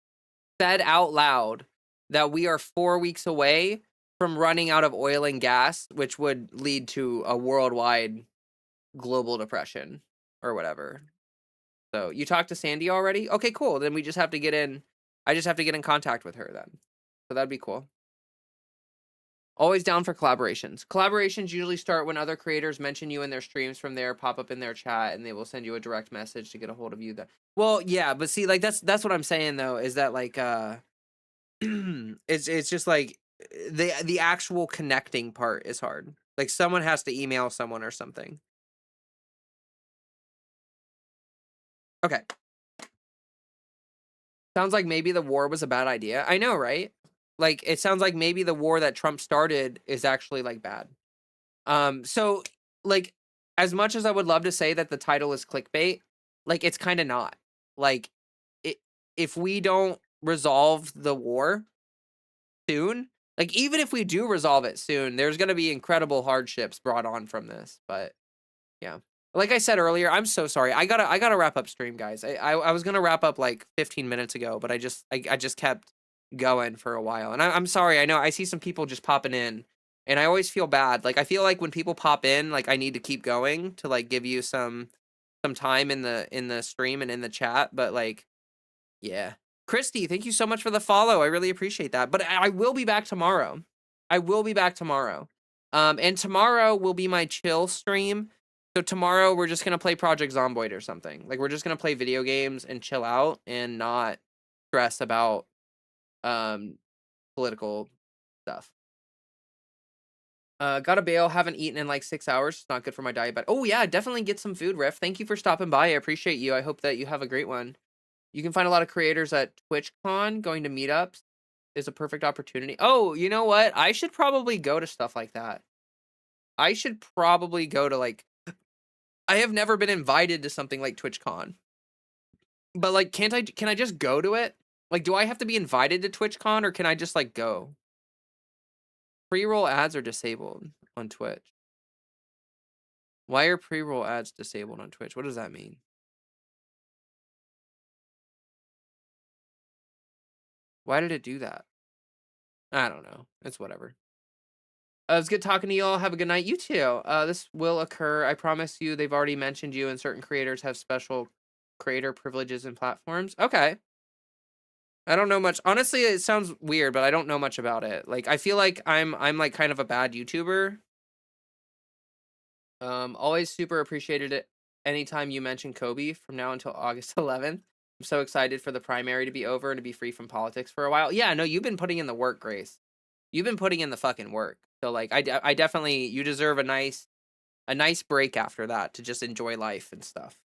said out loud that we are 4 weeks away from running out of oil and gas, which would lead to a worldwide global depression or whatever. So you talked to Sandy already? Okay, cool. Then I just have to get in contact with her then. So that'd be cool. Always down for collaborations. Collaborations usually start when other creators mention you in their streams. From there, pop up in their chat, and they will send you a direct message to get a hold of you. Well, yeah, but see, like that's what I'm saying though, is that like it's just like the actual connecting part is hard. Like someone has to email someone or something. Okay. Sounds like maybe the war was a bad idea. I know, right? Like it sounds like maybe the war that Trump started is actually like bad. So like as much as I would love to say that the title is clickbait, like it's kind of not. Like if we don't resolve the war soon, like even if we do resolve it soon, there's going to be incredible hardships brought on from this. But yeah, like I said earlier, I'm so sorry. I gotta wrap up stream, guys. I was gonna wrap up like 15 minutes ago, but I just kept going for a while, and I'm sorry. I know I see some people just popping in, and I always feel bad. Like I feel like when people pop in, like I need to keep going to like give you some time in the stream and in the chat. But like, yeah, Christy, thank you so much for the follow. I really appreciate that. But I will be back tomorrow. I will be back tomorrow. And tomorrow will be my chill stream. So tomorrow we're just gonna play Project Zomboid or something. Like we're just gonna play video games and chill out and not stress about political stuff. Gotta bail, haven't eaten in like 6 hours. It's not good for my diet, but oh yeah, definitely get some food, Riff. Thank you for stopping by. I appreciate you. I hope that you have a great one. You can find a lot of creators at TwitchCon. Going to meetups is a perfect opportunity. Oh, you know what? I should probably go to stuff like that. I should probably go to like I have never been invited to something like TwitchCon. But like can I just go to it? Like do I have to be invited to TwitchCon or can I just like go? Pre-roll ads are disabled on Twitch. Why are pre-roll ads disabled on Twitch? What does that mean? Why did it do that? I don't know. It's whatever. It was good talking to you all. Have a good night. You too. This will occur. I promise you, they've already mentioned you, and certain creators have special creator privileges and platforms. Okay. I don't know much. Honestly, it sounds weird, but I don't know much about it. Like, I feel like I'm like kind of a bad YouTuber. Always super appreciated it anytime you mention Kobe from now until August 11th. I'm so excited for the primary to be over and to be free from politics for a while. Yeah, no, you've been putting in the work, Grace. You've been putting in the fucking work. So like, I definitely, you deserve a nice break after that to just enjoy life and stuff.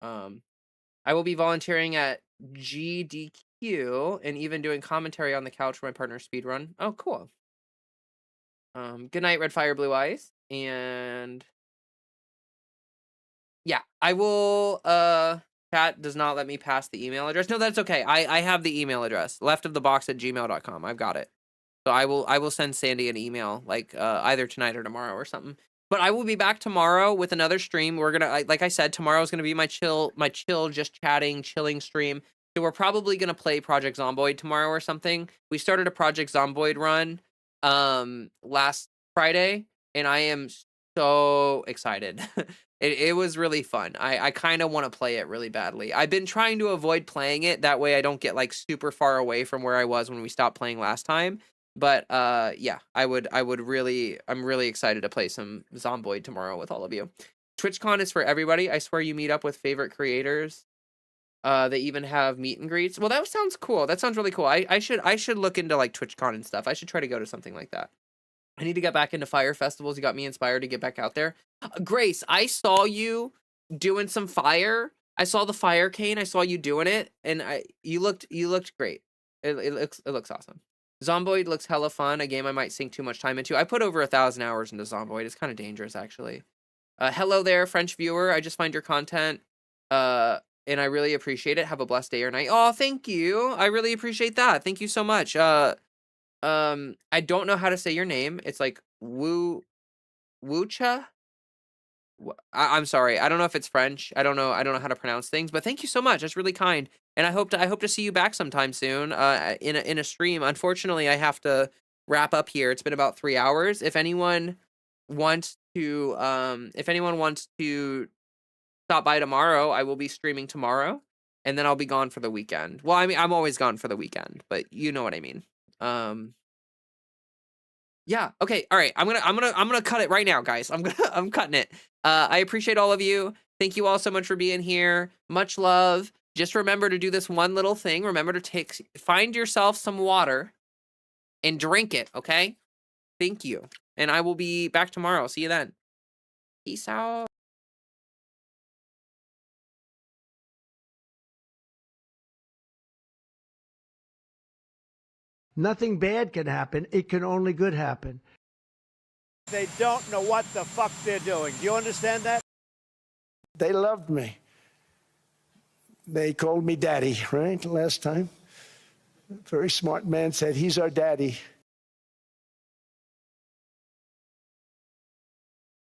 I will be volunteering at GDQ and even doing commentary on the couch for my partner speedrun. Oh, cool. Good night, Red Fire Blue Eyes. And yeah, I will, chat does not let me pass the email address. No, that's okay. I have the email address, leftofthebox@gmail.com. I've got it. So I will send Sandy an email like either tonight or tomorrow or something. But I will be back tomorrow with another stream. We're gonna like I said, tomorrow's gonna be my chill, just chilling stream. So we're probably gonna play Project Zomboid tomorrow or something. We started a Project Zomboid run last Friday, and I am so excited. It was really fun. I kind of want to play it really badly. I've been trying to avoid playing it that way I don't get like super far away from where I was when we stopped playing last time. But yeah, I'm really excited to play some Zomboid tomorrow with all of you. TwitchCon is for everybody. I swear you meet up with favorite creators. They even have meet and greets. Well, that sounds cool. That sounds really cool. I should look into like TwitchCon and stuff. I should try to go to something like that. I need to get back into fire festivals. You got me inspired to get back out there. Grace, I saw you doing some fire. I saw the fire cane. I saw you doing it, and you looked great. It looks awesome. Zomboid looks hella fun. A game I might sink too much time into. I put over 1,000 hours into Zomboid. It's kind of dangerous, actually. Hello there, French viewer. I just find your content, and I really appreciate it. Have a blessed day or night. Oh, thank you. I really appreciate that. Thank you so much. I don't know how to say your name. It's like Wucha. I'm sorry. I don't know if it's French. I don't know how to pronounce things. But thank you so much. That's really kind. And I hope to see you back sometime soon. In a stream. Unfortunately, I have to wrap up here. It's been about 3 hours. If anyone wants to stop by tomorrow, I will be streaming tomorrow, and then I'll be gone for the weekend. Well, I mean, I'm always gone for the weekend, but you know what I mean. Yeah. Okay. All right. I'm gonna cut it right now, guys. I'm cutting it. I appreciate all of you. Thank you all so much for being here. Much love. Just remember to do this one little thing. Remember to find yourself some water and drink it. Okay. Thank you. And I will be back tomorrow. See you then. Peace out. Nothing bad can happen. It can only good happen. They don't know what the fuck they're doing. Do you understand that? They loved me. They called me daddy, right? Last time. Very smart man said, he's our daddy.